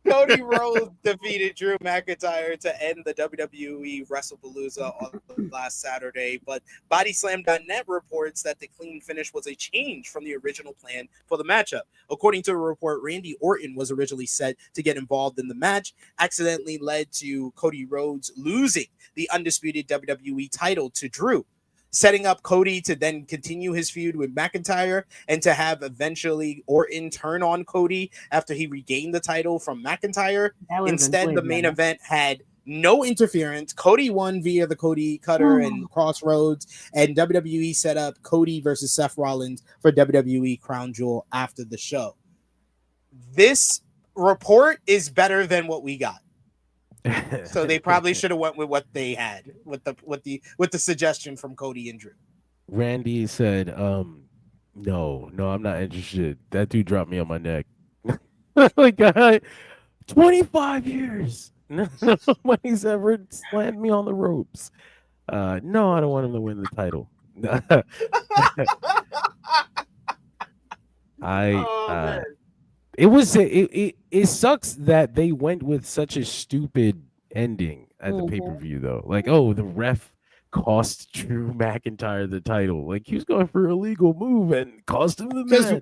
Cody Rhodes defeated Drew McIntyre to end the WWE Wrestlepalooza on last Saturday, but BodySlam.net reports that the clean finish was a change from the original plan for the matchup. According to a report, Randy Orton was originally set to get involved in the match, accidentally led to Cody Rhodes losing the undisputed WWE title to Drew, setting up Cody to then continue his feud with McIntyre and to have eventually Orton turn on Cody after he regained the title from McIntyre. Instead, the main event had no interference. Cody won via the Cody Cutter and Crossroads, and WWE set up Cody versus Seth Rollins for WWE Crown Jewel after the show. This report is better than what we got. So they probably should have went with what they had with the suggestion from Cody and Drew. Randy said, no, I'm not interested. That dude dropped me on my neck. Like 25 years. Nobody's ever slammed me on the ropes. No, I don't want him to win the title. It sucks that they went with such a stupid ending at the pay-per-view though. Like, the ref cost Drew McIntyre the title. Like, he was going for a legal move and cost him the match.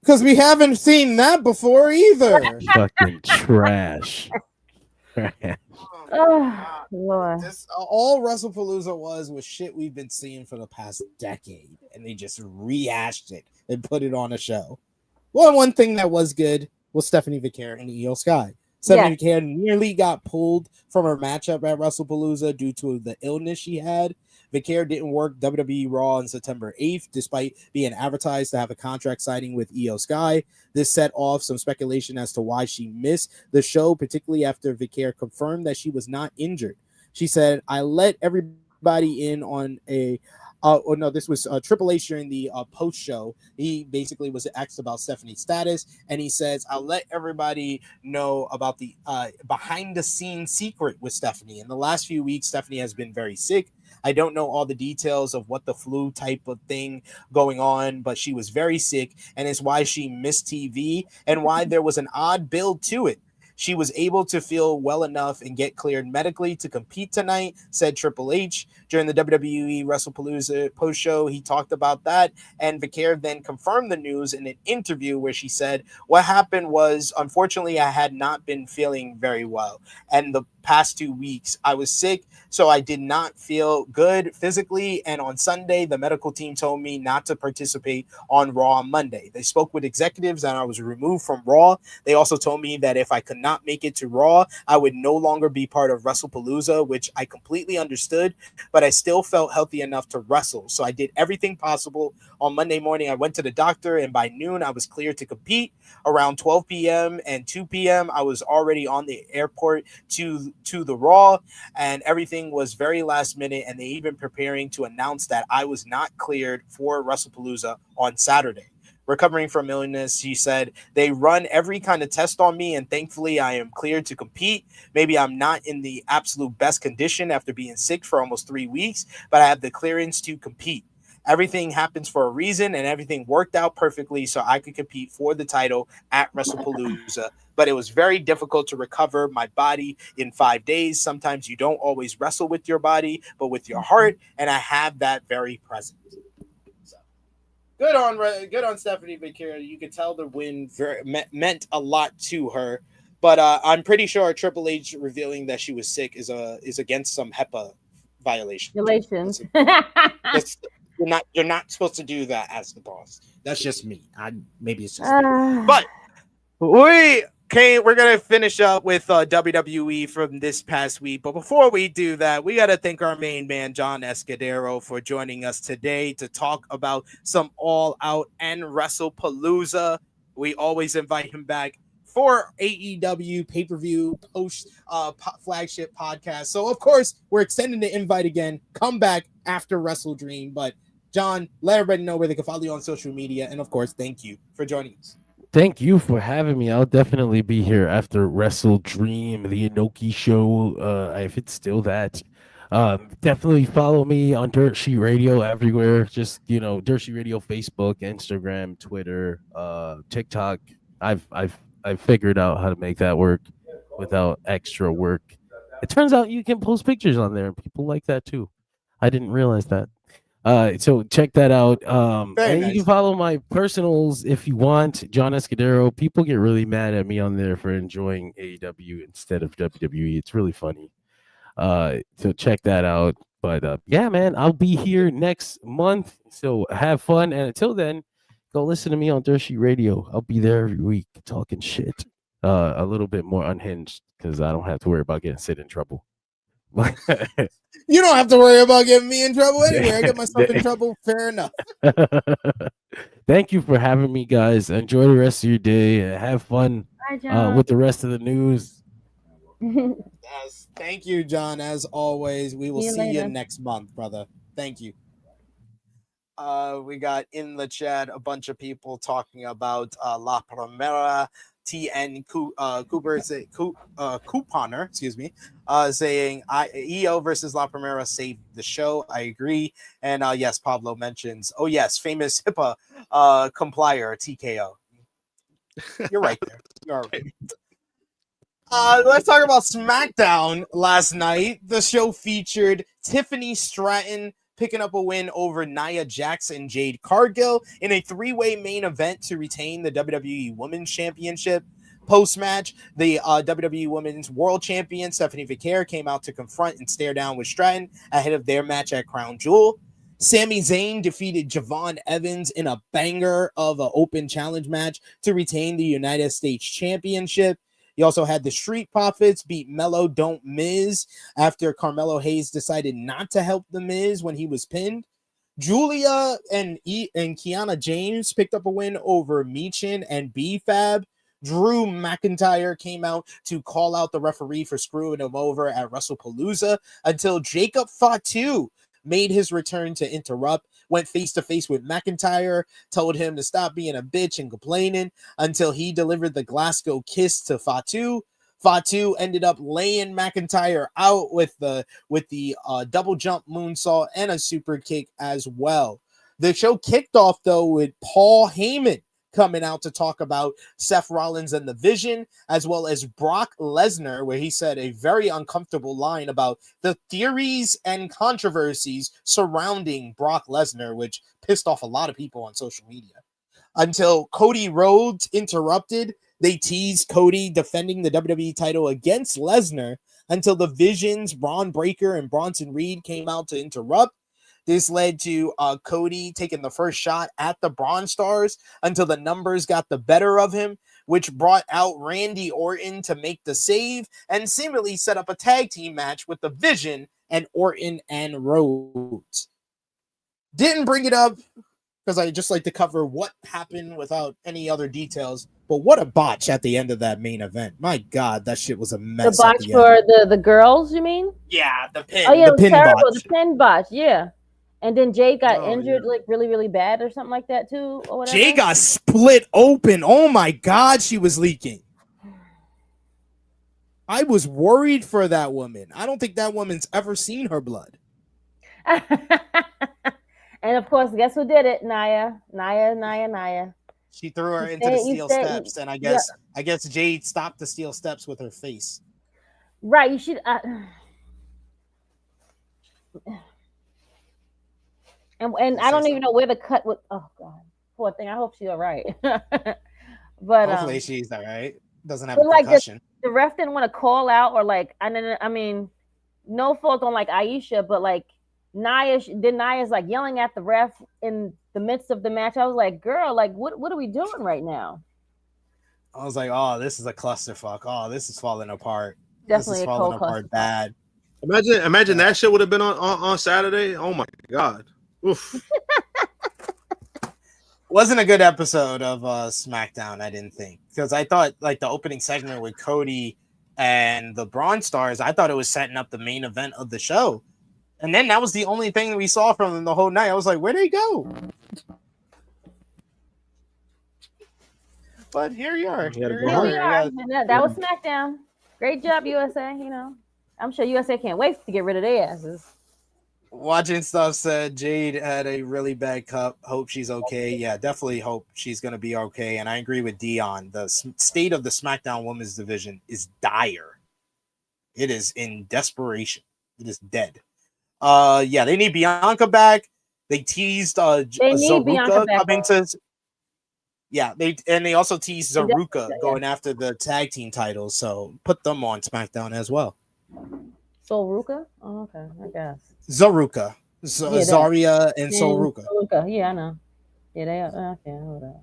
Because we haven't seen that before either. Fucking trash. Oh, Lord. All Wrestlepalooza was shit we've been seeing for the past decade, and they just rehashed it and put it on a show. Well, one thing that was good was Stephanie Vicaire and IYO SKY. Stephanie Vicaire nearly got pulled from her matchup at Wrestlepalooza due to the illness she had. Vicaire didn't work WWE Raw on September 8th, despite being advertised to have a contract signing with IYO SKY. This set off some speculation as to why she missed the show, particularly after Vicaire confirmed that she was not injured. She said, I let everybody in on a... this was Triple H during the post show. He basically was asked about Stephanie's status, and he says, I'll let everybody know about the behind the scenes secret with Stephanie. In the last few weeks, Stephanie has been very sick. I don't know all the details of what the flu type of thing going on, but she was very sick, and it's why she missed TV and why there was an odd build to it. She was able to feel well enough and get cleared medically to compete tonight, said Triple H. During the WWE Wrestlepalooza post-show, he talked about that, and Vicaire then confirmed the news in an interview where she said, what happened was, unfortunately, I had not been feeling very well, and the past 2 weeks. I was sick, so I did not feel good physically. And on Sunday, the medical team told me not to participate on Raw on Monday. They spoke with executives and I was removed from Raw. They also told me that if I could not make it to Raw, I would no longer be part of WrestlePalooza, which I completely understood, but I still felt healthy enough to wrestle. So I did everything possible. On Monday morning, I went to the doctor, and by noon, I was cleared to compete. Around 12 p.m. and 2 p.m., I was already on the airport to the Raw, and everything was very last minute, and they even preparing to announce that I was not cleared for WrestlePalooza on Saturday. Recovering from illness, he said, they run every kind of test on me, and thankfully I am cleared to compete. Maybe I'm not in the absolute best condition after being sick for almost 3 weeks, but I have the clearance to compete. Everything happens for a reason, and everything worked out perfectly so I could compete for the title at WrestlePalooza. But it was very difficult to recover my body in 5 days. Sometimes you don't always wrestle with your body, but with your heart, and I have that very present. So, good on Stephanie Vaquero. You could tell the win meant a lot to her. But I'm pretty sure Triple H revealing that she was sick is against some HEPA violation. Relations. You're not supposed to do that as the boss. That's just me. Maybe it's just me. But we're gonna finish up with WWE from this past week. But before we do that, we gotta thank our main man John Escudero for joining us today to talk about some All Out and WrestlePalooza. We always invite him back for AEW pay-per-view post flagship podcast. So of course we're extending the invite again. Come back after Wrestle Dream. But John, let everybody know where they can follow you on social media. And of course, thank you for joining us. Thank you for having me. I'll definitely be here after Wrestle Dream, the Inoki show, if it's still that. Definitely follow me on Dirt Sheet Radio everywhere. Just, Dirt Sheet Radio, Facebook, Instagram, Twitter, TikTok. I've figured out how to make that work without extra work. It turns out you can post pictures on there, and people like that too. I didn't realize that. So check that out. And you can follow my personals if you want. John Escudero. People get really mad at me on there for enjoying AEW instead of WWE. It's really funny. So check that out. But yeah, man, I'll be here next month. So have fun. And until then, go listen to me on Dirt Sheet Radio. I'll be there every week talking shit. A little bit more unhinged because I don't have to worry about getting Sid in trouble. You don't have to worry about getting me in trouble anyway. I get myself in trouble. Fair enough. Thank you for having me, guys. Enjoy the rest of your day. Have fun with the rest of the news. Yes, thank you, John. As always, we will see you next month, brother. Thank you. We got in the chat a bunch of people talking about La Primera. TN Couponer, excuse me, saying EO versus La Primera saved the show. I agree. And yes, Pablo mentions, oh yes, famous HIPAA complier TKO. You're right there. You're right. Let's talk about SmackDown last night. The show featured Tiffany, Stratton picking up a win over Nia Jax and Jade Cargill in a three-way main event to retain the WWE Women's Championship. Post-match, the WWE Women's World Champion Stephanie Vaquero came out to confront and stare down with Stratton ahead of their match at Crown Jewel. Sami Zayn defeated Javon Evans in a banger of an open challenge match to retain the United States Championship. You also had the Street Profits beat Mello Don't Miz after Carmelo Hayes decided not to help the Miz when he was pinned. Julia and Kiana James picked up a win over Michin and B-Fab. Drew McIntyre came out to call out the referee for screwing him over at WrestlePalooza until Jacob Fatu made his return to interrupt, went face-to-face with McIntyre, told him to stop being a bitch and complaining until he delivered the Glasgow kiss to Fatu. Fatu ended up laying McIntyre out with the double jump moonsault and a super kick as well. The show kicked off, though, with Paul Heyman coming out to talk about Seth Rollins and the Vision, as well as Brock Lesnar, where he said a very uncomfortable line about the theories and controversies surrounding Brock Lesnar, which pissed off a lot of people on social media. Until Cody Rhodes interrupted, they teased Cody defending the WWE title against Lesnar. until the Visions, Braun Breaker, and Bronson Reed came out to interrupt. This led to Cody taking the first shot at the Braun Stars until the numbers got the better of him, which brought out Randy Orton to make the save and seemingly set up a tag team match with the Vision and Orton and Rhodes. Didn't bring it up because I just like to cover what happened without any other details. But what a botch at the end of that main event. My God, that shit was a mess. The botch for the girls, you mean? Yeah, the pin. Oh, yeah, the it was pin terrible. botch. The pin botch, yeah. And then Jade got Oh, injured yeah. like really, really bad or something like that too, or whatever. Jade got split open. Oh my God, she was leaking. I was worried for that woman. I don't think that woman's ever seen her blood. And of course, guess who did it? Nia. She threw her You into said- the you steel said- steps, and I guess Jade stopped the steel steps with her face. Right, you should. And I don't even know where the cut was. Oh God, poor thing. I hope she's all right. But Hopefully she's all right. Doesn't have but a like concussion. the ref didn't want to call out or like I mean, no fault on like Aisha, but like Nia's like yelling at the ref in the midst of the match. I was like, girl, like what are we doing right now? I was like, oh, this is a clusterfuck. Oh, this is falling apart. Definitely this is a falling cold apart bad. Imagine that shit would have been on Saturday. Oh my God. Oof. Wasn't a good episode of SmackDown, I didn't think. Because I thought like the opening segment with Cody and the Braun Stars, I thought it was setting up the main event of the show. And then that was the only thing we saw from them the whole night. I was like, where'd they go? But here you are. Here we are. And that was SmackDown. Great job, USA. You know, I'm sure USA can't wait to get rid of their asses. Watching stuff said Jade had a really bad cup. Hope she's okay. Yeah, definitely hope she's going to be okay. And I agree with Dion. The state of the SmackDown Women's Division is dire. It is in desperation. It is dead. Yeah, they need Bianca back. They teased Zaruka coming to. Yeah, they also teased Zaruka going after the tag team titles. So put them on SmackDown as well. Soulruka? Oh, okay, I guess. Zaruka. Zarya and Soulruka. Yeah, I know. Yeah, they are. Okay, hold on.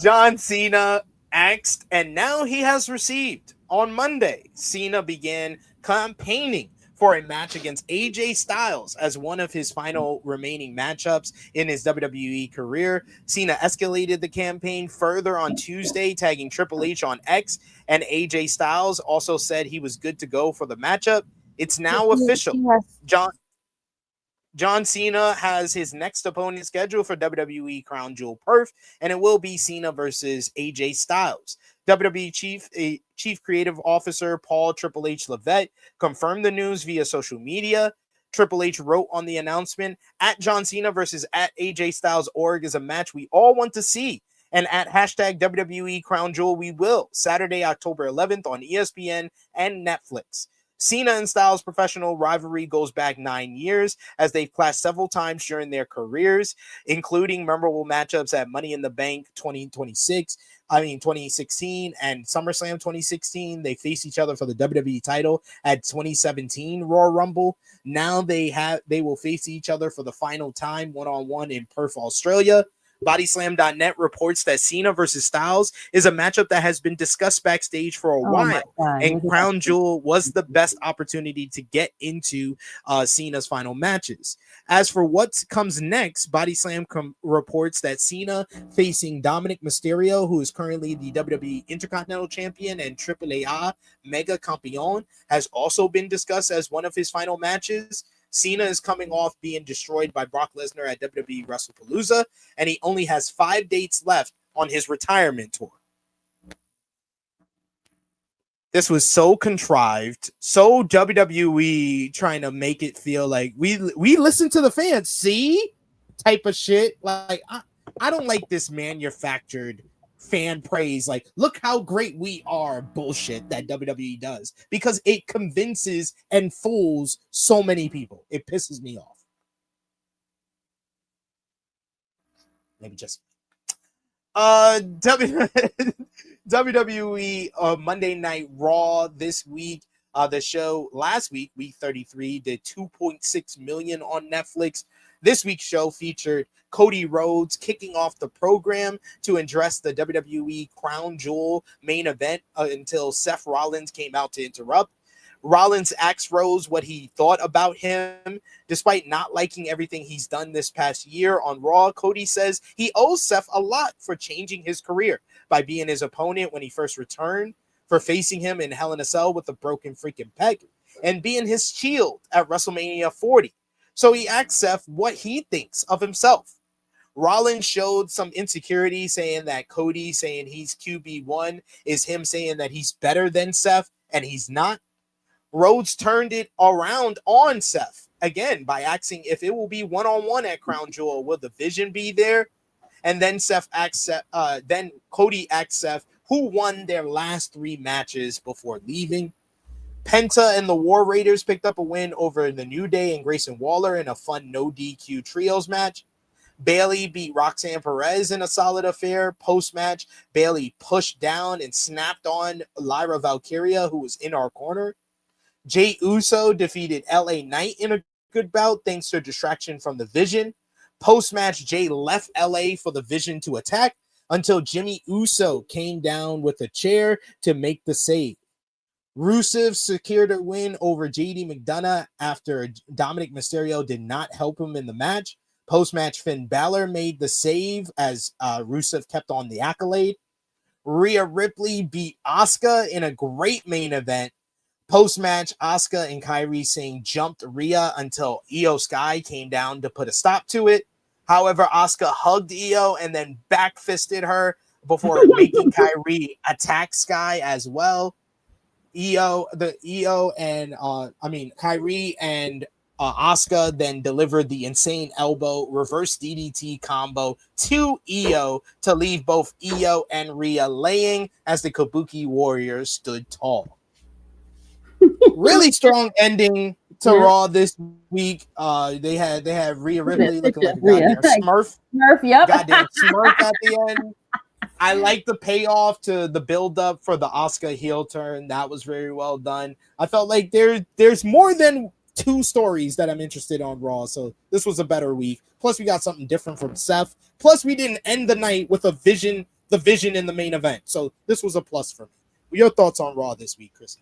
John Cena asked, and now he has received. On Monday, Cena began campaigning for a match against AJ Styles as one of his final remaining matchups in his WWE career. Cena escalated the campaign further on Tuesday, tagging Triple H on X, and AJ Styles also said he was good to go for the matchup. It's now official. John Cena has his next opponent scheduled for WWE Crown Jewel Perth, and it will be Cena versus AJ Styles. WWE Chief Creative Officer Paul Triple H Levesque confirmed the news via social media. Triple H wrote on the announcement, at John Cena versus at AJ Styles org is a match we all want to see. And at hashtag WWE Crown Jewel we will. Saturday, October 11th on ESPN and Netflix. Cena and Styles' professional rivalry goes back 9 years as they've clashed several times during their careers, including memorable matchups at Money in the Bank 2016 and SummerSlam 2016. They faced each other for the WWE title at 2017 Royal Rumble. Now they will face each other for the final time one-on-one in Perth, Australia. Bodyslam.net reports that Cena versus Styles is a matchup that has been discussed backstage for a while, and Crown Jewel was the best opportunity to get into Cena's final matches. As for what comes next, Bodyslam reports that Cena facing Dominic Mysterio, who is currently the WWE Intercontinental Champion and AAA Mega Campeon, has also been discussed as one of his final matches. Cena is coming off being destroyed by Brock Lesnar at WWE Wrestlepalooza, and he only has 5 dates left on his retirement tour. This was so contrived, so WWE trying to make it feel like we listen to the fans, see? Type of shit. Like, I don't like this manufactured fan praise, like, look how great we are bullshit that WWE does, because it convinces and fools so many people. It pisses me off. Maybe just WWE Monday Night Raw this week. The show last week, week 33, did 2.6 million on Netflix. This week's show featured Cody Rhodes kicking off the program to address the WWE Crown Jewel main event until Seth Rollins came out to interrupt. Rollins asked Rhodes what he thought about him. Despite not liking everything he's done this past year on Raw, Cody says he owes Seth a lot for changing his career by being his opponent when he first returned, for facing him in Hell in a Cell with a broken freaking peg, and being his shield at WrestleMania 40. So he asked Seth what he thinks of himself. Rollins showed some insecurity, saying that Cody saying he's QB1 is him saying that he's better than Seth, and he's not. Rhodes turned it around on Seth again by asking if it will be one-on-one at Crown Jewel. Will the Vision be there? And then then Cody asked Seth who won their last 3 matches before leaving. Penta and the War Raiders picked up a win over the New Day and Grayson Waller in a fun no DQ trios match. Bayley beat Roxanne Perez in a solid affair. Post-match, Bayley pushed down and snapped on Lyra Valkyria, who was in our corner. Jey Uso defeated LA Knight in a good bout thanks to a distraction from the Vision. Post-match, Jay left LA for the Vision to attack until Jimmy Uso came down with a chair to make the save. Rusev secured a win over JD McDonough after Dominic Mysterio did not help him in the match. Post-match, Finn Balor made the save as Rusev kept on the accolade. Rhea Ripley beat Asuka in a great main event. Post-match, Asuka and Kairi Singh jumped Rhea until IYO SKY came down to put a stop to it. However, Asuka hugged IYO and then back-fisted her before making Kairi attack Sky as well. Kairi and Asuka then delivered the insane elbow reverse DDT combo to IYO to leave both IYO and Rhea laying as the Kabuki Warriors stood tall. Really strong ending to Raw this week. They had Rhea Ripley looking like a goddamn Smurf. Yep. Goddamn Smurf at the end. I like the payoff to the build-up for the Asuka heel turn. That was very well done. I felt like there's more than 2 stories that I'm interested on Raw, so this was a better week. Plus, we got something different from Seth. Plus, we didn't end the night with the Vision in the main event. So this was a plus for me. Your thoughts on Raw this week, Krssi?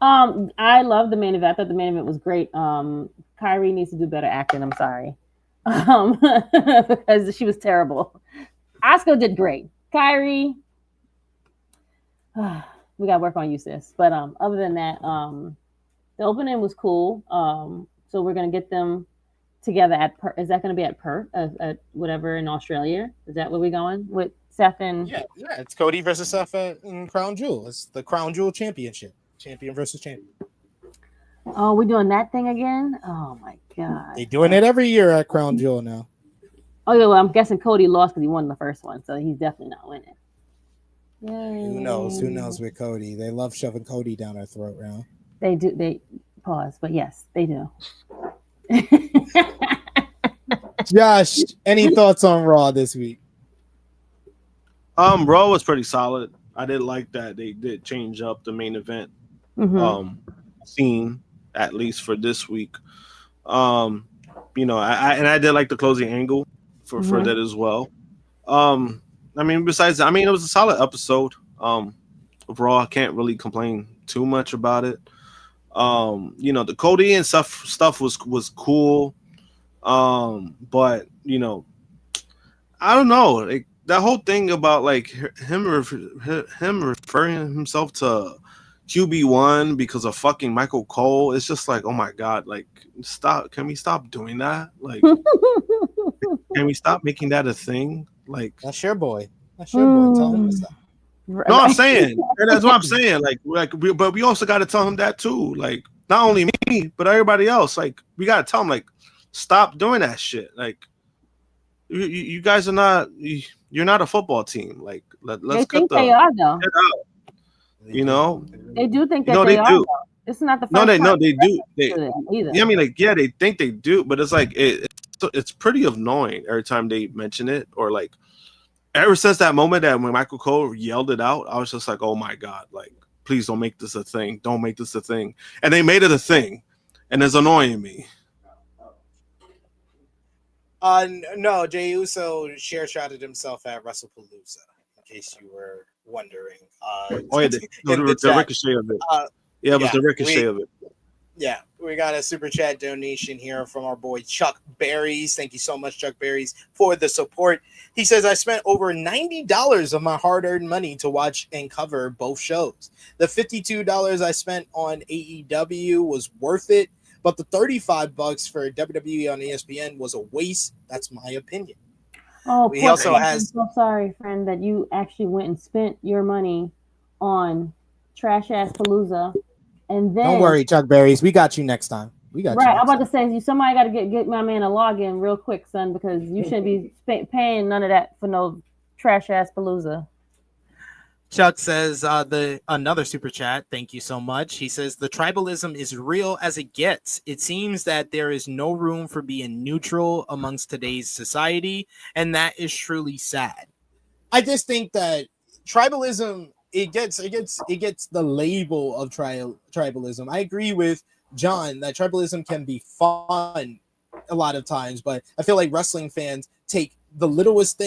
I love the main event. I thought the main event was great. Kairi needs to do better acting. I'm sorry. Because she was terrible. Asuka did great. Kairi, we got to work on you, sis. But other than that, the opening was cool. So we're going to get them together at is that going to be at Perth at whatever in Australia? Is that where we're going with Seth and yeah, it's Cody versus Seth in Crown Jewel. It's the Crown Jewel Championship. Champion versus champion. Oh, we're doing that thing again? Oh my god. They're doing it every year at Crown Jewel now. Oh yeah, well, I'm guessing Cody lost because he won the first one, so he's definitely not winning. Yay. Who knows with Cody? They love shoving Cody down our throat now. They do. They pause, but yes, they do. Josh, any thoughts on Raw this week? Raw was pretty solid. I did like that they did change up the main event scene, at least for this week. You know, I did like the closing angle for that as well. I mean, besides that, I mean, it was a solid episode of Raw. I can't really complain too much about it. You know, the Cody and stuff was cool. But you know, I don't know, like that whole thing about like him referring himself to QB1 because of fucking Michael Cole. It's just like, oh my god, like stop. Can we stop doing that? Like, can we stop making that a thing? Like, that's your boy. That's your boy. Tell him to stop. No, I'm saying that's what I'm saying. But we also got to tell him that too. Like, not only me, but everybody else. Like, we got to tell him, like, stop doing that shit. Like, you guys are not. You're not a football team. Like, let's they think they are though. You know, they do think that they are. Though. It's not the first time they do. Yeah, I mean, like, yeah, they think they do, but it's like it's pretty annoying every time they mention it, or like ever since that moment that when Michael Cole yelled it out, I was just like, oh my God, like, please don't make this a thing. Don't make this a thing. And they made it a thing. And it's annoying me. No, Jey Uso share-shotted himself at WrestlePalooza, in case you were wondering. The ricochet of it. It was the ricochet of it. Yeah, we got a super chat donation here from our boy Chuck Berries. Thank you so much, Chuck Berries, for the support. He says, I spent over $90 of my hard-earned money to watch and cover both shows. The $52 I spent on AEW was worth it, but the $35 for WWE on ESPN was a waste. That's my opinion. Oh, he also I'm has. so sorry, friend, that you actually went and spent your money on trash ass Palooza, and then Don't worry, Chuck Berries. We got you next time. We got you. Right, I'm about to say, somebody got to get my man a login real quick, son, because you shouldn't be paying none of that for no trash ass Palooza. Chuck says another super chat. Thank you so much. He says the tribalism is real as it gets. It seems that there is no room for being neutral amongst today's society, and that is truly sad. I just think that tribalism it gets the label of tribalism. I agree with John that tribalism can be fun a lot of times, but I feel like wrestling fans take the littlest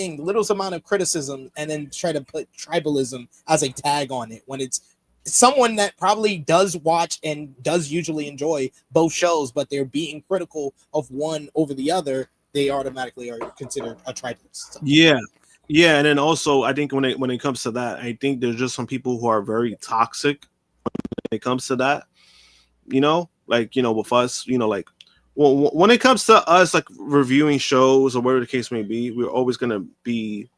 amount of criticism and then try to put tribalism as a tag on it when it's someone that probably does watch and does usually enjoy both shows, but they're being critical of one over the other. They automatically are considered a tribalist. So. Yeah, and then also I think when it comes to that, I think there's just some people who are very toxic when it comes to that. With us, well, when it comes to us, like reviewing shows or whatever the case may be, we're always going to be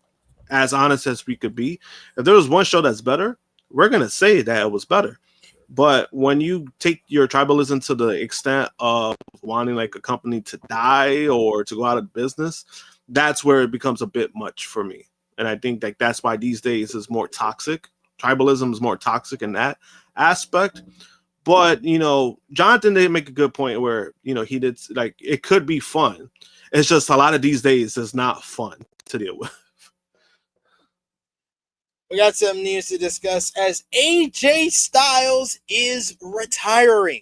as honest as we could be. If there was one show that's better, we're going to say that it was better. But when you take your tribalism to the extent of wanting like a company to die or to go out of business, that's where it becomes a bit much for me. And I think like that's why these days is more toxic. Tribalism is more toxic in that aspect. But, Jonathan did make a good point where, he did like it could be fun. It's just a lot of these days is not fun to deal with. We got some news to discuss as AJ Styles is retiring.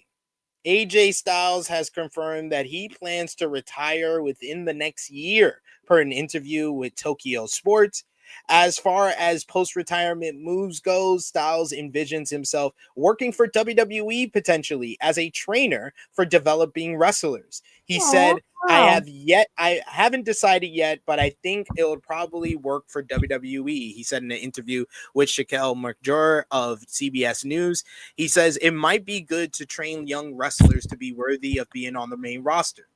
AJ Styles has confirmed that he plans to retire within the next year, per an interview with Tokyo Sports. As far as post-retirement moves goes, Styles envisions himself working for WWE potentially as a trainer for developing wrestlers. He said, I haven't decided yet, but I think it would probably work for WWE. He said in an interview with Shaquille McJur of CBS News, he says it might be good to train young wrestlers to be worthy of being on the main roster.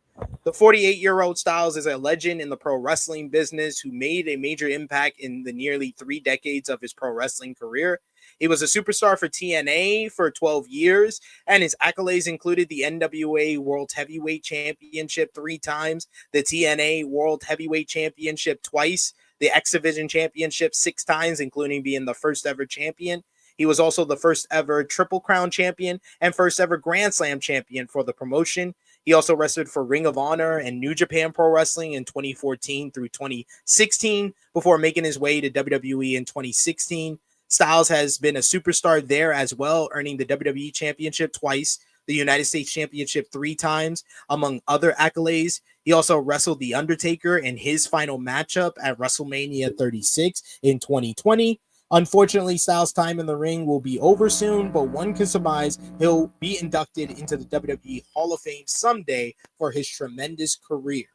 The 48-year-old Styles is a legend in the pro wrestling business who made a major impact in the nearly 3 decades of his pro wrestling career. He was a superstar for TNA for 12 years, and his accolades included the NWA World Heavyweight Championship 3 times, the TNA World Heavyweight Championship twice, the X Division Championship 6 times, including being the first ever champion. He was also the first ever Triple Crown champion and first ever Grand Slam champion for the promotion. He also wrestled for Ring of Honor and New Japan Pro Wrestling in 2014 through 2016 before making his way to WWE in 2016. Styles has been a superstar there as well, earning the WWE Championship twice, the United States Championship 3 times, among other accolades. He also wrestled The Undertaker in his final matchup at WrestleMania 36 in 2020. Unfortunately, Styles' time in the ring will be over soon, but one can surmise he'll be inducted into the WWE Hall of Fame someday for his tremendous career.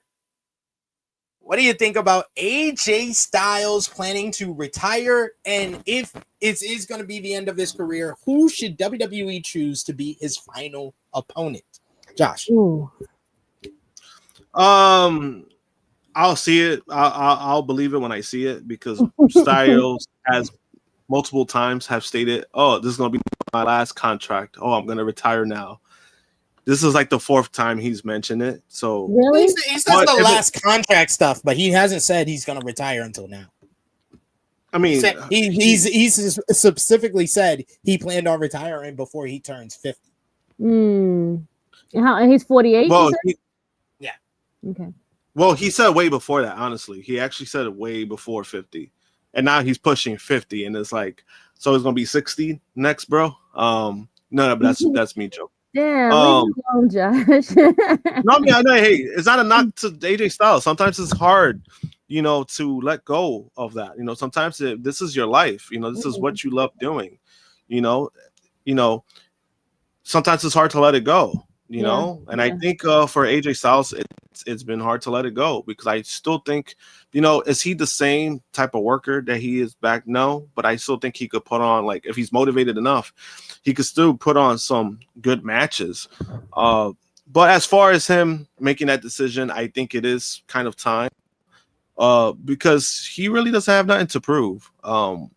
What do you think about AJ Styles planning to retire? And if it is going to be the end of his career, who should WWE choose to be his final opponent? Josh. Ooh. I'll see it. I'll believe it when I see it because Styles has multiple times have stated, "Oh, this is gonna be my last contract. Oh, I'm gonna retire now." This is like the 4th time he's mentioned it. So really, he says the last contract stuff, but he hasn't said he's gonna retire until now. I mean, he's specifically said he planned on retiring before he turns 50. And he's 48. Well, yeah. Okay. Well, he said way before that. Honestly, he actually said it way before 50. and now he's pushing 50, and it's like, so it's gonna be 60 next, bro. No, but that's me joking. Damn, leave me alone, Josh. No, I mean, I know. Hey, it's not a knock to AJ Styles. Sometimes it's hard, to let go of that. Sometimes this is your life. This is what you love doing. You know, sometimes it's hard to let it go. And I think for AJ Styles, it's been hard to let it go, because I still think, is he the same type of worker that he is back? No, but I still think he could put on, like, if he's motivated enough, he could still put on some good matches. But as far as him making that decision, I think it is kind of time, because he really doesn't have nothing to prove. And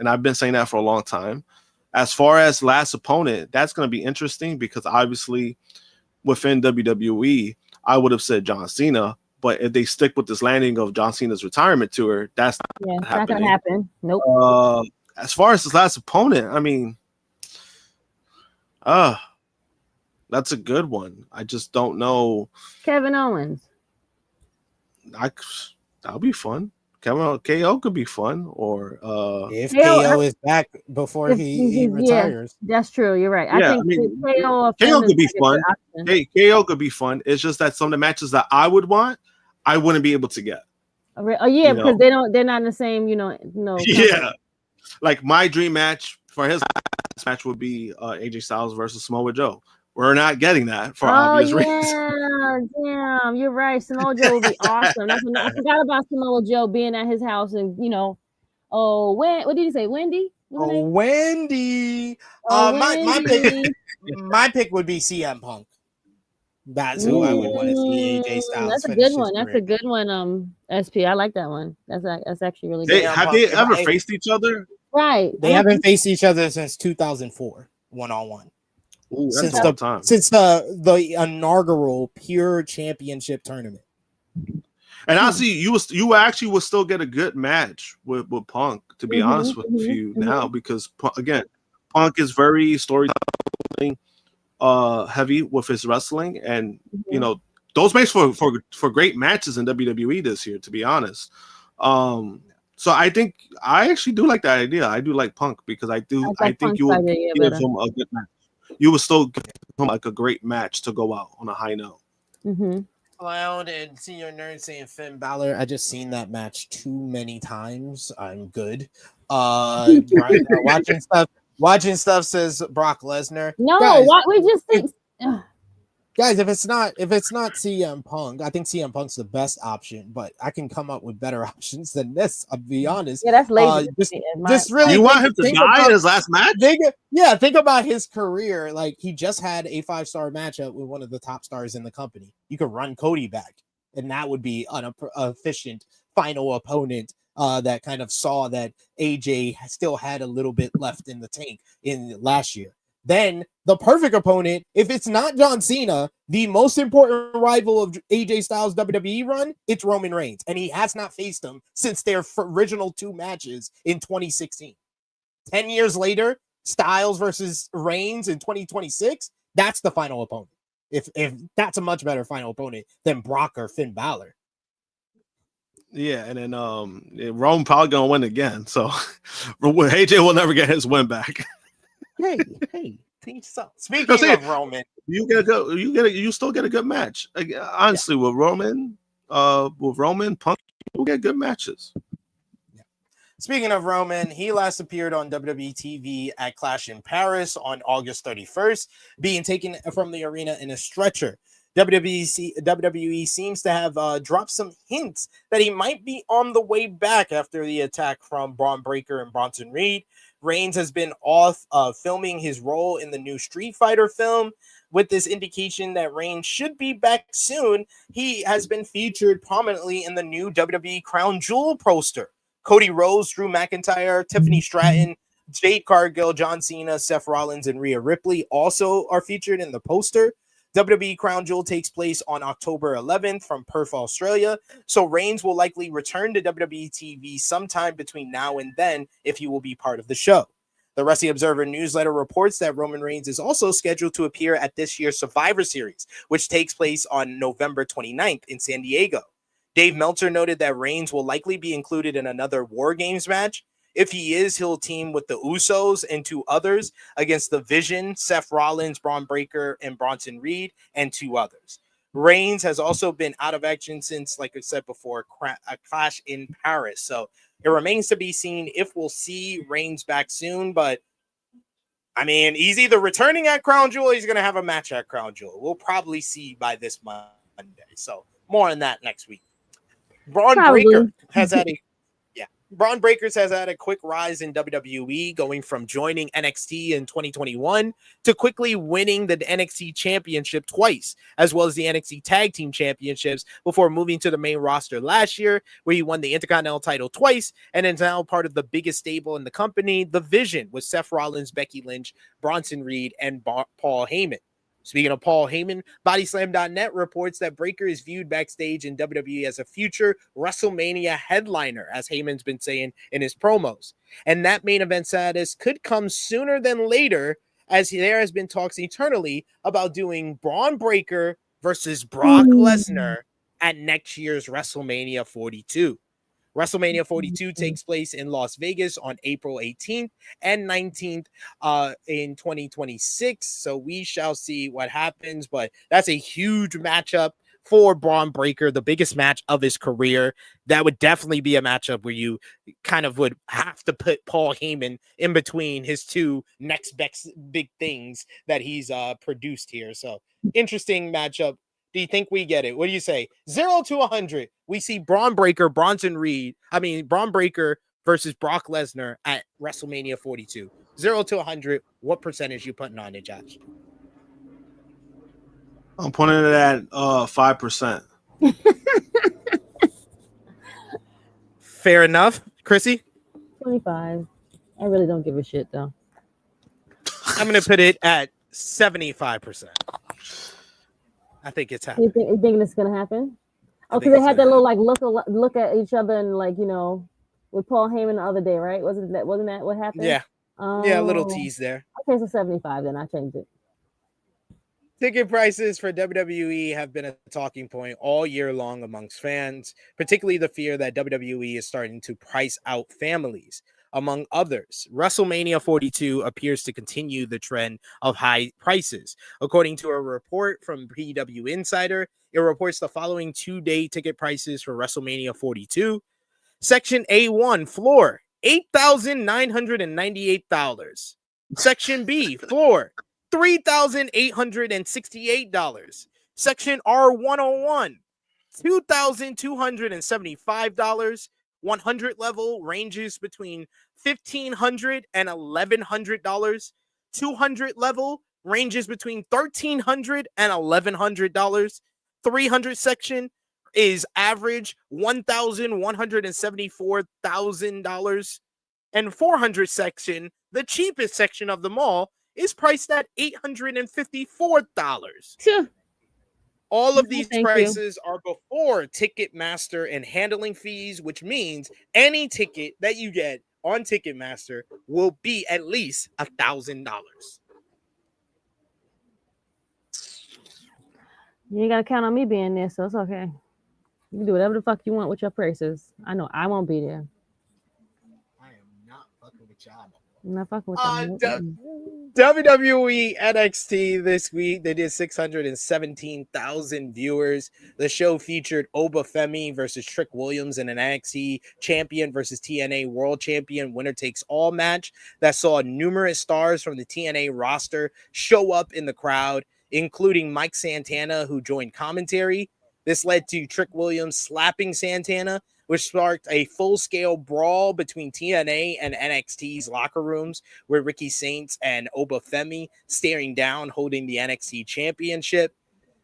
I've been saying that for a long time. As far as last opponent, that's going to be interesting, because obviously within WWE, I would have said John Cena, but if they stick with this landing of John Cena's retirement tour, that's not going to happen. Nope. As far as his last opponent, I mean, that's a good one. I just don't know. Kevin Owens. That'll be fun. KO could be fun, or if KO is back before he retires. That's true. You're right. I think KO could be fun. KO could be fun. It's just that some of the matches that I would want, I wouldn't be able to get. Because they're not in the same, Yeah. Like my dream match for his match would be AJ Styles versus Samoa Joe. We're not getting that for obvious reasons. Damn, you're right. Samoa Joe would be awesome. I forgot about Samoa Joe being at his house, and what did he say? Wendy? Wendy. My pick would be CM Punk. That's who I would want to see AJ Styles. That's a good one. That's a good one. SP, I like that one. That's actually really good. Have they ever faced each other? Right. They haven't faced each other since 2004, 1-on-1. Ooh, since the inaugural pure championship tournament. And honestly, you actually will still get a good match with Punk, to be honest with you now, because again, Punk is very storytelling heavy with his wrestling, and those makes for great matches in WWE this year, to be honest. So I think I actually do like that idea. I do like Punk, because I think you will give him a good match. You will still give him like a great match to go out on a high note. Cloud and Senior Nerd saying Finn Balor. I just seen that match too many times. I'm good. Watching stuff says Brock Lesnar. No, guys, we just think. Guys, if it's not CM Punk, I think CM Punk's the best option, but I can come up with better options than this. I'll be honest. Yeah, that's lazy. Just really, you want him to die in his last match? Think about his career. Like, he just had a 5-star matchup with one of the top stars in the company. You could run Cody back, and that would be an efficient final opponent that kind of saw that AJ still had a little bit left in the tank in last year. Then the perfect opponent, if it's not John Cena, the most important rival of AJ Styles' WWE run, it's Roman Reigns. And he has not faced him since their original 2 matches in 2016. 10 years later, Styles versus Reigns in 2026, that's the final opponent. If that's a much better final opponent than Brock or Finn Balor. Yeah, and then Roman probably gonna win again. So AJ will never get his win back. Hey, speaking of Roman, you still get a good match. Honestly, with Roman, Punk, you'll get good matches. Yeah. Speaking of Roman, he last appeared on WWE TV at Clash in Paris on August 31st, being taken from the arena in a stretcher. WWE seems to have dropped some hints that he might be on the way back after the attack from Braun Breaker and Bronson Reed. Reigns has been off filming his role in the new Street Fighter film. With this indication that Reigns should be back soon, he has been featured prominently in the new WWE Crown Jewel poster. Cody Rhodes, Drew McIntyre, Tiffany Stratton, Jade Cargill, John Cena, Seth Rollins, and Rhea Ripley also are featured in the poster. WWE Crown Jewel takes place on October 11th from Perth, Australia, so Reigns will likely return to WWE TV sometime between now and then if he will be part of the show. The Wrestling Observer newsletter reports that Roman Reigns is also scheduled to appear at this year's Survivor Series, which takes place on November 29th in San Diego. Dave Meltzer noted that Reigns will likely be included in another War Games match. If he is, he'll team with the Usos and 2 others against the Vision, Seth Rollins, Braun Breaker, and Bronson Reed, and 2 others. Reigns has also been out of action since, like I said before, a clash in Paris. So it remains to be seen if we'll see Reigns back soon. But, I mean, he's either returning at Crown Jewel or he's going to have a match at Crown Jewel. We'll probably see by this Monday. So more on that next week. Braun Breaker has had Braun Breakers has had a quick rise in WWE, going from joining NXT in 2021 to quickly winning the NXT Championship twice, as well as the NXT Tag Team Championships, before moving to the main roster last year, where he won the Intercontinental title twice, and is now part of the biggest stable in the company, The Vision, with Seth Rollins, Becky Lynch, Bronson Reed, and Paul Heyman. Speaking of Paul Heyman, Bodyslam.net reports that Breaker is viewed backstage in WWE as a future WrestleMania headliner, as Heyman's been saying in his promos. And that main event status could come sooner than later, as there has been talks eternally about doing Braun Breaker versus Brock Lesnar at next year's WrestleMania 42. WrestleMania 42 takes place in Las Vegas on April 18th and 19th in 2026. So we shall see what happens, but that's a huge matchup for Braun Breaker, the biggest match of his career. That would definitely be a matchup where you kind of would have to put Paul Heyman in between his 2 next big things that he's produced here. So interesting matchup. Do you think we get it? What do you say? 0 to 100. We see Braun Breaker versus Brock Lesnar at WrestleMania 42. 0 to 100. What percentage you putting on it, Josh? I'm putting it at 5%. Fair enough. Krssi? 25. I really don't give a shit, though. I'm going to put it at 75%. I think it's happening. You think it's gonna happen? Oh, because they had that little like look at each other and like, you know, with Paul Heyman the other day, right? Wasn't that what happened? Yeah. Yeah, a little tease there. Okay, so 75 then I changed it. Ticket prices for WWE have been a talking point all year long amongst fans, particularly the fear that WWE is starting to price out families. Among others, WrestleMania 42 appears to continue the trend of high prices. According to a report from PW Insider, it reports the following 2-day ticket prices for WrestleMania 42. Section A1 floor, $8,998. Section B floor, $3,868. Section R101, $2,275. 100 level ranges between $1,500 and $1,100. 200 level ranges between $1,300 and $1,100. 300 section is average $1,174,000. And 400 section, the cheapest section of them all, is priced at $854. Sure. All of these prices are before Ticketmaster and handling fees, which means any ticket that you get on Ticketmaster will be at least $1,000. You ain't gotta count on me being there, so it's okay. You can do whatever the fuck you want with your prices. I know I won't be there. I am not fucking with y'all. I'm not fucking with y'all. WWE NXT this week, they did 617,000 viewers. The show featured Oba Femi versus Trick Williams in an NXT champion versus TNA world champion winner takes all match that saw numerous stars from the TNA roster show up in the crowd, including Mike Santana, who joined commentary. This led to Trick Williams slapping Santana, which sparked a full-scale brawl between TNA and NXT's locker rooms, where Ricky Saints and Oba Femi staring down, holding the NXT championship.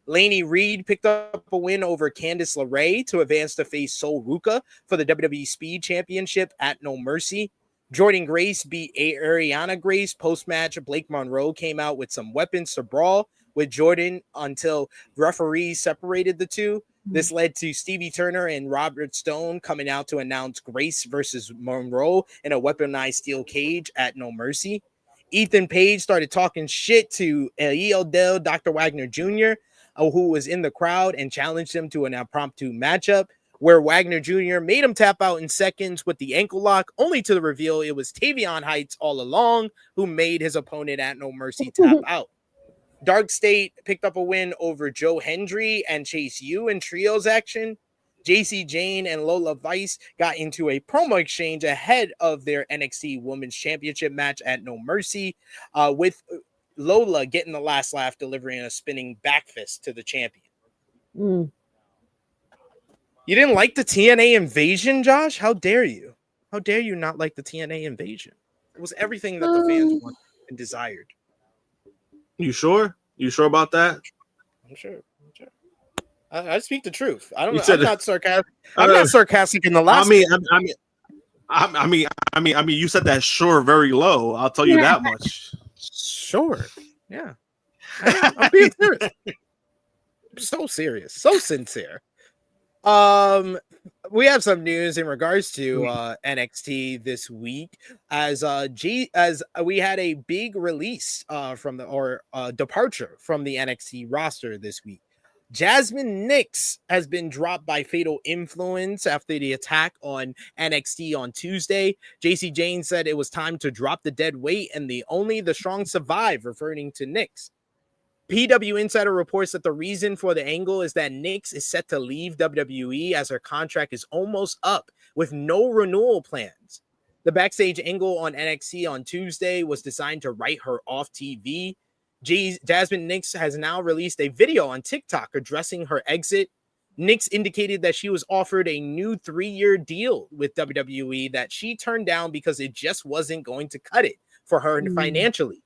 Lainey Reed picked up a win over Candice LeRae to advance to face Sol Ruca for the WWE Speed Championship at No Mercy. Jordan Grace beat Ariana Grace. Post-match, Blake Monroe came out with some weapons to brawl with Jordan until referees separated the two. This led to Stevie Turner and Robert Stone coming out to announce Grace versus Monroe in a weaponized steel cage at No Mercy. Ethan Page started talking shit to ELDL Dr. Wagner Jr., who was in the crowd, and challenged him to an impromptu matchup, where Wagner Jr. made him tap out in seconds with the ankle lock, only to reveal it was Tavion Heights all along who made his opponent at No Mercy tap out. Dark State picked up a win over Joe Hendry and Chase U in trios action. JC Jane and Lola Vice got into a promo exchange ahead of their NXT Women's Championship match at No Mercy, with Lola getting the last laugh, delivering a spinning back fist to the champion. Mm. You didn't like the TNA Invasion, Josh? How dare you? How dare you not like the TNA Invasion? It was everything that the fans wanted and desired. You sure? You sure about that? I'm sure. I speak the truth. I'm said not sarcastic. I'm not sarcastic in the last. I mean, you said that sure very low. I'll tell you that much. Sure. Yeah. I'm being serious. So serious. So sincere. We have some news in regards to NXT this week, as we had a big release departure from the NXT roster this week. Jazmyn Nyx has been dropped by Fatal Influence after the attack on NXT on Tuesday. JC Jane said it was time to drop the dead weight and only the strong survive, referring to Nyx. PW Insider reports that the reason for the angle is that Nyx is set to leave WWE as her contract is almost up with no renewal plans. The backstage angle on NXT on Tuesday was designed to write her off TV. Jazmyn Nyx has now released a video on TikTok addressing her exit. Nyx indicated that she was offered a new 3-year deal with WWE that she turned down because it just wasn't going to cut it for her financially.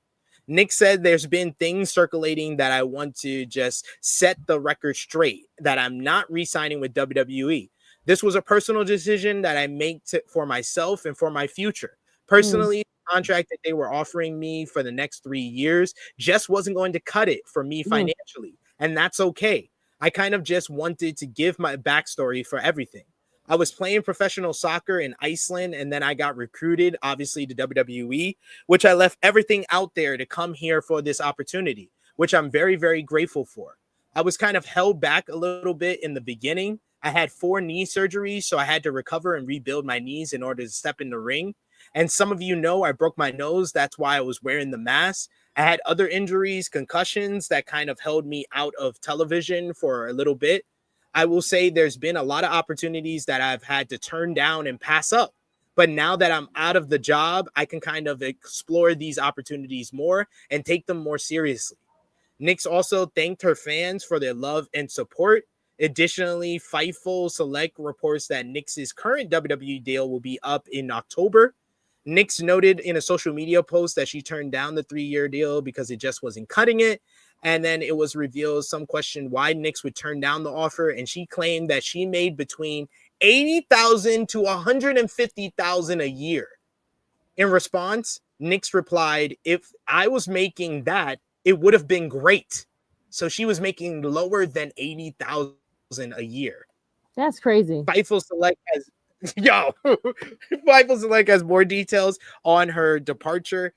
Nyx said there's been things circulating that I want to just set the record straight, that I'm not re-signing with WWE. This was a personal decision that I make for myself and for my future. Personally, the contract that they were offering me for the next 3 years just wasn't going to cut it for me financially, and that's okay. I kind of just wanted to give my backstory for everything. I was playing professional soccer in Iceland, and then I got recruited, obviously, to WWE, which I left everything out there to come here for this opportunity, which I'm very, very grateful for. I was kind of held back a little bit in the beginning. I had 4 knee surgeries, so I had to recover and rebuild my knees in order to step in the ring. And some of you know I broke my nose. That's why I was wearing the mask. I had other injuries, concussions that kind of held me out of television for a little bit. I will say there's been a lot of opportunities that I've had to turn down and pass up. But now that I'm out of the job, I can kind of explore these opportunities more and take them more seriously. Nyx also thanked her fans for their love and support. Additionally, Fightful Select reports that Nyx's current WWE deal will be up in October. Nyx noted in a social media post that she turned down the 3-year deal because it just wasn't cutting it. And then it was revealed, some questioned why Nyx would turn down the offer, and she claimed that she made between $80,000 to $150,000 a year. In response, Nyx replied, "If I was making that, it would have been great." So she was making lower than $80,000 a year. That's crazy. Fightful Select has Fightful Select has more details on her departure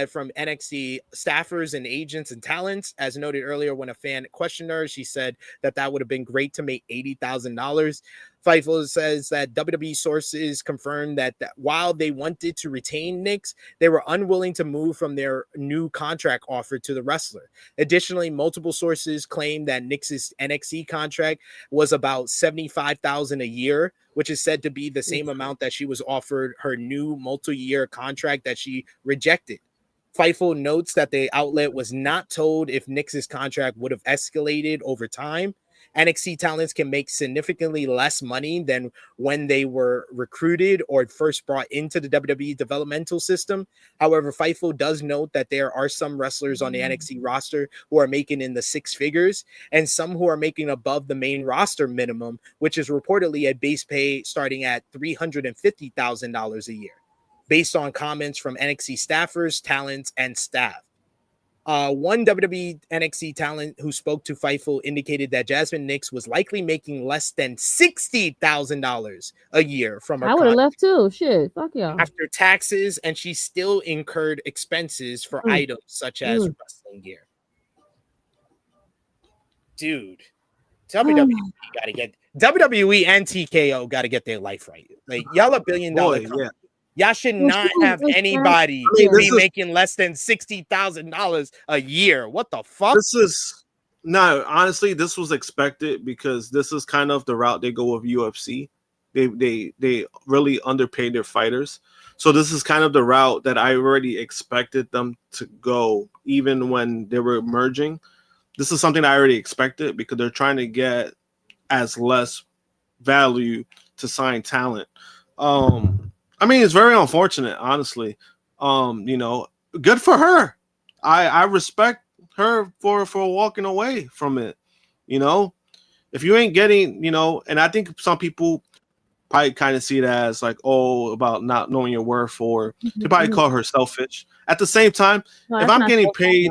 from NXT staffers and agents and talents. As noted earlier, when a fan questioned her, she said that would have been great to make $80,000. Fightful says that WWE sources confirmed that while they wanted to retain Nyx, they were unwilling to move from their new contract offer to the wrestler. Additionally, multiple sources claim that Nyx's NXT contract was about $75,000 a year, which is said to be the same amount that she was offered her new multi-year contract that she rejected. Fightful notes that the outlet was not told if Nyx's contract would have escalated over time. NXT talents can make significantly less money than when they were recruited or first brought into the WWE developmental system. However, Fightful does note that there are some wrestlers on the NXT roster who are making in the 6 figures and some who are making above the main roster minimum, which is reportedly a base pay starting at $350,000 a year, based on comments from NXT staffers, talents, and staff. One WWE NXT talent who spoke to Fightful indicated that Jazmyn Nyx was likely making less than $60,000 a year from her. I would have left too. Shit, fuck y'all. After taxes, and she still incurred expenses for items such as wrestling gear. Dude, WWE got to get WWE and TKO got to get their life right. Like y'all a $1 billion company. Yeah. Y'all should not have anybody be making less than $60,000 a year. What the fuck? Honestly, this was expected because this is kind of the route they go with UFC. They really underpay their fighters. So this is kind of the route that I already expected them to go, even when they were merging. This is something I already expected because they're trying to get as less value to sign talent. I mean, it's very unfortunate, honestly. Good for her. I respect her for walking away from it. If you ain't getting, and I think some people probably kind of see it as like, about not knowing your worth, or they probably call her selfish. At the same time, if I'm getting paid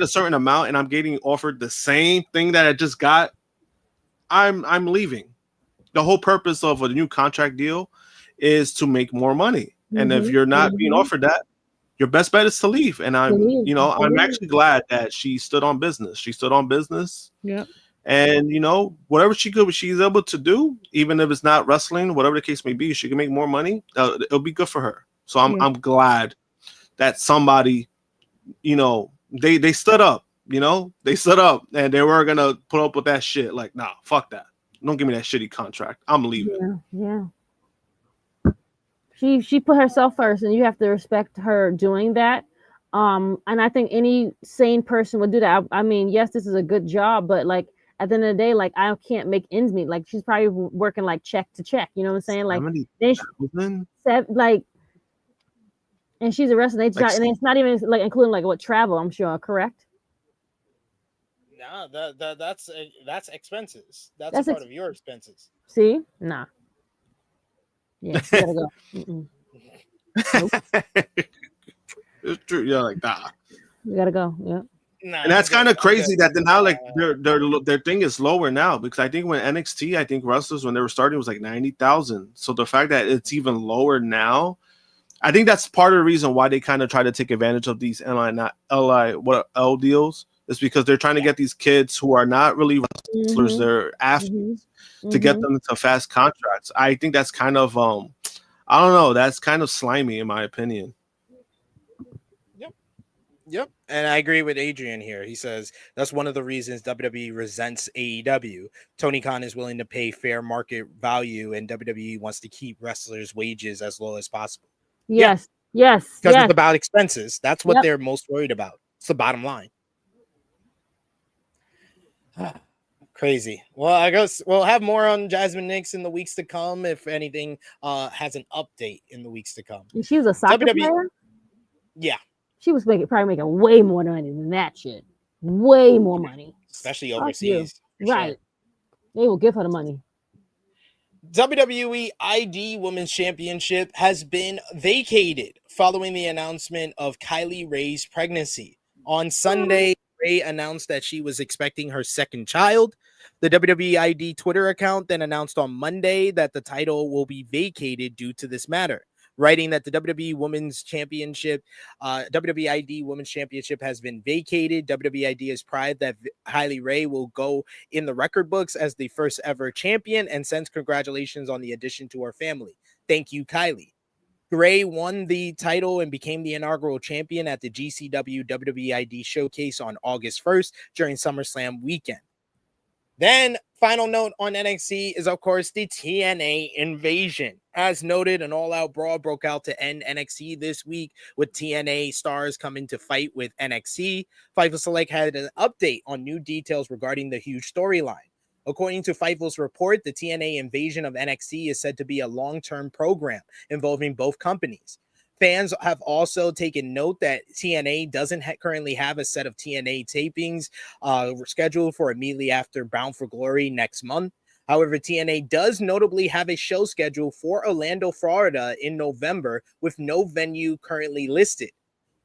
a certain amount and I'm getting offered the same thing that I just got, I'm leaving. The whole purpose of a new contract deal is to make more money. And if you're not being offered that, your best bet is to leave. And I'm actually glad that she stood on business. Yeah. And whatever she's able to do, even if it's not wrestling, whatever the case may be, she can make more money. It'll be good for her. So I'm glad that somebody, they stood up. They stood up and they weren't gonna put up with that shit. Like, nah, fuck that. Don't give me that shitty contract. I'm leaving. Yeah. She put herself first, and you have to respect her doing that. And I think any sane person would do that. I mean, yes, this is a good job, but like at the end of the day, like I can't make ends meet. Like she's probably working like check to check. You know what I'm saying? Like and she's a wrestler, and it's not even like including like what travel. I'm sure, correct? No, that's expenses. That's part of your expenses. See, nah. Yeah, you gotta go. It's true. Yeah, like nah. You gotta go. Yeah. And that's kind of crazy that now like their thing is lower now, because I think when NXT, wrestlers when they were starting was like 90,000. So the fact that it's even lower now, I think that's part of the reason why they kind of try to take advantage of these L deals, is because they're trying to get these kids who are not really wrestlers, they're athletes, to get them into fast contracts. I think that's kind of I don't know, that's kind of slimy in my opinion. Yep. And I agree with Adrian here. He says that's one of the reasons WWE resents AEW. Tony Khan is willing to pay fair market value, and WWE wants to keep wrestlers' wages as low as possible. Yes. Because it's about expenses. That's what they're most worried about. It's the bottom line. Crazy. Well, I guess we'll have more on Jazmyn Nyx in the weeks to come, if anything has an update in the weeks to come. She was a soccer player? Yeah. She was probably making way more money than that shit. Way more money. Especially overseas. Right. Sure. They will give her the money. WWE ID Women's Championship has been vacated following the announcement of Kylie Rae's pregnancy. On Sunday, Rae announced that she was expecting her second child. The WWE ID Twitter account then announced on Monday that the title will be vacated due to this matter, writing that the WWE Women's Championship, WWE ID Women's Championship has been vacated. WWE ID is proud that Kylie Rae will go in the record books as the first ever champion and sends congratulations on the addition to her family. Thank you, Kylie. Rae won the title and became the inaugural champion at the GCW WWE ID Showcase on August 1st during SummerSlam weekend. Then, final note on NXT is, of course, the TNA Invasion. As noted, an all-out brawl broke out to end NXT this week, with TNA stars coming to fight with NXT. Fightful Select had an update on new details regarding the huge storyline. According to Fightful's report, the TNA Invasion of NXT is said to be a long-term program involving both companies. Fans have also taken note that TNA doesn't currently have a set of TNA tapings scheduled for immediately after Bound for Glory next month. However, TNA does notably have a show scheduled for Orlando, Florida in November, with no venue currently listed.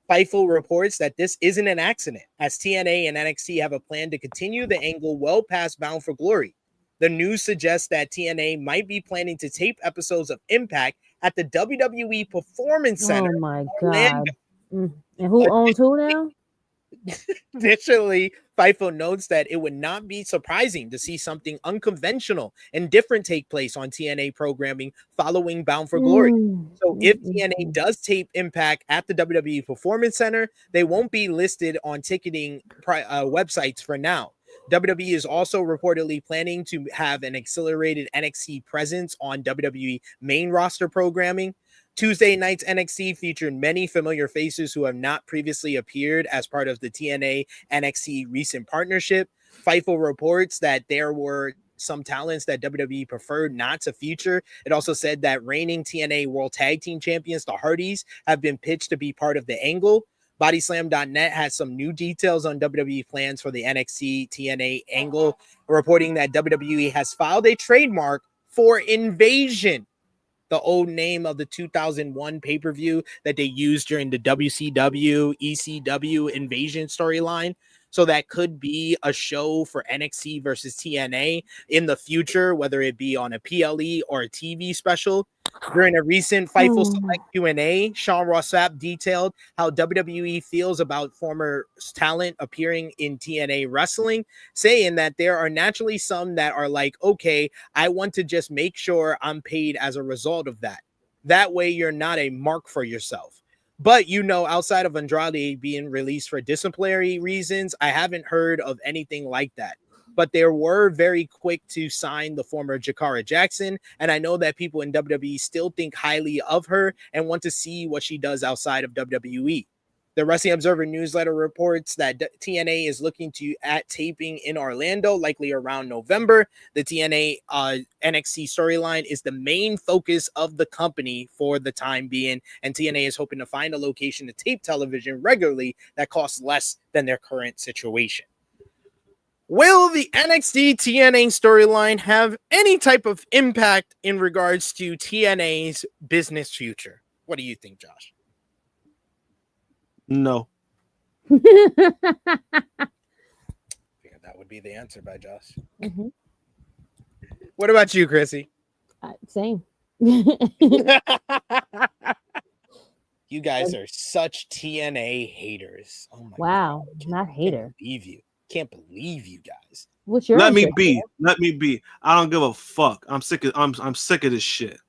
Fightful reports that this isn't an accident, as TNA and NXT have a plan to continue the angle well past Bound for Glory. The news suggests that TNA might be planning to tape episodes of Impact at the WWE Performance Center. Oh my God. And who owns who now? Additionally, FIFO notes that it would not be surprising to see something unconventional and different take place on TNA programming following Bound for Glory. So if TNA does tape Impact at the WWE Performance Center, they won't be listed on ticketing websites for now. WWE is also reportedly planning to have an accelerated NXT presence on WWE main roster programming. Tuesday night's NXT featured many familiar faces who have not previously appeared as part of the TNA NXT recent partnership. FIFO reports that there were some talents that WWE preferred not to feature. It also said that reigning TNA World Tag Team Champions, the Hardys, have been pitched to be part of the angle. Bodyslam.net has some new details on WWE plans for the NXT TNA angle, reporting that WWE has filed a trademark for Invasion, the old name of the 2001 pay-per-view that they used during the WCW, ECW Invasion storyline. So that could be a show for NXT versus TNA in the future, whether it be on a PLE or a TV special. During a recent Fightful Select Q&A, Sean Ross Sapp detailed how WWE feels about former talent appearing in TNA wrestling, saying that there are naturally some that are like, okay, I want to just make sure I'm paid as a result of that. That way you're not a mark for yourself. But, outside of Andrade being released for disciplinary reasons, I haven't heard of anything like that. But they were very quick to sign the former Jakara Jackson, and I know that people in WWE still think highly of her and want to see what she does outside of WWE. The Wrestling Observer newsletter reports that TNA is looking at taping in Orlando, likely around November. The TNA NXT storyline is the main focus of the company for the time being, and TNA is hoping to find a location to tape television regularly that costs less than their current situation. Will the NXT TNA storyline have any type of impact in regards to TNA's business future? What do you think, Josh? No. That would be the answer by Josh. Mhm. What about you, Krssi? Same. You guys are such TNA haters. Oh my Wow, God. not hater. Can't believe you guys. What's your Let me answer? be. Let me be. I don't give a fuck. I'm sick of this shit.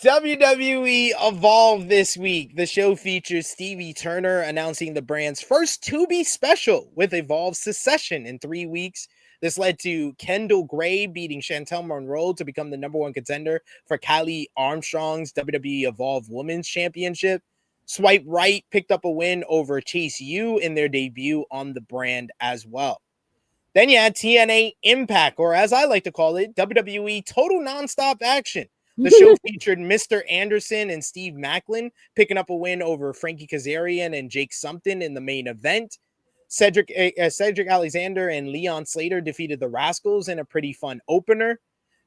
WWE Evolve this week. The show features Stevie Turner announcing the brand's first to-be special with Evolve Secession in 3 weeks. This led to Kendall Gray beating Chantel Monroe to become the number one contender for Kylie Armstrong's WWE Evolve Women's Championship. Swipe Right picked up a win over Chase U in their debut on the brand as well. Then you had TNA Impact, or as I like to call it, WWE Total Nonstop Action. The show featured Mr. Anderson and Steve Macklin picking up a win over Frankie Kazarian and Jake Sumpton in the main event. Cedric Alexander and Leon Slater defeated the Rascals in a pretty fun opener.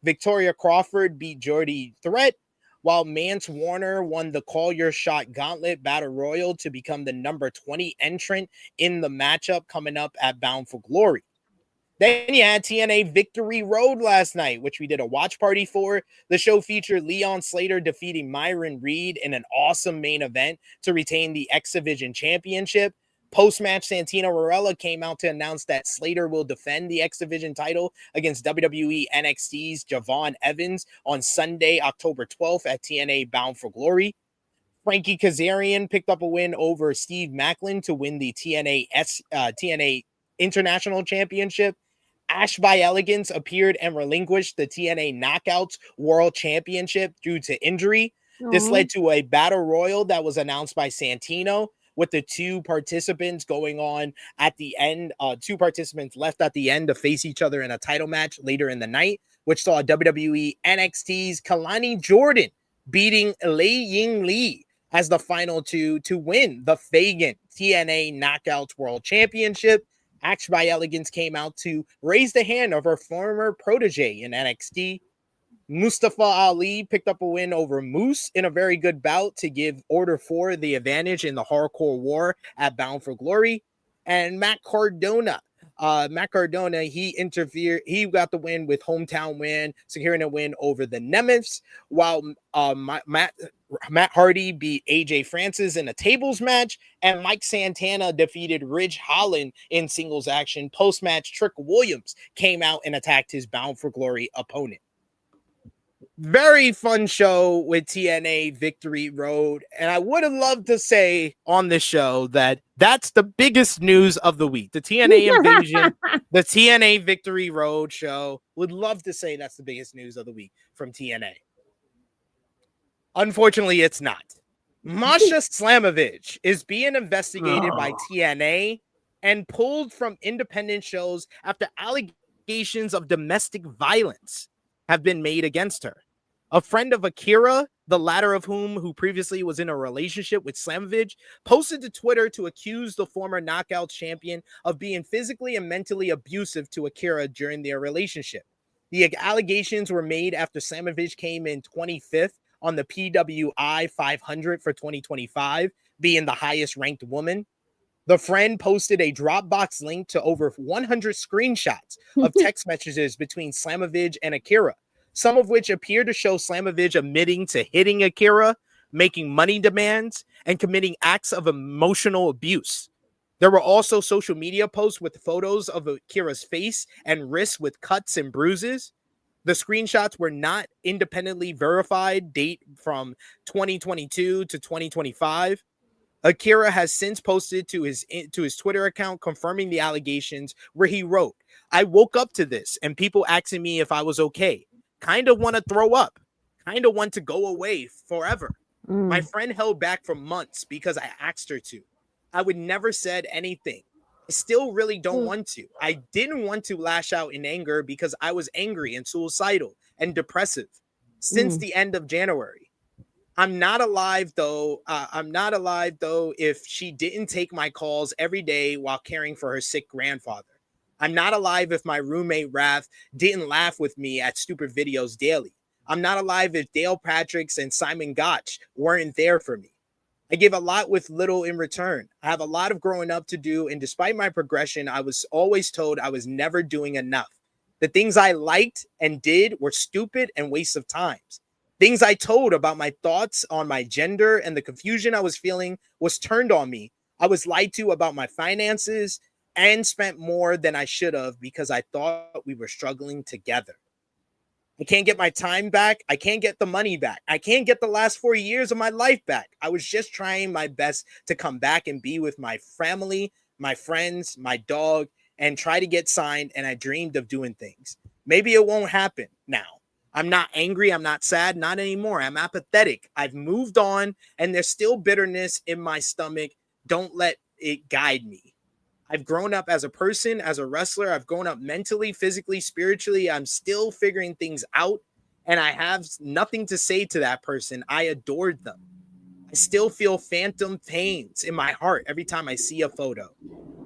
Victoria Crawford beat Jordy Threat, while Mance Warner won the Call Your Shot Gauntlet Battle Royal to become the number 20 entrant in the matchup coming up at Bound for Glory. Then you had TNA Victory Road last night, which we did a watch party for. The show featured Leon Slater defeating Myron Reed in an awesome main event to retain the X Division Championship. Post-match, Santino Marella came out to announce that Slater will defend the X Division title against WWE NXT's Javon Evans on Sunday, October 12th at TNA Bound for Glory. Frankie Kazarian picked up a win over Steve Macklin to win the TNA International Championship. Ash by Elegance appeared and relinquished the TNA Knockouts World Championship due to injury. This led to a battle royal that was announced by Santino, with the two participants going on at the end, two participants left at the end to face each other in a title match later in the night, which saw WWE NXT's Kalani Jordan beating Lei Ying Lee as the final two to win the Fagan TNA Knockouts World Championship. Ash by Elegance came out to raise the hand of her former protege in NXT. Mustafa Ali picked up a win over Moose in a very good bout to give Order 4 the advantage in the Hardcore War at Bound for Glory. And Matt Cardona Matt Cardona, he interfered. He got the win with hometown win, securing a win over the Nemeths, while Matt Hardy beat AJ Francis in a tables match, and Mike Santana defeated Ridge Holland in singles action. Post-match, Trick Williams came out and attacked his Bound for Glory opponent. Very fun show with TNA Victory Road. And I would have loved to say on this show that that's the biggest news of the week. The TNA Invasion, the TNA Victory Road show. Would love to say that's the biggest news of the week from TNA. Unfortunately, it's not. Masha Slamovich is being investigated by TNA and pulled from independent shows after allegations of domestic violence have been made against her. A friend of Akira, the latter of who previously was in a relationship with Slamovich, posted to Twitter to accuse the former knockout champion of being physically and mentally abusive to Akira during their relationship. The allegations were made after Slamovich came in 25th on the PWI 500 for 2025, being the highest ranked woman. The friend posted a Dropbox link to over 100 screenshots of text messages between Slamovich and Akira, some of which appear to show Slamovich admitting to hitting Akira, making money demands, and committing acts of emotional abuse. There were also social media posts with photos of Akira's face and wrists with cuts and bruises. The screenshots were not independently verified, date from 2022 to 2025. Akira has since posted to his Twitter account confirming the allegations, where he wrote, "I woke up to this and people asking me if I was okay. Kind of want to throw up. Kind of want to go away forever. My friend held back for months because I asked her to. I would never said anything. I still really don't want to. I didn't want to lash out in anger because I was angry and suicidal and depressive since the end of January. I'm not alive though. If she didn't take my calls every day while caring for her sick grandfather. I'm not alive if my roommate Raph didn't laugh with me at stupid videos daily. I'm not alive if Dale Patricks and Simon Gotch weren't there for me. I give a lot with little in return. I have a lot of growing up to do, and despite my progression, I was always told I was never doing enough. The things I liked and did were stupid and waste of times. Things I told about my thoughts on my gender and the confusion I was feeling was turned on me. I was lied to about my finances and spent more than I should have because I thought we were struggling together. I can't get my time back. I can't get the money back. I can't get the last 4 years of my life back. I was just trying my best to come back and be with my family, my friends, my dog, and try to get signed, and I dreamed of doing things. Maybe it won't happen now. I'm not angry. I'm not sad. Not anymore. I'm apathetic. I've moved on, and there's still bitterness in my stomach. Don't let it guide me. I've grown up as a person, as a wrestler. I've grown up mentally, physically, spiritually. I'm still figuring things out, and I have nothing to say to that person. I adored them. I still feel phantom pains in my heart every time I see a photo.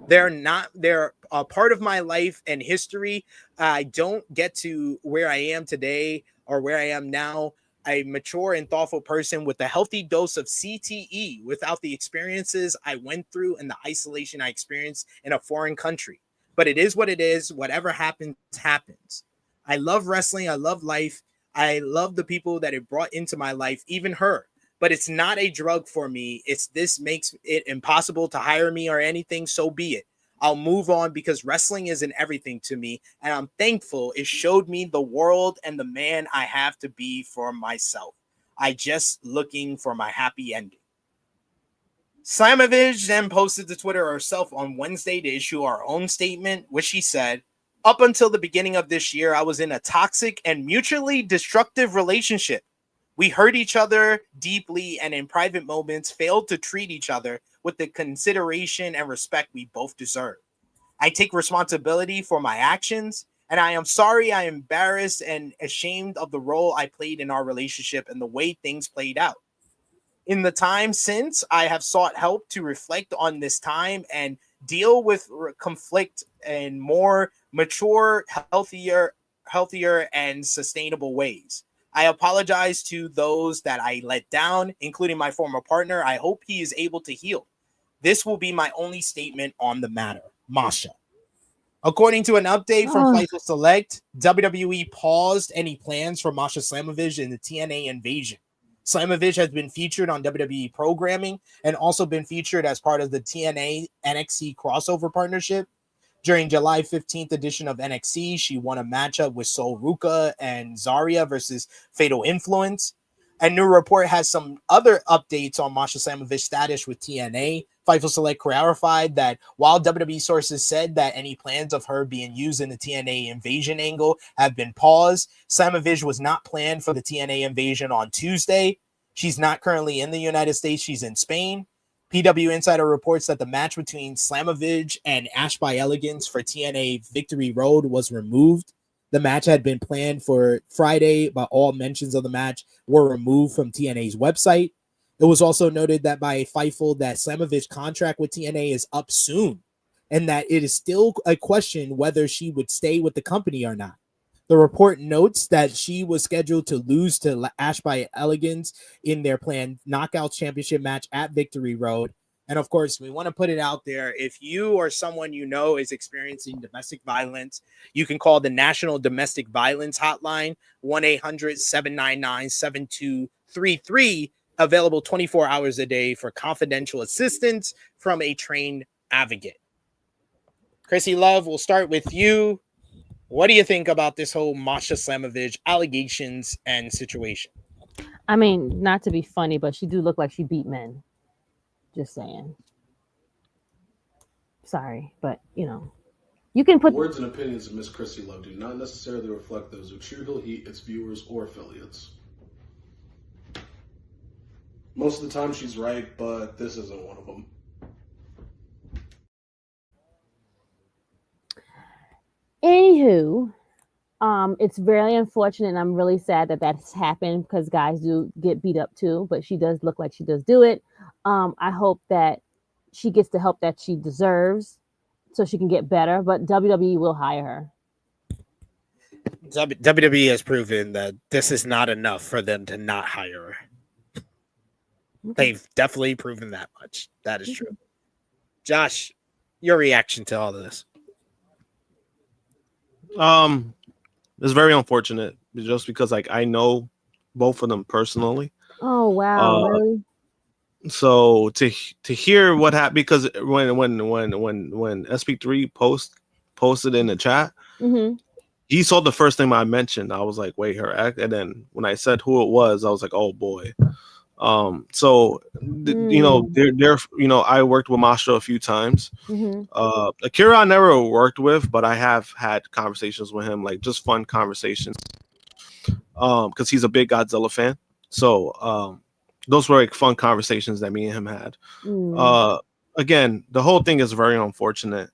They're a part of my life and history. I don't get to where I am today or where I am now. A mature and thoughtful person with a healthy dose of CTE without the experiences I went through and the isolation I experienced in a foreign country. But it is what it is. Whatever happens, happens. I love wrestling. I love life. I love the people that it brought into my life, even her. But it's not a drug for me. This makes it impossible to hire me or anything. So be it. I'll move on because wrestling isn't everything to me, and I'm thankful it showed me the world and the man I have to be for myself. I just looking for my happy ending. Slamovich then posted to Twitter herself on Wednesday to issue our own statement, which she said, "Up until the beginning of this year, I was in a toxic and mutually destructive relationship. We hurt each other deeply and in private moments failed to treat each other with the consideration and respect we both deserve. I take responsibility for my actions, and I am sorry, I am embarrassed and ashamed of the role I played in our relationship and the way things played out. In the time since, I have sought help to reflect on this time and deal with conflict in more mature, healthier, and sustainable ways. I apologize to those that I let down, including my former partner. I hope he is able to heal. This will be my only statement on the matter. Masha." According to an update from Fightful Select, WWE paused any plans for Masha Slamovich in the TNA Invasion. Slamovich has been featured on WWE programming and also been featured as part of the TNA NXT Crossover partnership. During July 15th edition of NXT, she won a matchup with Sol Ruka and Zarya versus Fatal Influence. A new report has some other updates on Masha Slamovich's status with TNA. Fightful Select clarified that while WWE sources said that any plans of her being used in the TNA Invasion angle have been paused, Slamovich was not planned for the TNA Invasion on Tuesday. She's not currently in the United States. She's in Spain. PW Insider reports that the match between Slamovich and Ash by Elegance for TNA Victory Road was removed. The match had been planned for Friday, but all mentions of the match were removed from TNA's website. It was also noted that by Fightful that Slamovich's contract with TNA is up soon, and that it is still a question whether she would stay with the company or not. The report notes that she was scheduled to lose to Ash by Elegance in their planned Knockout Championship match at Victory Road. And of course, we want to put it out there. If you or someone you know is experiencing domestic violence, you can call the National Domestic Violence Hotline, 1-800-799-7233, available 24 hours a day for confidential assistance from a trained advocate. Krssi Love, we'll start with you. What do you think about this whole Masha Slamovich allegations and situation? I mean, not to be funny, but she do look like she beat men. Just saying. Sorry, but you can put words and opinions of Miss Krssi Love do not necessarily reflect those of Tru Heel Heat, its viewers, or affiliates. Most of the time she's right, but this isn't one of them. Anywho, it's very unfortunate, and I'm really sad that that's happened because guys do get beat up too, but she does look like she does do it. I hope that she gets the help that she deserves so she can get better, but WWE will hire her. WWE has proven that this is not enough for them to not hire her. They've definitely proven that much. That is true. Josh, your reaction to all of this? It's very unfortunate just because I know both of them personally. Oh wow, really? So to hear what happened, because when SP3 posted in the chat, he saw the first thing I mentioned. I was like, wait, her act, and then when I said who it was, I was like, oh boy. They're I worked with Masha a few times. Akira I never worked with, but I have had conversations with him, like just fun conversations. Because he's a big Godzilla fan. So those were like fun conversations that me and him had. Again, the whole thing is very unfortunate.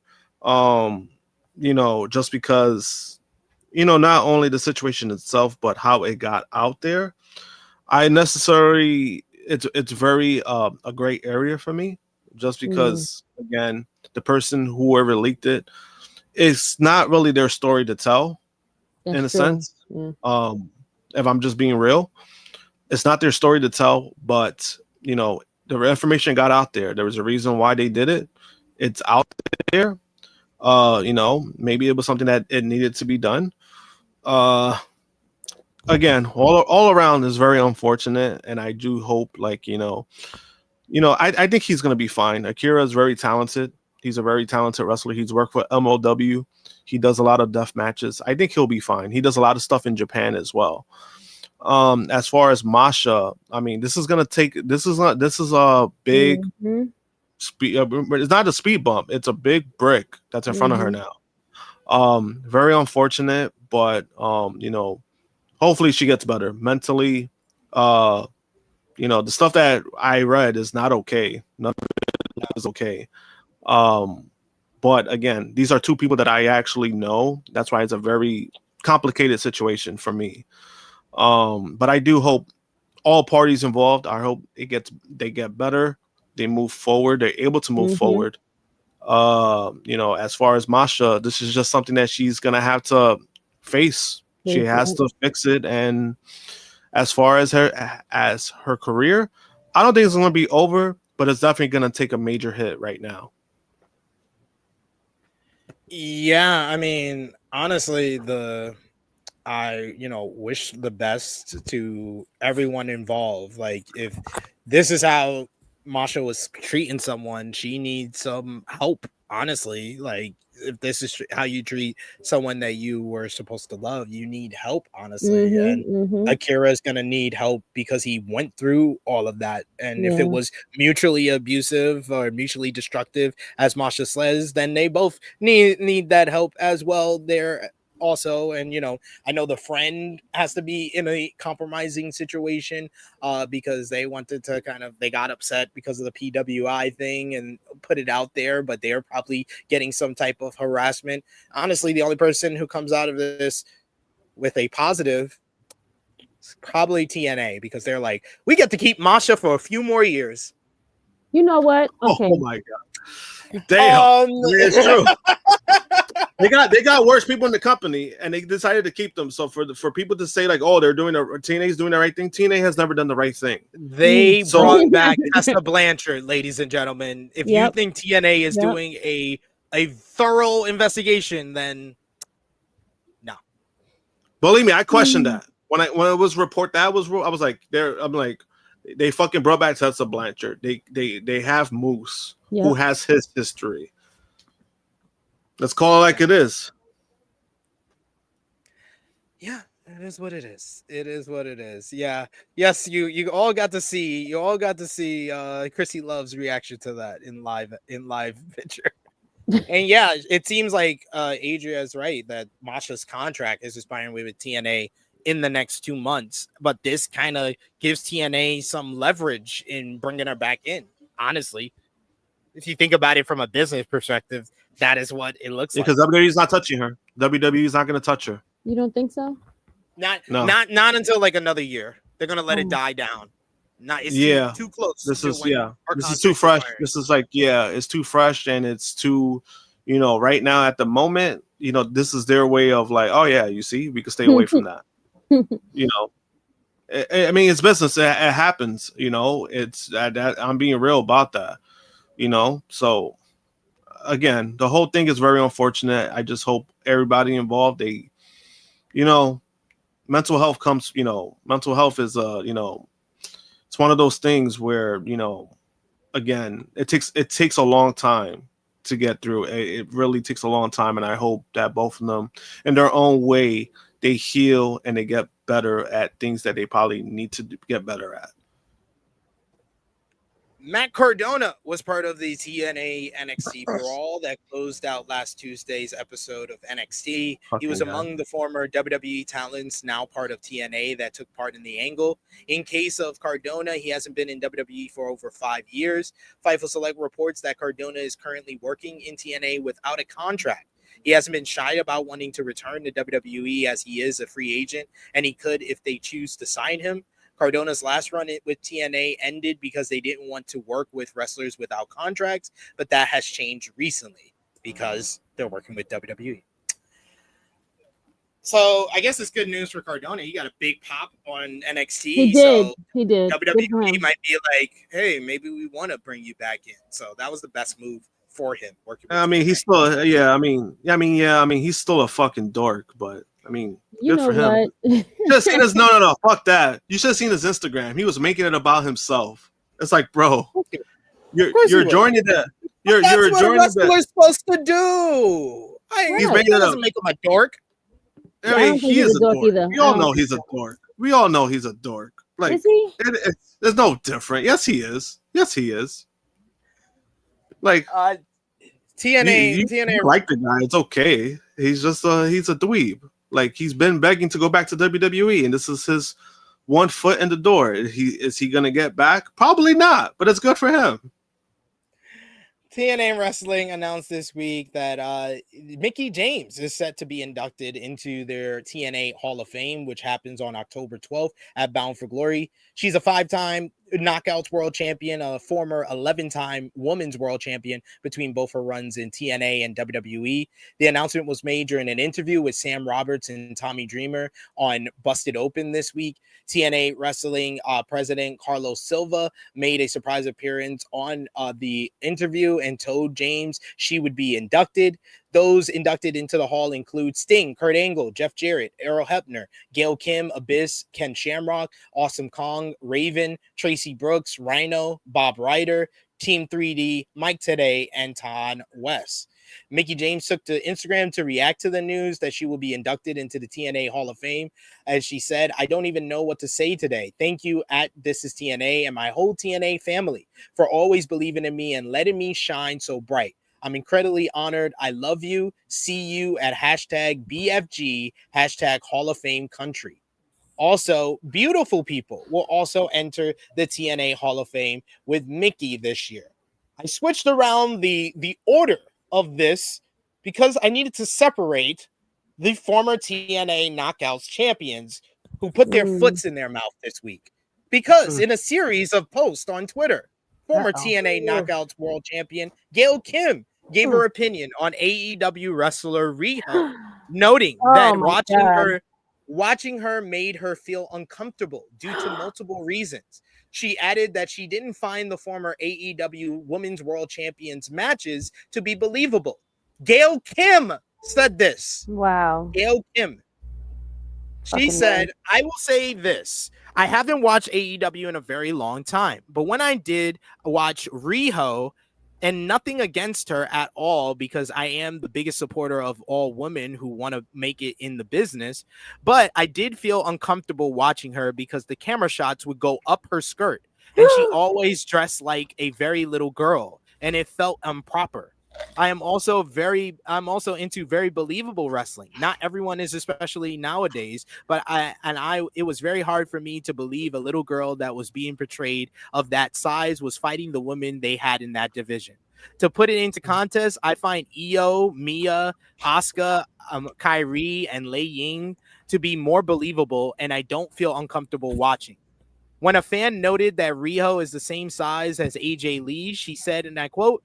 Just because, not only the situation itself, but how it got out there. It's very a great area for me, just because again, the person whoever leaked it, it's not really their story to tell. That's in a sense. If I'm just being real, it's not their story to tell, but the information got out there. There was a reason why they did it. It's out there. Maybe it was something that it needed to be done. Again, all around is very unfortunate, and I do hope, I think he's gonna be fine. Akira is very talented. He's a very talented wrestler. He's worked for MLW. He does a lot of death matches. I think he'll be fine. He does a lot of stuff in Japan as well. As far as Masha, I mean, this is a big speed. It's not a speed bump. It's a big brick that's in front of her now. Very unfortunate, but hopefully she gets better mentally. The stuff that I read is not okay. Nothing is okay. But again, these are two people that I actually know. That's why it's a very complicated situation for me. But I do hope all parties involved, I hope they get better. They move forward. They're able to move forward. As far as Masha, this is just something that she's going to have to face. She has to fix it. And as far as her career, I don't think it's going to be over, but it's definitely going to take a major hit right now. Yeah, I mean, honestly, I wish the best to everyone involved. Like, if this is how Masha was treating someone, she needs some help. Honestly, like, if this is how you treat someone that you were supposed to love, you need help. Honestly, and Akira is gonna need help because he went through all of that. And if it Yeah. was mutually abusive or mutually destructive, as Masha says, then they both need that help as well. There also, and I know the friend has to be in a compromising situation because they wanted to they got upset because of the PWI thing and put it out there, but they're probably getting some type of harassment. Honestly, the only person who comes out of this with a positive is probably TNA, because they're like, we get to keep Masha for a few more years. You know what? Okay. Oh my god. Damn. It's true. They got worse people in the company, and they decided to keep them. So for people to say like, oh, TNA's doing the right thing, TNA has never done the right thing. They brought back Tessa Blanchard, ladies and gentlemen. If you think TNA is doing a thorough investigation, then no. Believe me, I questioned that when it was report that was I was like, they fucking brought back Tessa Blanchard. They have Moose, who has his history. Let's call it like it is. Yeah, it is what it is. It is what it is. Yeah. Yes, you all got to see Krssi Love's reaction to that in live picture. And yeah, it seems like Adria is right that Masha's contract is expiring with TNA in the next 2 months, but this kind of gives TNA some leverage in bringing her back in. Honestly, if you think about it from a business perspective, that is what it looks like. Because WWE's not touching her. WWE's not going to touch her. You don't think so? Not until like another year. They're gonna let it die down. It's too close. This is too fresh. This is like, it's too fresh, and it's too, right now at the moment, this is their way of like, oh yeah, you see, we can stay away from that. I mean, it's business. It happens. It's that I'm being real about that. So again, the whole thing is very unfortunate. I just hope everybody involved, mental health comes, mental health is it's one of those things where, again, it takes a long time to get through. It really takes a long time, and I hope that both of them, in their own way, they heal and they get better at things that they probably need to get better at. Matt Cardona was part of the TNA NXT brawl that closed out last Tuesday's episode of NXT. He was among the former WWE talents, now part of TNA, that took part in the angle. In case of Cardona, he hasn't been in WWE for over 5 years. Fightful Select reports that Cardona is currently working in TNA without a contract. He hasn't been shy about wanting to return to WWE, as he is a free agent, and he could if they choose to sign him. Cardona's last run with TNA ended because they didn't want to work with wrestlers without contracts, but that has changed recently because they're working with WWE. So I guess it's good news for Cardona. He got a big pop on NXT. He did. He did. WWE might be like, hey, maybe we want to bring you back in. So that was the best move for him. Working with TNA. He's still, he's still a fucking dork, but good for him. You should have seen his no, fuck that. You should have seen his Instagram. He was making it about himself. It's like, bro, you're joining the. That's what a wrestler's supposed to do. He's making it doesn't make him a dork. He is a dork. Either. We all know he's a dork. We all know he's a dork. Like, is he? There's no different. Yes, he is. Like TNA, you like the guy. It's okay. He's just he's a dweeb. Like, he's been begging to go back to WWE, and this is his one foot in the door. Is he gonna get back? Probably not, but it's good for him. TNA Wrestling announced this week that Mickie James is set to be inducted into their TNA Hall of Fame, which happens on October 12th at Bound for Glory. She's a 5-time Knockouts World Champion, a former 11-time Women's World Champion between both her runs in TNA and WWE. The announcement was made during an interview with Sam Roberts and Tommy Dreamer on Busted Open this week. TNA Wrestling President Carlos Silva made a surprise appearance on the interview and told James she would be inducted. Those inducted into the hall include Sting, Kurt Angle, Jeff Jarrett, Errol Hebner, Gail Kim, Abyss, Ken Shamrock, Awesome Kong, Raven, Tracy Brooks, Rhino, Bob Ryder, Team 3D, Mike Today, and Todd West. Mickie James took to Instagram to react to the news that she will be inducted into the TNA Hall of Fame. As she said, I don't even know what to say today. Thank you at This Is TNA and my whole TNA family for always believing in me and letting me shine so bright. I'm incredibly honored. I love you. See you at hashtag BFG, hashtag Hall of Fame country. Also, beautiful people will also enter the TNA Hall of Fame with Mickie this year. I switched around the order of this because I needed to separate the former TNA Knockouts champions who put their foots in their mouth this week. Because in a series of posts on Twitter, former TNA Knockouts World Champion Gail Kim gave her opinion on AEW wrestler Riho, noting that watching her made her feel uncomfortable due to multiple reasons. She added that she didn't find the former AEW Women's World Champions matches to be believable. Gail Kim said this. Wow. Gail Kim. She said, I will say this. I haven't watched AEW in a very long time, but when I did watch Riho, and nothing against her at all, because I am the biggest supporter of all women who want to make it in the business. But I did feel uncomfortable watching her because the camera shots would go up her skirt and she always dressed like a very little girl and it felt improper. I'm also into very believable wrestling. Not everyone is, especially nowadays, but it was very hard for me to believe a little girl that was being portrayed of that size was fighting the women they had in that division. To put it into context, I find Io, Mia, Asuka, Kairi, and Lei Ying to be more believable, and I don't feel uncomfortable watching. When a fan noted that Riho is the same size as AJ Lee, she said, and I quote,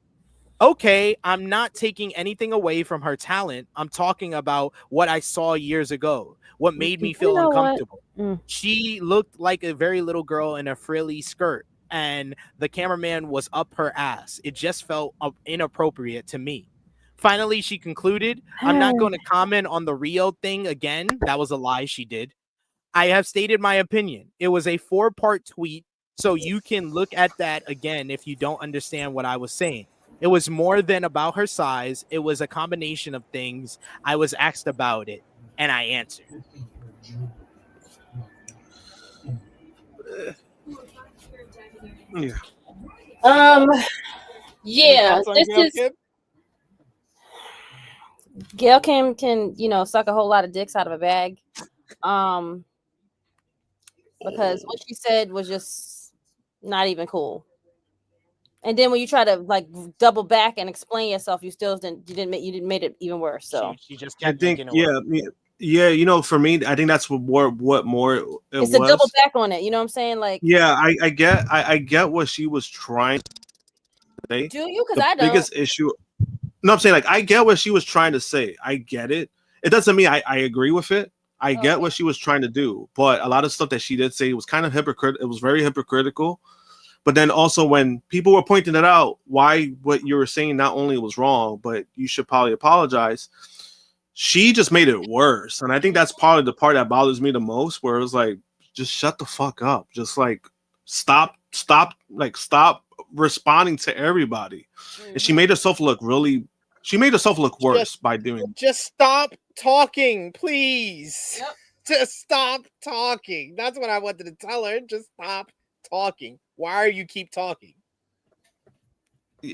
okay, I'm not taking anything away from her talent. I'm talking about what I saw years ago, what made me feel uncomfortable. She looked like a very little girl in a frilly skirt, and the cameraman was up her ass. It just felt inappropriate to me. Finally, she concluded, I'm not going to comment on the Rio thing again. That was a lie she did. I have stated my opinion. It was a 4-part tweet, so you can look at that again if you don't understand what I was saying. It was more than about her size. It was a combination of things. I was asked about it, and I answered. Yeah, this is Gail Kim can, suck a whole lot of dicks out of a bag. Because what she said was just not even cool. And then when you try to double back and explain yourself, you didn't make it even worse. So she just kept making it worse. For me, I think that's what more it's a double back on it. You know what I'm saying? I get what she was trying to say. Do you? Because I don't. Biggest issue. No, I'm saying I get what she was trying to say. I get it. It doesn't mean I agree with it. I get what she was trying to do, but a lot of stuff that she did say was kind of hypocritical. It was very hypocritical. But then also when people were pointing it out, why what you were saying not only was wrong, but you should probably apologize. She just made it worse. And I think that's probably the part that bothers me the most, where it was like, just shut the fuck up. Just stop responding to everybody. And she made herself look worse by doing it. Just stop talking, please. Yep. Just stop talking. That's what I wanted to tell her. Just stop talking. Why are you keep talking?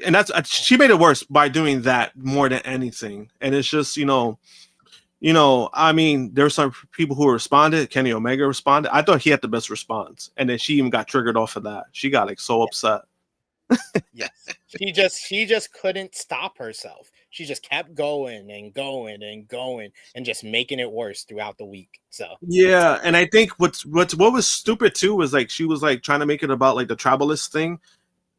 And she made it worse by doing that more than anything. And it's just, I mean, there were some people who responded. Kenny Omega responded. I thought he had the best response. And then she even got triggered off of that. She got so upset. Yes. She just couldn't stop herself. She just kept going and going and going and just making it worse throughout the week. So yeah, and I think what was stupid too was she was trying to make it about the tribalist thing,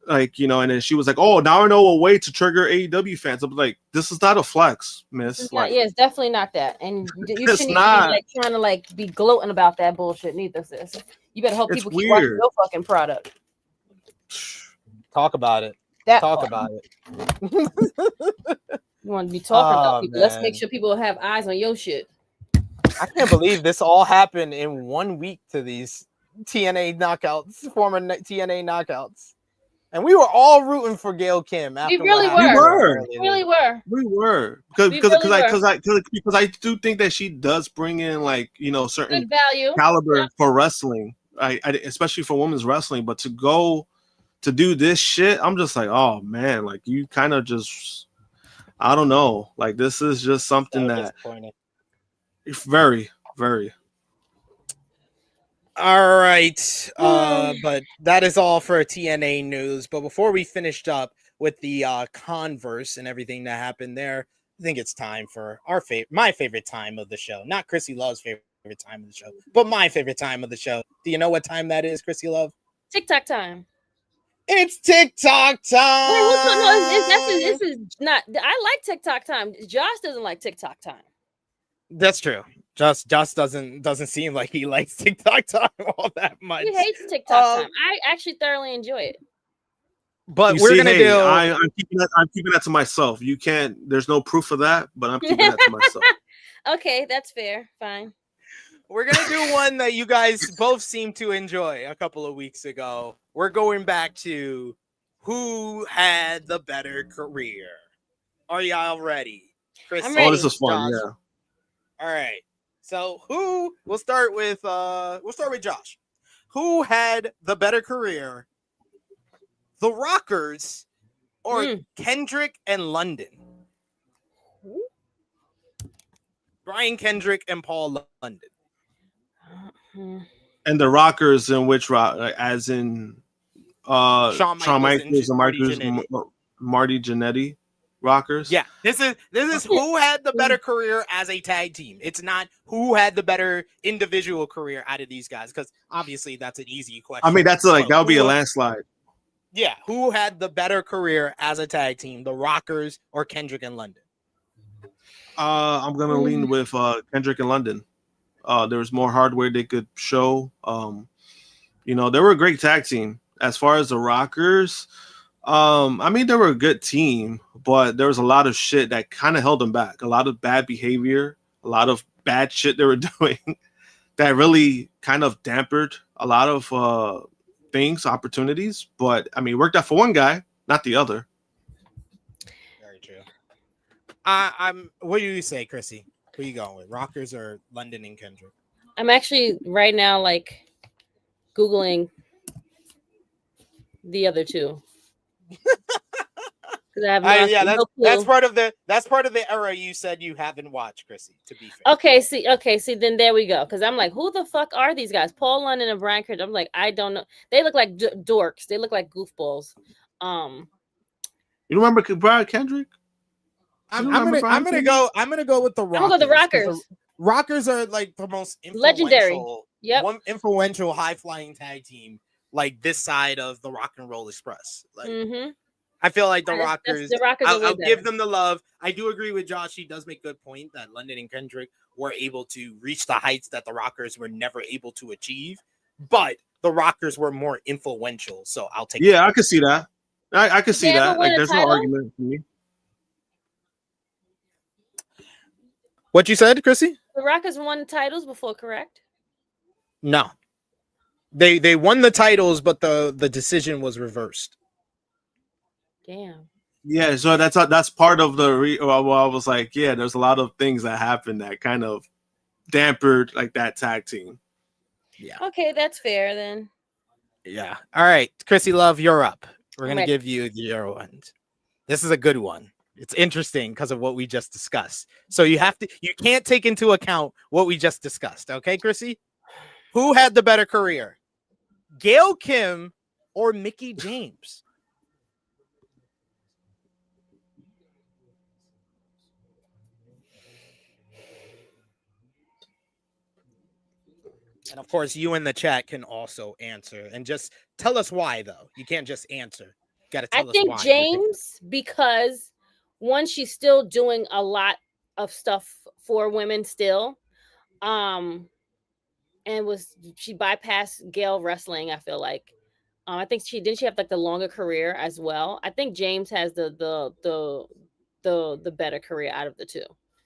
and then she was like, "Oh, now I know a way to trigger AEW fans." I'm like, "This is not a flex, miss." It's definitely not that, and you shouldn't be trying to be gloating about that bullshit neither, sis. You better hope people keep watching your fucking product. Talk about it. Talk about it. You want to be talking about Oh, people. Let's make man. sure people have eyes on your shit. I can't believe this all happened in 1 week to these TNA knockouts, former TNA knockouts. And we were all rooting for Gail Kim after We really what happened. were. We We really were. We were We really were. because I do think that she does bring in like certain Good value. caliber Yep. for wrestling, especially for women's wrestling. But to do this shit, I'm just like, oh man, like you kind of just, I don't know, like this is just something that very, very. All right. But that is all for TNA news. But before we finished up with the Converse and everything that happened there, I think it's time for my favorite time of the show. Not Krssi Love's favorite time of the show, but my favorite time of the show. Do you know what time that is, Krssi Love? TikTok time. It's TikTok time. This is not. I like TikTok time. Josh doesn't like TikTok time. That's true. Josh doesn't seem like he likes TikTok time all that much. He hates TikTok time. I actually thoroughly enjoy it. But we're gonna do. I'm keeping that to myself. You can't. There's no proof of that, but I'm keeping that to myself. Okay, that's fair. Fine. We're gonna do one that you guys both seem to enjoy a couple of weeks ago. We're going back to who had the better career. Are y'all ready? Kris? I'm ready. Oh, this is fun. Josh? Yeah. All right. So we'll start with Josh. Who had the better career? The Rockers or Kendrick and London? Brian Kendrick and Paul London. And the Rockers in which rock? As in Shawn Michaels and Marty Jannetty Rockers? Yeah, this is who had the better career as a tag team. It's not who had the better individual career out of these guys, because obviously that's an easy question. I mean, that would be a landslide. Yeah, who had the better career as a tag team, the Rockers or Kendrick and London? I'm gonna lean with Kendrick and London. There was more hardware they could show. They were a great tag team. As far as the Rockers, I mean, they were a good team, but there was a lot of shit that kind of held them back. A lot of bad behavior, a lot of bad shit they were doing that really kind of dampened a lot of opportunities. But I mean, it worked out for one guy, not the other. Very true. What do you say, Krssi? Who are you going with, Rockers or London and Kendrick? I'm actually right now like Googling the other two. I have that's part of the era you said you haven't watched, Krssi. To be fair. Okay, see, then there we go. Because I'm like, who the fuck are these guys? Paul London and Brian Kendrick. I'm like, I don't know. They look like dorks. They look like goofballs. You remember Brian Kendrick? I'm gonna go with the Rockers. I'm gonna go the Rockers. Rockers are like the most legendary. One influential high flying tag team, like this side of the Rock and Roll Express. Like, I feel like the Rockers. I'll better. give them the love. I do agree with Josh. He does make a good point that London and Kendrick were able to reach the heights that the Rockers were never able to achieve, but the Rockers were more influential. So I'll take. Yeah, I could see that. I could see that. Like, there's no argument for me. What you said, Krssi? The Rockers won titles before, correct? No. They won the titles, but the decision was reversed. Damn. Yeah, so that's part of the. I was like, yeah, there's a lot of things that happened that kind of dampened like that tag team. Yeah. Okay, that's fair then. Yeah. All right, Krssi Love, you're up. We're gonna give you your one. This is a good one. It's interesting because of what we just discussed. So you can't take into account what we just discussed. Okay, Krssi? Who had the better career? Gail Kim or Mickie James? And of course, you in the chat can also answer and just tell us why, though. You can't just answer. You got to tell us why. I think James, because one, she's still doing a lot of stuff for women still. And she bypassed Gail wrestling, I feel like. I think she have like the longer career as well. I think James has the the better career out of the two.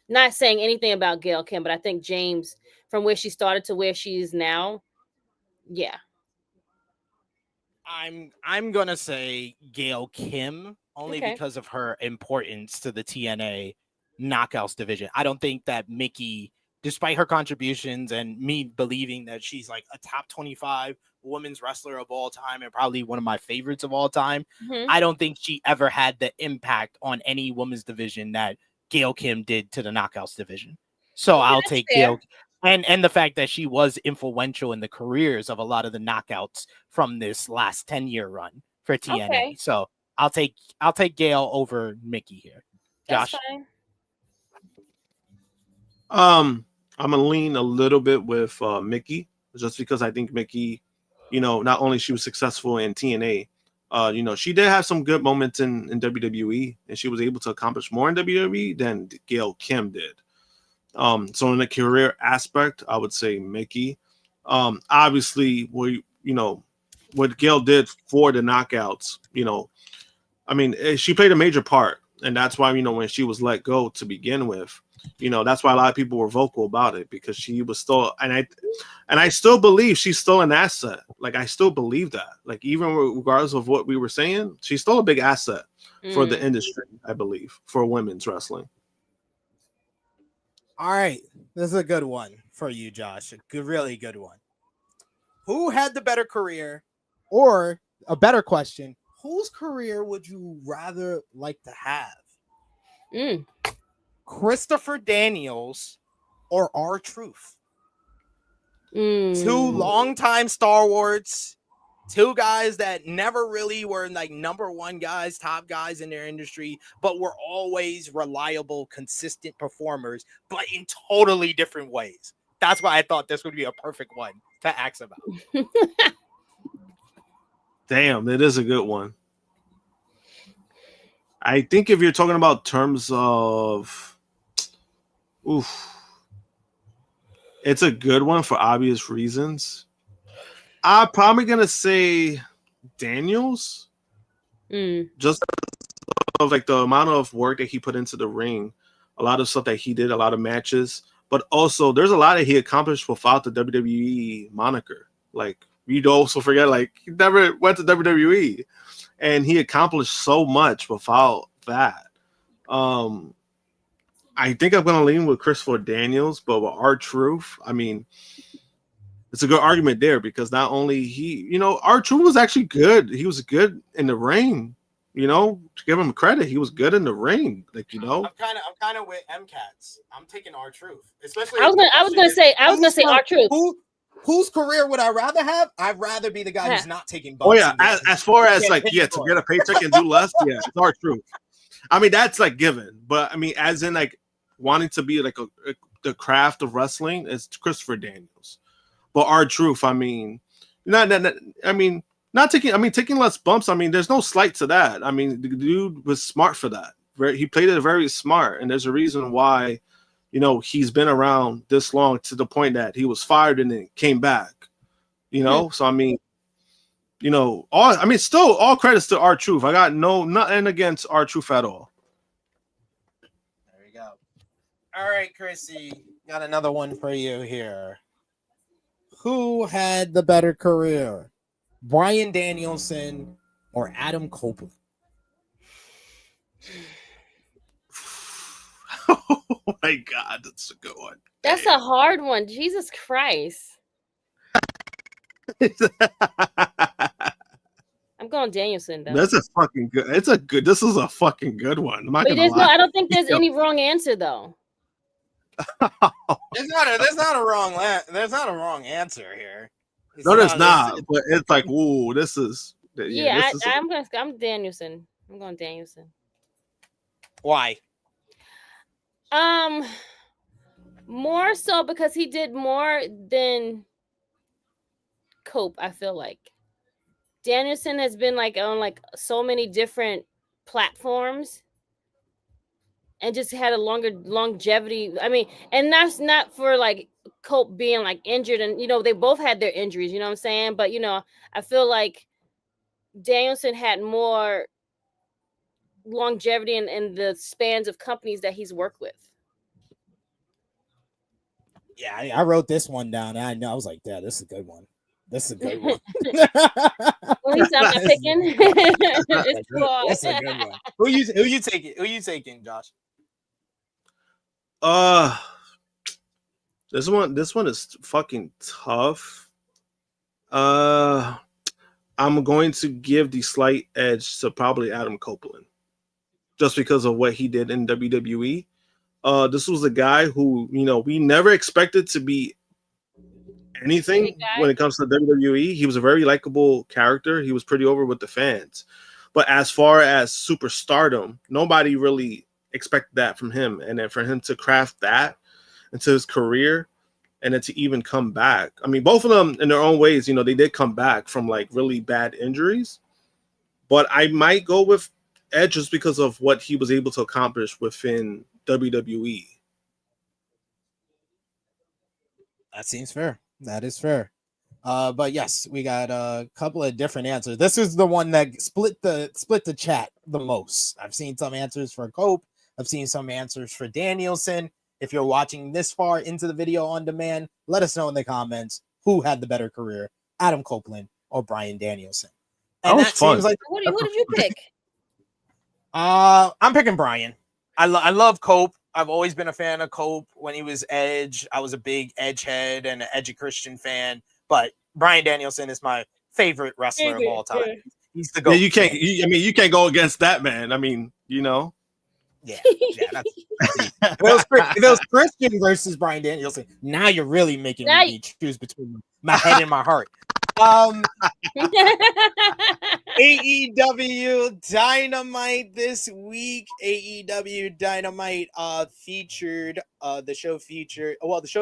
Not saying anything about Gail Kim, but I think James, from where she started to where she is now, yeah. I'm gonna say Gail Kim only Okay. because of her importance to the TNA knockouts division. I don't think that Mickey, despite her contributions and me believing that she's like a top 25 women's wrestler of all time and probably one of my favorites of all time, I don't think she ever had the impact on any women's division that Gail Kim did to the knockouts division. So I'll take Gail. And the fact that she was influential in the careers of a lot of the knockouts from this last 10-year run for TNA. Okay. So I'll take Gail over Mickey here. Josh. That's fine. I'm gonna lean a little bit with Mickey, just because I think Mickey, not only she was successful in TNA, she did have some good moments in WWE, and she was able to accomplish more in WWE than Gail Kim did. So in the career aspect, I would say Mickey. Obviously, what Gail did for the knockouts, she played a major part, and that's why when she was let go to begin with, that's why a lot of people were vocal about it, because she was still, and I still believe she's still an asset. Like, I still believe that. Like, even regardless of what we were saying, she's still a big asset for the industry, I believe, for women's wrestling. All right, this is a good one for you, Josh. Really good one. Who had the better career, or a better question, whose career would you rather like to have? Christopher Daniels or R-Truth? Two longtime stalwarts, two guys that never really were like number one guys, top guys in their industry, but were always reliable, consistent performers, but in totally different ways. That's why I thought this would be a perfect one to ask about. Damn, it is a good one. I think if you're talking about terms of, it's a good one for obvious reasons. I'm probably gonna say Daniels, just of like the amount of work that he put into the ring, a lot of stuff that he did, a lot of matches, but also there's a lot that he accomplished without the WWE moniker. Like, you'd also forget, like, he never went to WWE, and he accomplished so much without that. I think I'm gonna lean with Christopher Daniels, but with R-Truth, it's a good argument there, because not only R-Truth was actually good. He was good in the ring. To give him credit, he was good in the ring. Like, I'm kind of with MCATs. I'm taking R-Truth, especially. I was gonna say R-Truth. Whose career would I rather have? I'd rather be the guy who's not taking bumps. Oh yeah, as far as to get a paycheck and do less, yeah, it's R-Truth. That's like given, but as in like wanting to be like the craft of wrestling, it's Christopher Daniels. But R-Truth, taking less bumps. There's no slight to that. The dude was smart for that. He played it very smart, and there's a reason why, he's been around this long, to the point that he was fired and then came back. So still all credits to R-Truth. I got nothing against R-Truth at all. There we go. All right, Krssi, got another one for you here. Who had the better career, Bryan Danielson or Adam Copeland? Oh my God, that's a good one. That's a hard one. Jesus Christ. I'm going Danielson though. That's a fucking good. This is a fucking good one. I'm not But gonna lie. I don't think there's any wrong answer though. There's not a wrong answer here. There's not. But it's like, ooh, this is. I'm Danielson. I'm going Danielson. Why? More so because he did more than Cope. I feel like Danielson has been like on like so many different platforms. And just had a longer longevity. And that's not for like Cope being like injured, and they both had their injuries. You know what I'm saying? But I feel like Danielson had more longevity and the spans of companies that he's worked with. Yeah, I wrote this one down. And I was like, yeah, this is a good one. This is a good one. Well, he's not picking. It's flawed. That's a good one. Who you taking? Who you taking, Josh? This one is fucking tough. I'm going to give the slight edge to probably Adam Copeland, just because of what he did in WWE. This was a guy who, we never expected to be anything when it comes to WWE. He was a very likable character. He was pretty over with the fans. But as far as superstardom, nobody really expected that from him. And then for him to craft that into his career and then to even come back. I mean, both of them in their own ways, they did come back from like really bad injuries. But I might go with Edge just because of what he was able to accomplish within WWE. That seems fair. That is fair. But yes, we got a couple of different answers. This is the one that split the chat the most. I've seen some answers for Cope. I've seen some answers for Danielson. If you're watching this far into the video on demand, let us know in the comments who had the better career, Adam Copeland or Bryan Danielson. And that fun. seems like What did you pick? I'm picking Bryan. I love Cope. I've always been a fan of Cope. When he was Edge, I was a big Edge head and an Edgy Christian fan. But Bryan Danielson is my favorite wrestler of all time. He's the GOAT. Yeah, you can't go against that, man. I mean, Yeah. That's, if it was Christian versus Bryan Danielson, now you're really making me choose between my head and my heart. AEW Dynamite this week. AEW Dynamite featured the show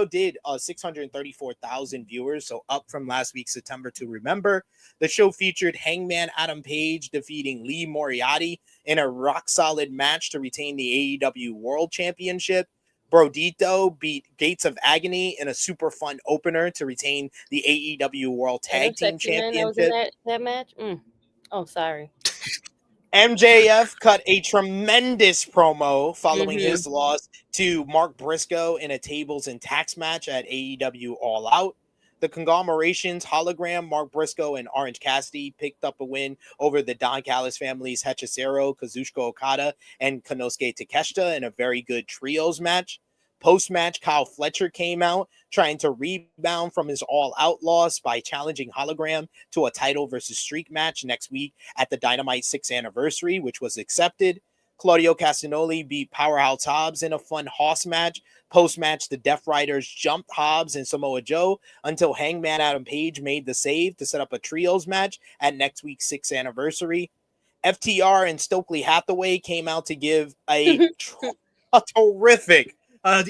did 634,000 viewers, so up from last week's September to Remember. The show featured Hangman Adam Page defeating Lee Moriarty in a rock solid match to retain the AEW World Championship. Brodito beat Gates of Agony in a super fun opener to retain the AEW World Tag Team Championship. That match? Oh, sorry. MJF cut a tremendous promo following his loss to Mark Briscoe in a tables and tax match at AEW All Out. The conglomeration's hologram, Mark Briscoe and Orange Cassidy, picked up a win over the Don Callis family's Hechicero, Kazuchika Okada, and Konosuke Takeshita in a very good trios match. Post-match, Kyle Fletcher came out trying to rebound from his all-out loss by challenging Hologram to a title versus streak match next week at the Dynamite 6th anniversary, which was accepted. Claudio Castagnoli beat Powerhouse Hobbs in a fun Hoss match. Post-match, the Death Riders jumped Hobbs and Samoa Joe until Hangman Adam Page made the save to set up a trios match at next week's 6th anniversary. FTR and Stokely Hathaway came out to give a terrific,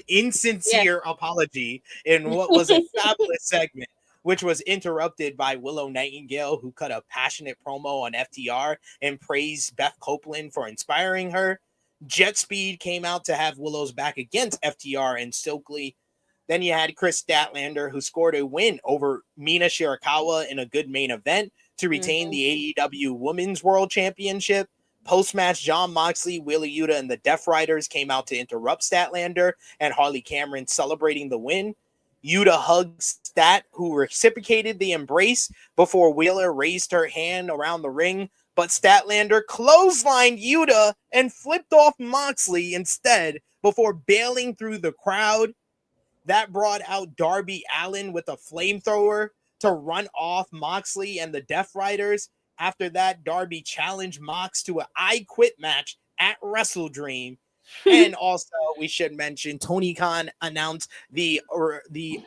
insincere apology in what was a fabulous segment, which was interrupted by Willow Nightingale, who cut a passionate promo on FTR and praised Beth Copeland for inspiring her. Jet Speed came out to have Willow's back against FTR and Stokely. Then you had Kris Statlander, who scored a win over Mina Shirakawa in a good main event to retain the AEW Women's World Championship. Post-match, Jon Moxley, Wheeler Yuta, and the Death Riders came out to interrupt Statlander and Harley Cameron celebrating the win. Yuta hugged Stat, who reciprocated the embrace before Wheeler raised her hand around the ring, but Statlander clotheslined Yuta and flipped off Moxley instead before bailing through the crowd. That brought out Darby Allin with a flamethrower to run off Moxley and the Death Riders. After that, Darby challenged Mox to an I Quit match at Wrestle Dream. And also, we should mention, Tony Khan announced the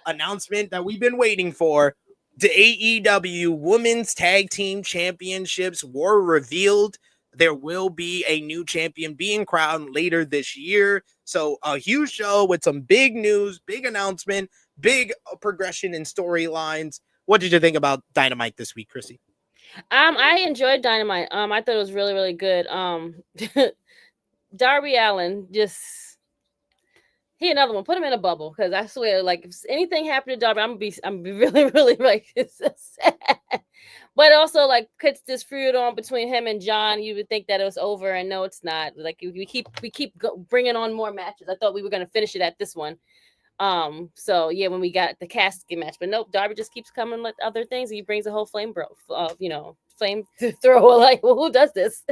announcement that we've been waiting for. The AEW Women's Tag Team Championships were revealed. There will be a new champion being crowned later this year. So a huge show with some big news, big announcement, big progression in storylines. What did you think about Dynamite this week, Krssi? I enjoyed Dynamite. I thought it was really, really good. Darby Allin, he another one. Put him in a bubble, because I swear, like, if anything happened to Darby, I'm gonna be really, really like sad. But also, like, puts this feud on between him and John. You would think that it was over, and no, it's not. Like, we keep bringing on more matches. I thought we were going to finish it at this one. So yeah, when we got the casket match, but nope, Darby just keeps coming with other things. He brings a whole flame flame thrower. Like, well, who does this?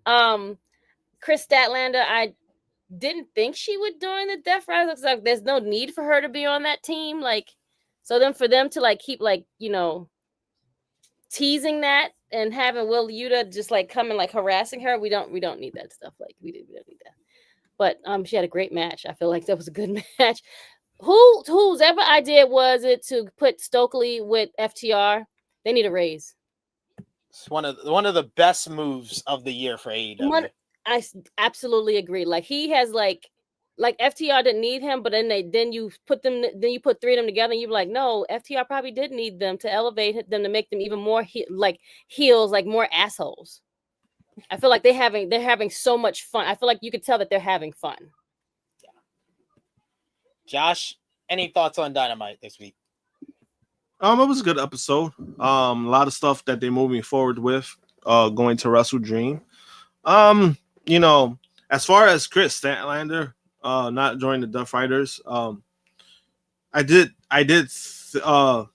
Kris Statlander, I didn't think she would join the Death Riders. Looks like there's no need for her to be on that team. Like, so then for them to like keep like, teasing that and having Will Yuta just like coming like harassing her, we don't need that stuff. Like we don't need that. But she had a great match. I feel like that was a good match. Whose ever idea was it to put Stokely with FTR? They need a raise. It's one of the best moves of the year for AEW. I absolutely agree. Like he has like FTR didn't need him, but then you put three of them together, and you're like, no, FTR probably did need them to elevate them, to make them even more heels, like more assholes. I feel like they're having so much fun. I feel like you could tell that they're having fun. Yeah. Josh, any thoughts on Dynamite this week? It was a good episode. A lot of stuff that they're moving forward with, going to Wrestle Dream. As far as Kris Statlander, not joining the Death Riders, I did. It's a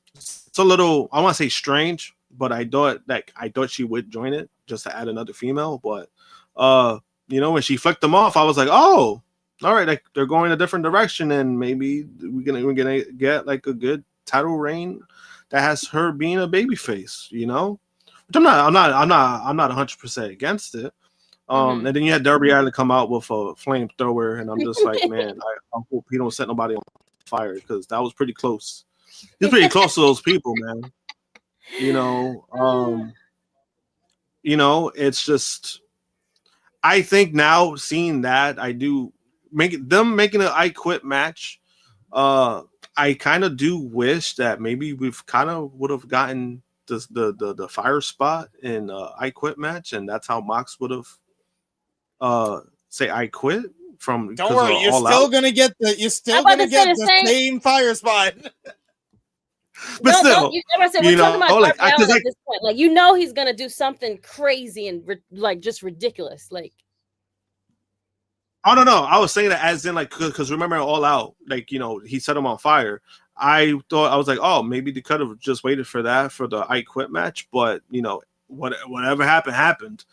little, I want to say strange, but I thought she would join it just to add another female. But when she flicked them off, I was like, oh, all right, like they're going a different direction, and maybe we're gonna get like a good title reign that has her being a babyface, Which I'm not 100% against it. And then you had Darby Allin come out with a flamethrower, and I'm just like, man, I hope he don't set nobody on fire, because that was pretty close. He's pretty close to those people, man. It's just, I think now seeing that, I do making an I Quit match. I kind of do wish that maybe we've kind of would have gotten the fire spot in I Quit match, and that's how Mox would have say I quit from. Don't worry, you're still gonna get the same fire spot. But still, we're talking about Darby Allin at this point. Like, he's gonna do something crazy and like just ridiculous. Like, I don't know. I was saying that as in like, because remember All Out, like he set him on fire. I was like, oh, maybe they could have just waited for that for the I Quit match, but whatever happened.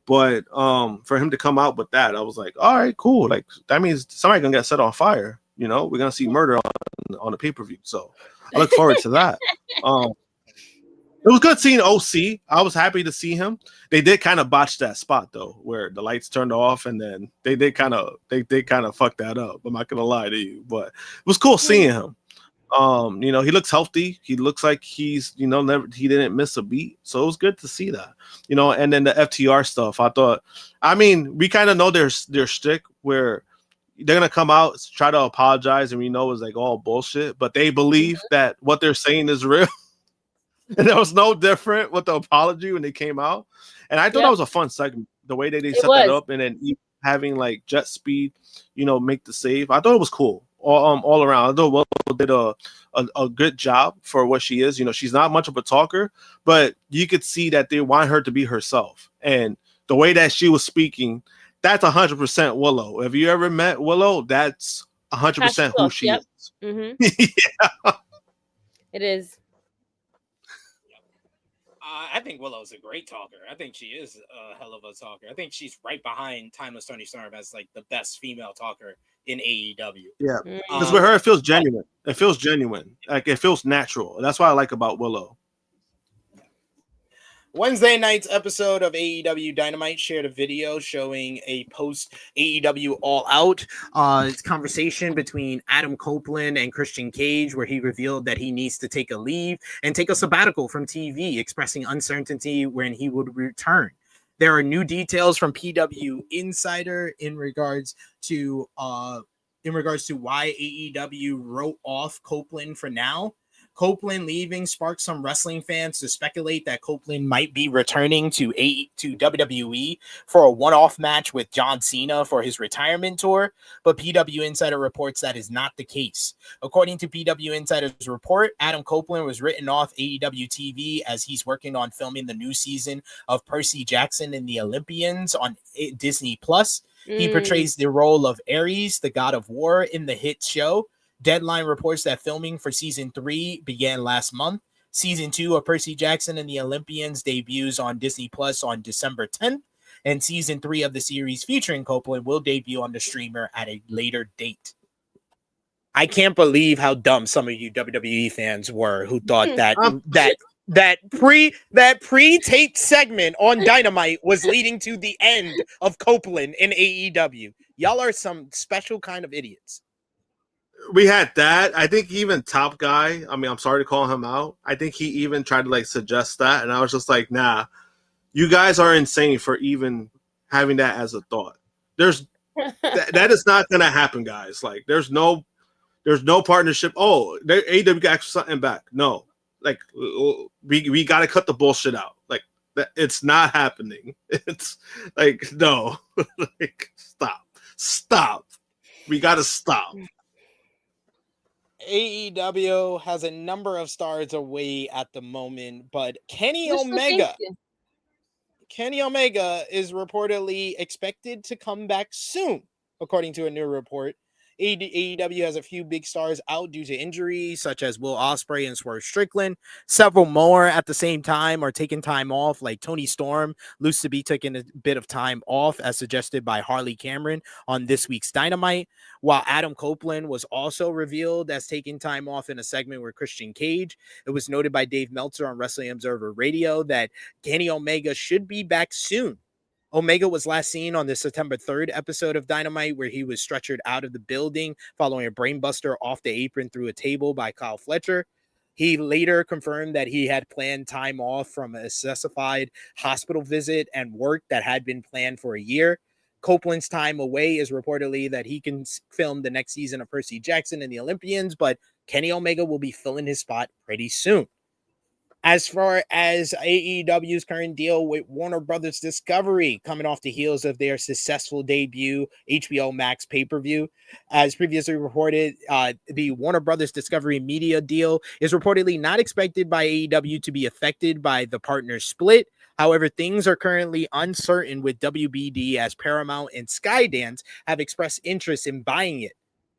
But for him to come out with that, I was like, all right, cool. Like, that means somebody gonna get set on fire. We're gonna see murder on the pay-per-view. So I look forward to that. It was good seeing OC. I was happy to see him. They did kind of botch that spot though, where the lights turned off, and then they kind of fucked that up. I'm not gonna lie to you, but it was cool seeing him. He looks healthy. He looks like he's, he didn't miss a beat. So it was good to see that, and then the FTR stuff. We kind of know their shtick where they're going to come out, try to apologize, and we know it's like all bullshit, but they believe that what they're saying is real. And there was no different with the apology when they came out. And I thought that was a fun segment, the way that they set that up, and then having like Jet Speed, make the save. I thought it was cool. All around. I thought Will did a good job for what she is. She's not much of a talker, but you could see that they want her to be herself. And the way that she was speaking, that's 100% Willow. If you ever met Willow, that's 100% who she is. Mm-hmm. Yeah. It is. I think Willow's a great talker. I think she is a hell of a talker. I think she's right behind Timeless Toni Storm as like the best female talker in AEW. Yeah, because with her, it feels genuine. It feels genuine. Like, it feels natural. That's what I like about Willow. Wednesday night's episode of AEW Dynamite shared a video showing a post AEW All Out conversation between Adam Copeland and Christian Cage, where he revealed that he needs to take a leave and take a sabbatical from TV, expressing uncertainty when he would return. There are new details from PW Insider in regards to why AEW wrote off Copeland for now. Copeland leaving sparked some wrestling fans to speculate that Copeland might be returning to WWE for a one-off match with John Cena for his retirement tour, but PW Insider reports that is not the case. According to PW Insider's report, Adam Copeland was written off AEW TV as he's working on filming the new season of Percy Jackson and the Olympians on Disney+. He portrays the role of Ares, the god of war, in the hit show. Deadline reports that filming for season 3 began last month. Season 2 of Percy Jackson and the Olympians debuts on Disney Plus on December 10th, and season 3 of the series featuring Copeland will debut on the streamer at a later date. I can't believe how dumb some of you WWE fans were who thought that pre-taped segment on Dynamite was leading to the end of Copeland in AEW. Y'all are some special kind of idiots. We had that. I think even Top Guy, I mean, I'm sorry to call him out. I think he even tried to suggest that. And I was just like, nah, you guys are insane for even having that as a thought. That is not going to happen, guys. There's no partnership. Oh, AEW got something back. No, we got to cut the bullshit out. It's not happening. It's no, stop. We got to stop. AEW has a number of stars away at the moment, but Kenny Omega is reportedly expected to come back soon, according to a new report. AEW has a few big stars out due to injuries, such as Will Ospreay and Swerve Strickland. Several more at the same time are taking time off, like Tony Storm looks to be taking a bit of time off, as suggested by Harley Cameron on this week's Dynamite, while Adam Copeland was also revealed as taking time off in a segment with Christian Cage. It was noted by Dave Meltzer on Wrestling Observer Radio that Kenny Omega should be back soon. Omega was last seen on the September 3rd episode of Dynamite, where he was stretchered out of the building following a brainbuster off the apron through a table by Kyle Fletcher. He later confirmed that he had planned time off from a specified hospital visit and work that had been planned for a year. Copeland's time away is reportedly that he can film the next season of Percy Jackson and the Olympians, but Kenny Omega will be filling his spot pretty soon. As far as AEW's current deal with Warner Brothers Discovery, coming off the heels of their successful debut HBO Max pay-per-view, as previously reported, the Warner Brothers Discovery media deal is reportedly not expected by AEW to be affected by the partner split. However, things are currently uncertain with WBD, as Paramount and Skydance have expressed interest in buying it.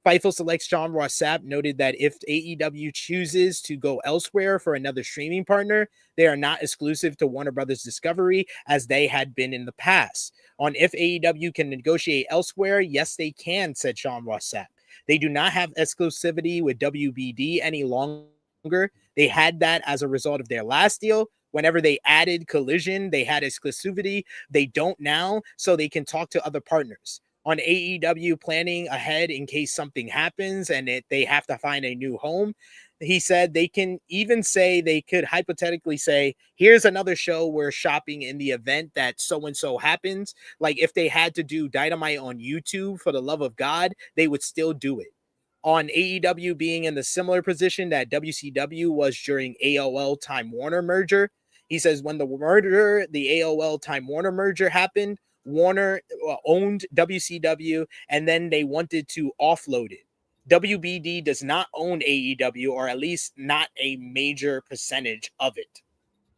Fightful Select's John Ross Sapp noted that if AEW chooses to go elsewhere for another streaming partner, they are not exclusive to Warner Brothers Discovery as they had been in the past. On if AEW can negotiate elsewhere, yes, they can, said Sean Ross Sapp. They do not have exclusivity with WBD any longer. They had that as a result of their last deal. Whenever they added Collision, they had exclusivity. They don't now, so they can talk to other partners. On AEW planning ahead in case something happens and they have to find a new home, he said they can even say, they could hypothetically say, here's another show we're shopping in the event that so-and-so happens. Like if they had to do Dynamite on YouTube, for the love of God, they would still do it. On AEW being in the similar position that WCW was during AOL Time Warner merger, he says when the AOL Time Warner merger happened, Warner owned WCW, and then they wanted to offload it. WBD does not own AEW, or at least not a major percentage of it.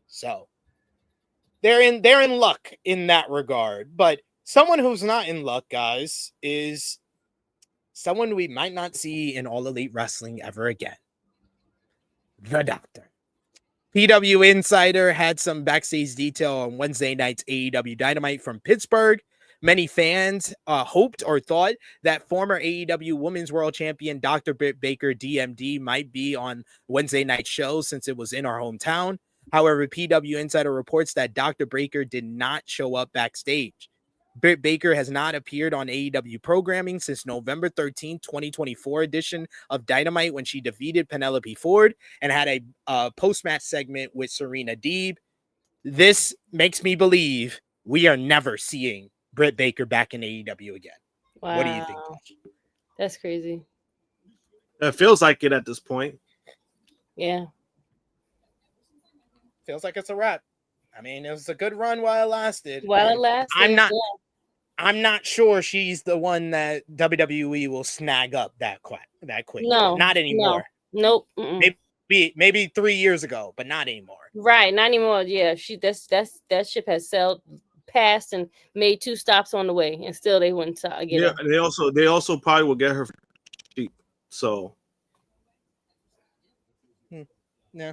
So they're in luck in that regard. But someone who's not in luck, guys, is someone we might not see in All Elite Wrestling ever again. The Doctor. PW Insider had some backstage detail on Wednesday night's AEW Dynamite from Pittsburgh. Many fans hoped or thought that former AEW Women's World Champion Dr. Britt Baker, DMD, might be on Wednesday night's show since it was in our hometown. However, PW Insider reports that Dr. Baker did not show up backstage. Britt Baker has not appeared on AEW programming since November 13, 2024 edition of Dynamite, when she defeated Penelope Ford and had a post-match segment with Serena Deeb. This makes me believe we are never seeing Britt Baker back in AEW again. Wow. What do you think? That's crazy. It feels like it at this point. Yeah. Feels like it's a wrap. I mean, it was a good run while it lasted. While it And lasted, I'm not sure she's the one that WWE will snag up that quick. No, not anymore. Nope. Maybe 3 years ago, but not anymore. Right, not anymore. Yeah, that ship has sailed past and made 2 stops on the way, and still they wouldn't get her. They also probably will get her cheap. So Yeah.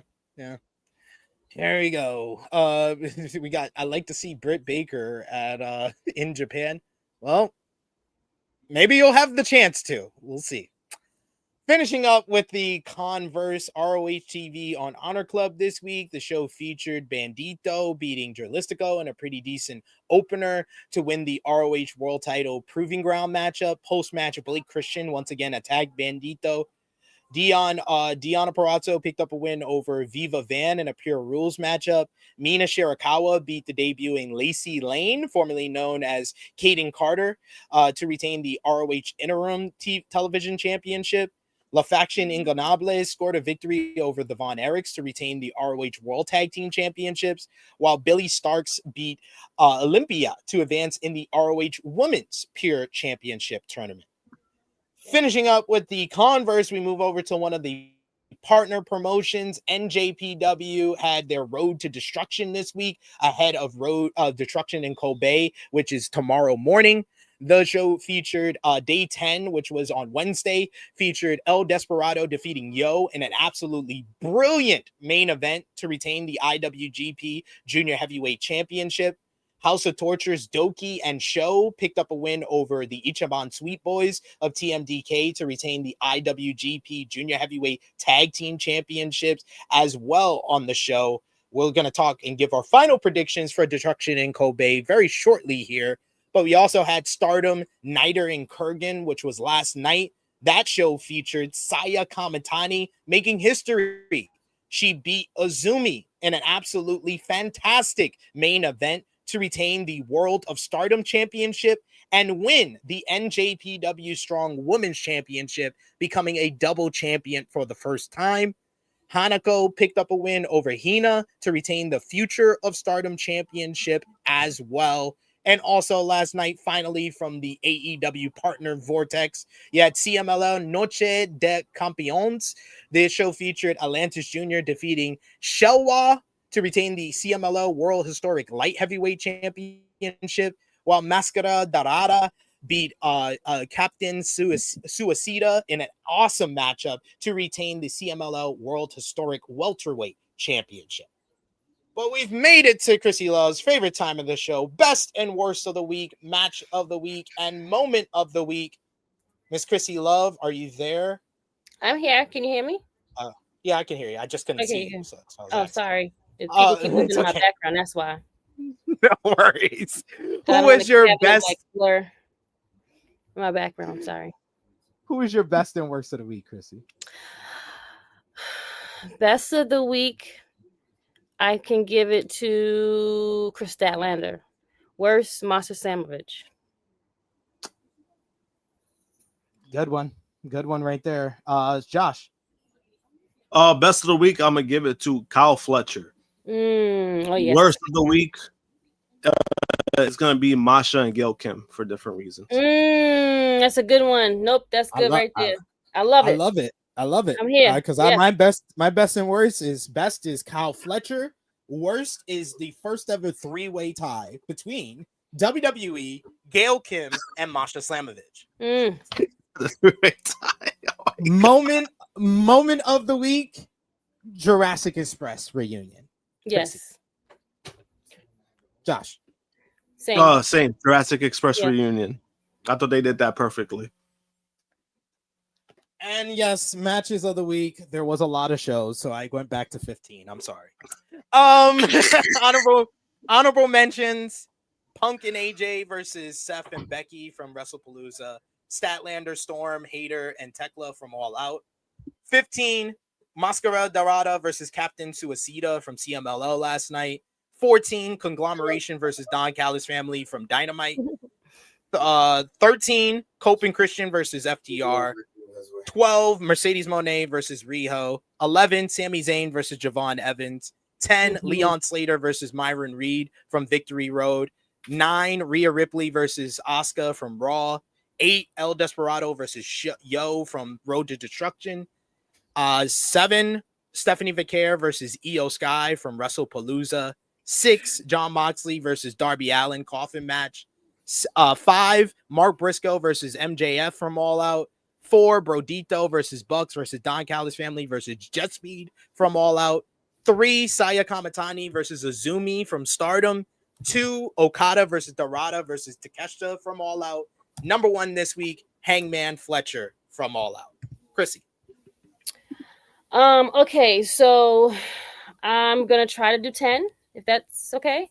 Here we go. I like to see Britt Baker at in Japan. Well, maybe you'll have the chance to. We'll see. Finishing up with the Converse ROH TV on Honor Club this week, the show featured Bandito beating Jurlistico in a pretty decent opener to win the ROH World Title Proving Ground matchup. Post-match, Blake Christian once again attacked Bandito. Deanna Purrazzo picked up a win over Viva Van in a Pure Rules matchup. Mina Shirakawa beat the debuting Lacey Lane, formerly known as Kaden Carter, to retain the ROH Interim Television Championship. La Faction Ingonables scored a victory over the Von Erichs to retain the ROH World Tag Team Championships, while Billy Starks beat Olympia to advance in the ROH Women's Pure Championship Tournament. Finishing up with the Converse, we move over to one of the partner promotions. NJPW had their Road to Destruction this week ahead of Road Destruction in Kobe, which is tomorrow morning. The show featured day 10, which was on Wednesday, featured El Desperado defeating Yo in an absolutely brilliant main event to retain the IWGP Junior Heavyweight Championship. House of Torture's Doki and Sho picked up a win over the Ichiban Sweet Boys of TMDK to retain the IWGP Junior Heavyweight Tag Team Championships as well on the show. We're going to talk and give our final predictions for Destruction in Kobe very shortly here. But we also had Stardom, Niter, and Kurgan, which was last night. That show featured Saya Kamitani making history. She beat Azumi in an absolutely fantastic main event to retain the World of Stardom Championship and win the NJPW Strong Women's Championship, becoming a double champion for the first time. Hanako picked up a win over Hina to retain the Future of Stardom Championship as well. And also last night, finally, from the AEW partner Vortex, you had CMLL Noche de Campeones. This show featured Atlantis Jr. defeating Shelwa to retain the CMLL World Historic Light Heavyweight Championship, while Mascara Dorada beat Captain Suicida in an awesome matchup to retain the CMLL World Historic Welterweight Championship. But we've made it to Krssi Love's favorite time of the show, best and worst of the week, match of the week, and moment of the week. Miss Krssi Love, are you there? I'm here. Can you hear me? Yeah, I can hear you. I just couldn't see you. So sorry. People keep moving in my background. That's why. No worries. Who is your best? In my background. Sorry. Who is your best and worst of the week, Krssi? Best of the week, I can give it to Kris Statlander. Worst, Masha Slamovich. Good one right there. Josh. Best of the week, I'm gonna give it to Kyle Fletcher. Yes. Worst of the week, it's gonna be Masha and Gail Kim for different reasons. That's a good one. Nope, that's good right there. I love it. I love it. I'm here because my best and worst is best is Kyle Fletcher. Worst is the first ever 3-way tie between WWE, Gail Kim, and Masha Slamovich. The 3-way tie. Oh Moment of the week, Jurassic Express reunion. Yes. Josh. Same. Jurassic Express reunion. I thought they did that perfectly. And yes, matches of the week. There was a lot of shows, so I went back to 15. I'm sorry. Honorable mentions: Punk and AJ versus Seth and Becky from WrestlePalooza. Statlander, Storm, Hater, and Tekla from All Out. 15, Mascara Dorada versus Captain Suicida from CMLL last night. 14, Conglomeration versus Don Callis family from Dynamite. 13, Cope and Christian versus FTR. 12, Mercedes Moné versus Riho. 11, Sami Zayn versus Javon Evans. 10, Leon Slater versus Myron Reed from Victory Road. 9, Rhea Ripley versus Asuka from Raw. 8, El Desperado versus Yo from Road to Destruction. 7, Stephanie Vicaire versus IYO SKY from WrestlePalooza. 6, John Moxley versus Darby Allin coffin match. 5, Mark Briscoe versus MJF from All Out. 4, Brodito versus Bucks versus Don Callis family versus Jet Speed from All Out. 3, Saya Kamatani versus Azumi from Stardom. 2, Okada versus Dorada versus Takeshita from All Out. Number 1 this week, Hangman Fletcher from All Out. Krssi. Okay, so I'm gonna try to do 10, if that's okay.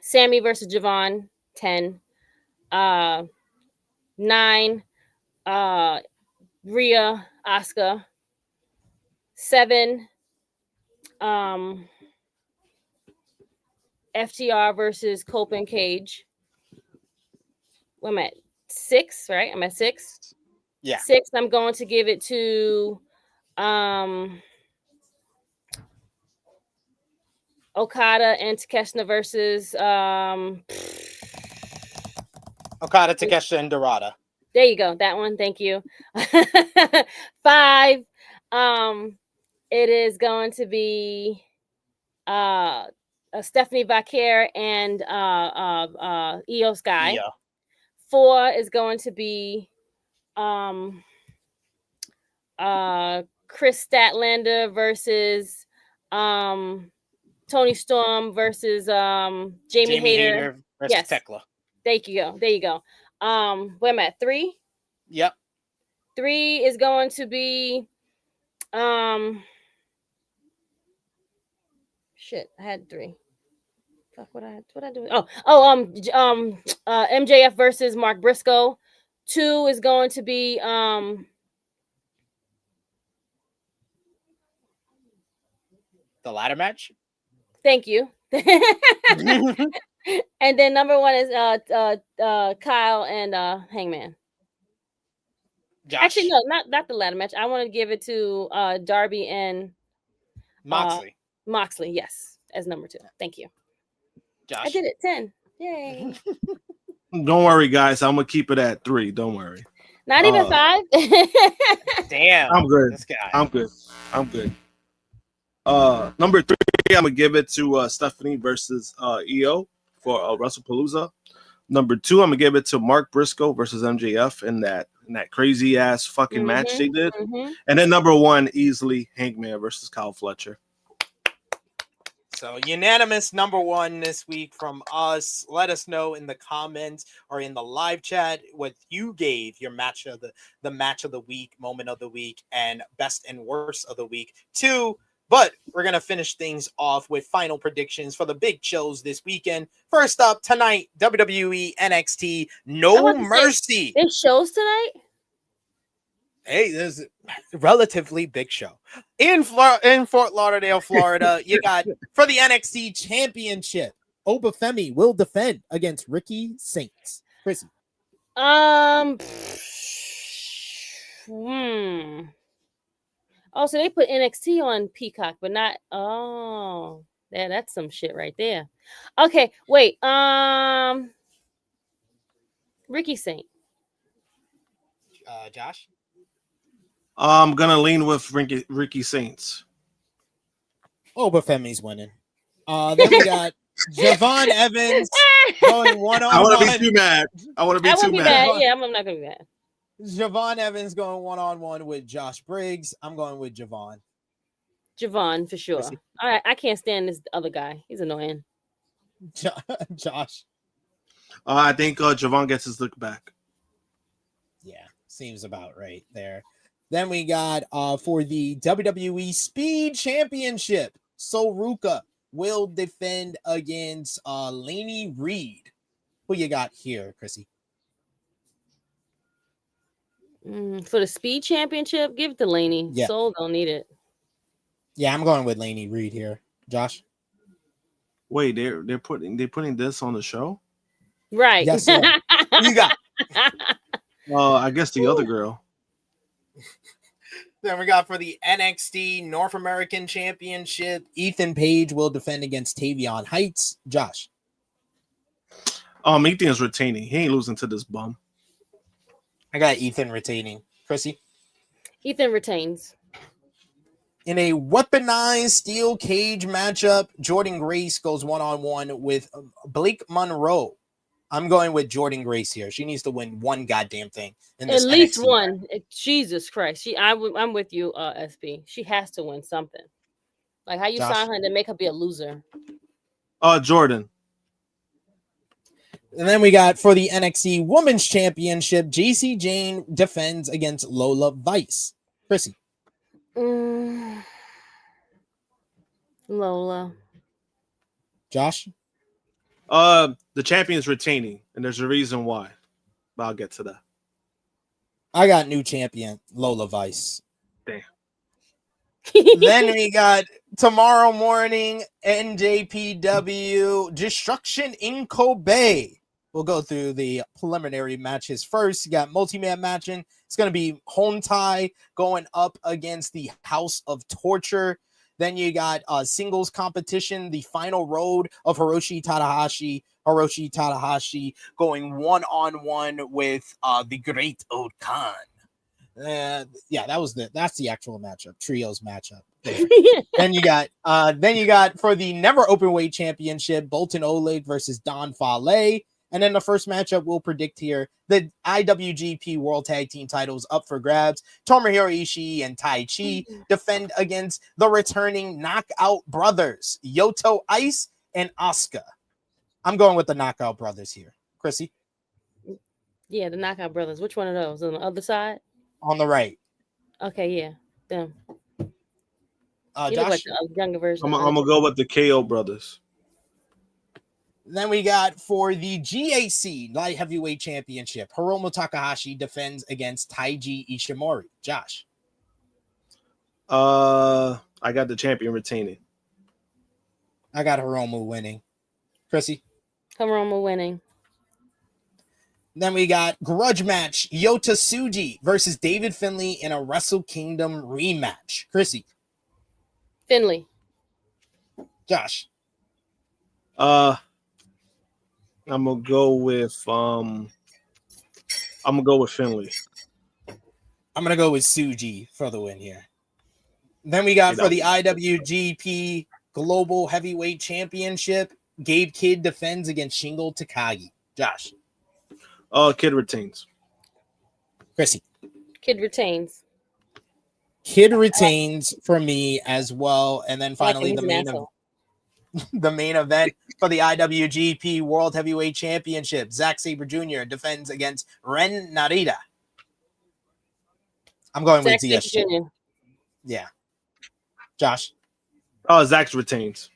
Sammy versus Javon, 10. 9, Rhea, Asuka. 7, FTR versus Cope and Cage. Well, I'm at 6, right? I'm at 6. Yeah. 6, I'm going to give it to Okada and Takeshita versus Okada, Takeshita, and Dorada. There you go. That one. Thank you. 5. It is going to be Stephanie Vicaire and IYO SKY. Yeah. 4 is going to be Kris Statlander versus Tony Storm versus Jamie Hayter versus Tekla. There you go. Where am I at? 3? Yep. 3 is going to be shit. I had 3. Fuck, what I do? MJF versus Mark Briscoe. 2 is going to be the ladder match. Thank you. And then number 1 is Kyle and Hangman. Josh. Actually, no, not the ladder match. I want to give it to Darby and Moxley. Moxley, yes, as number 2. Thank you. Josh. I did it. 10. Yay. Don't worry, guys. I'm gonna keep it at 3. Don't worry. Not even 5. Damn. I'm good. This guy. I'm good. Number 3, I'm gonna give it to Stephanie versus EO for WrestlePalooza. Number 2, I'm gonna give it to Mark Briscoe versus MJF in that crazy ass fucking match they did. And then number 1, easily Hangman versus Kyle Fletcher. So unanimous number 1 this week from us. Let us know in the comments or in the live chat what you gave your match of the match of the week, moment of the week, and best and worst of the week too. But we're going to finish things off with final predictions for the big shows this weekend. First up tonight, WWE NXT No Mercy. There's shows tonight? Hey, this is a relatively big show. In Fort Lauderdale, Florida, you got for the NXT Championship, Obafemi will defend against Ricky Saints. Krssi. Oh, so they put NXT on Peacock, but not. Oh, yeah, that's some shit right there. Okay, wait. Ricky Saint. Josh. I'm gonna lean with Ricky Saints. Obafemi's winning. Then we got Javon Evans going one-on-one. I want to be too mad. I want to be too mad. Yeah, I'm not gonna be mad. Javon Evans going one-on-one with Josh Briggs. I'm going with Javon. Javon for sure. All right, I can't stand this other guy. He's annoying. Josh. I think Javon gets his look back. Yeah, seems about right there. Then we got for the WWE Speed Championship, Soruka will defend against Lainey Reed. Who you got here, Krssi? For the Speed Championship, give it to Lainey. Yeah. Soul don't need it. Yeah, I'm going with Lainey Reed here. Josh? Wait, they're putting this on the show? Right. Yes, sir. You got I guess the other girl. Then we got for the NXT North American Championship, Ethan Page will defend against Tavion Heights. Josh. Ethan's retaining. He ain't losing to this bum. I got Ethan retaining. Krssi. Ethan retains. In a weaponized steel cage matchup, Jordan Grace goes one-on-one with Blake Monroe. I'm going with Jordan Grace here. She needs to win one goddamn thing. In this At least NXT one. Jesus Christ. I'm with you, SB. She has to win something. Like, how you Josh? sign her to make her be a loser? Jordan. And then we got for the NXT Women's Championship, JC Jane defends against Lola Vice. Krssi. Lola. Josh. The champion's retaining, and there's a reason why. But I'll get to that. I got new champion, Lola Vice. Damn. Then we got tomorrow morning, NJPW Destruction in Kobe. We'll go through the preliminary matches first. You got multi-man matching. It's going to be Hontai going up against the House of Torture. Then you got singles competition, the final road of Hiroshi Tanahashi. Hiroshi Tanahashi going one-on-one with the Great Old Khan. That's the actual matchup, trios matchup. Then you got for the never openweight championship, Bolton Oleg versus Don Fale. And then the first matchup we'll predict here, the IWGP World Tag Team titles up for grabs. Tomohiro Ishii and Tai Chi defend against the returning Knockout Brothers, Yoto Ice and Asuka. I'm going with the Knockout Brothers here. Krssi? Yeah, the Knockout Brothers. Which one of those? On the other side? On the right. Okay, yeah. Them. Josh? Look like the younger version. I'm going to go with the KO Brothers. Then we got for the GAC Light Heavyweight Championship, Hiromu Takahashi defends against Taiji Ishimori. Josh. I got the champion retaining. I got Hiromu winning. Krssi. Hiromu winning. Then we got grudge match, Yota Tsuji versus David Finlay in a Wrestle Kingdom rematch. Krssi. Finlay. Josh. I'm gonna go with Finlay. I'm gonna go with Tsuji for the win here. Then we got for the IWGP Global Heavyweight Championship, Gabe Kidd defends against Shingo Takagi. Josh. Kid retains. Krssi. Kid retains. Kid retains for me as well. And then finally the main event for the IWGP World Heavyweight Championship. Zack Sabre Jr. defends against Ren Narita. I'm going with ZSJ. Yeah. Josh. Zack retains.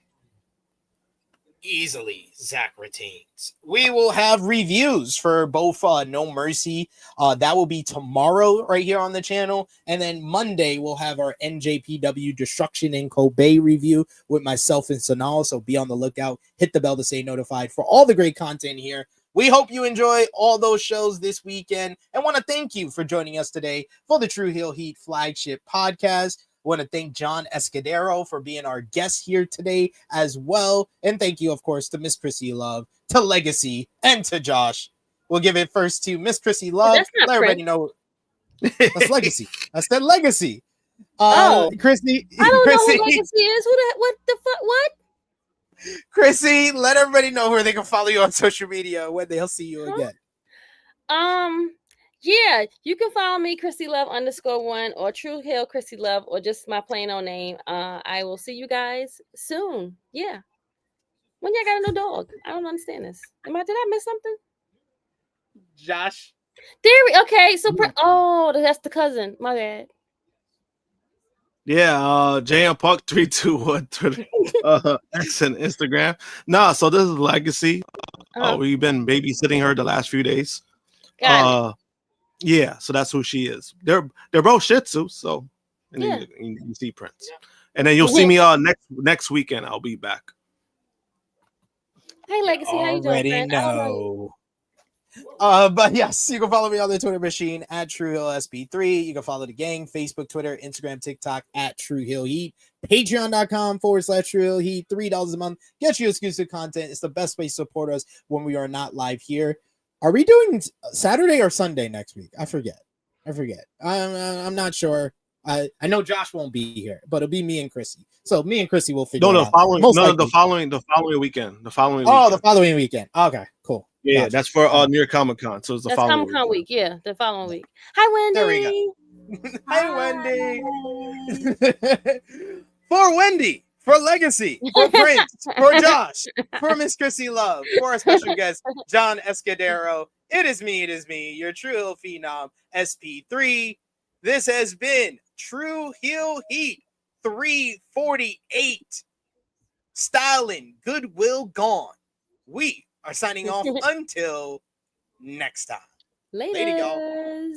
Easily, Zack retains. We will have reviews for both No Mercy. That will be tomorrow right here on the channel. And then Monday, we'll have our NJPW Destruction in Kobe review with myself and Sanal. So be on the lookout. Hit the bell to stay notified for all the great content here. We hope you enjoy all those shows this weekend and want to thank you for joining us today for the Tru Heel Heat flagship podcast. I want to thank John Escudero for being our guest here today as well. And thank you, of course, to Miss Krssi Love, to Legacy, and to Josh. We'll give it first to Miss Krssi Love. Let everybody know. That's Legacy. I said Legacy. Krssi. I don't know who Legacy is. What the fuck? What? Krssi, let everybody know where they can follow you on social media when they'll see you again. Yeah, you can follow me, Krssi Love _1 or Tru Heel Krssi Love or just my plain old name. I will see you guys soon. Yeah. When y'all got a new dog? I don't understand this. Did I miss something? Josh. Okay, so that's the cousin. My bad. Yeah, JM Park 321 Twitter, X and Instagram. So this is Legacy. We've been babysitting her the last few days. Yeah, so that's who she is. They're both Shih Tzu, so and then you see Prince, and then you'll see me next weekend. I'll be back. Hey, Legacy, how you doing, friend? Know. But yes, you can follow me on the Twitter machine at Tru Heel SB3. You can follow the gang, Facebook, Twitter, Instagram, TikTok at Tru Heel Heat. Patreon.com/Tru Heel Heat. $3 a month. Get you exclusive content. It's the best way to support us when we are not live here. Are we doing Saturday or Sunday next week? I forget. I'm not sure. I know Josh won't be here, but it'll be me and Krssi. So me and Krssi will figure it out. The following weekend. The following weekend. Okay, cool. Yeah, that's for near Comic-Con. So it's the That's following Comic-Con week. Yeah, the following week. Hi, Wendy. There we go. Hi, Wendy. For Wendy, for Legacy, for Prince, for Josh, for Miss Krssi Love, for our special guest, John Escudero. It is me, your Tru Heel Phenom, SP3. This has been Tru Heel Heat 348. Styling, Goodwill gone. We are signing off until next time. Later. Later, y'all.